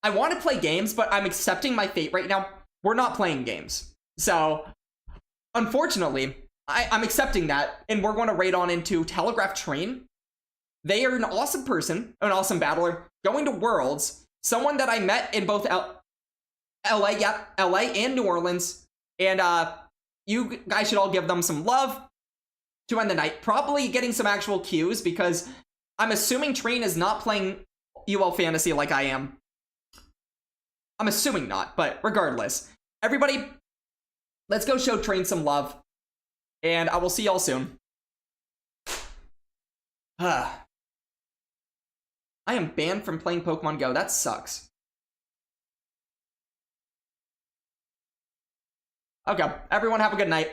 I want to play games, but I'm accepting my fate right now. We're not playing games. So, unfortunately, I'm accepting that, and we're going to raid on into Telegraph Train. They are an awesome person, an awesome battler, going to Worlds, someone that I met in both LA and New Orleans. And you guys should all give them some love to end the night. Probably getting some actual cues, because I'm assuming Train is not playing UL Fantasy like I am. I'm assuming not, but regardless. Everybody, let's go show Train some love. And I will see y'all soon. I am banned from playing Pokemon Go. That sucks. Okay, everyone have a good night.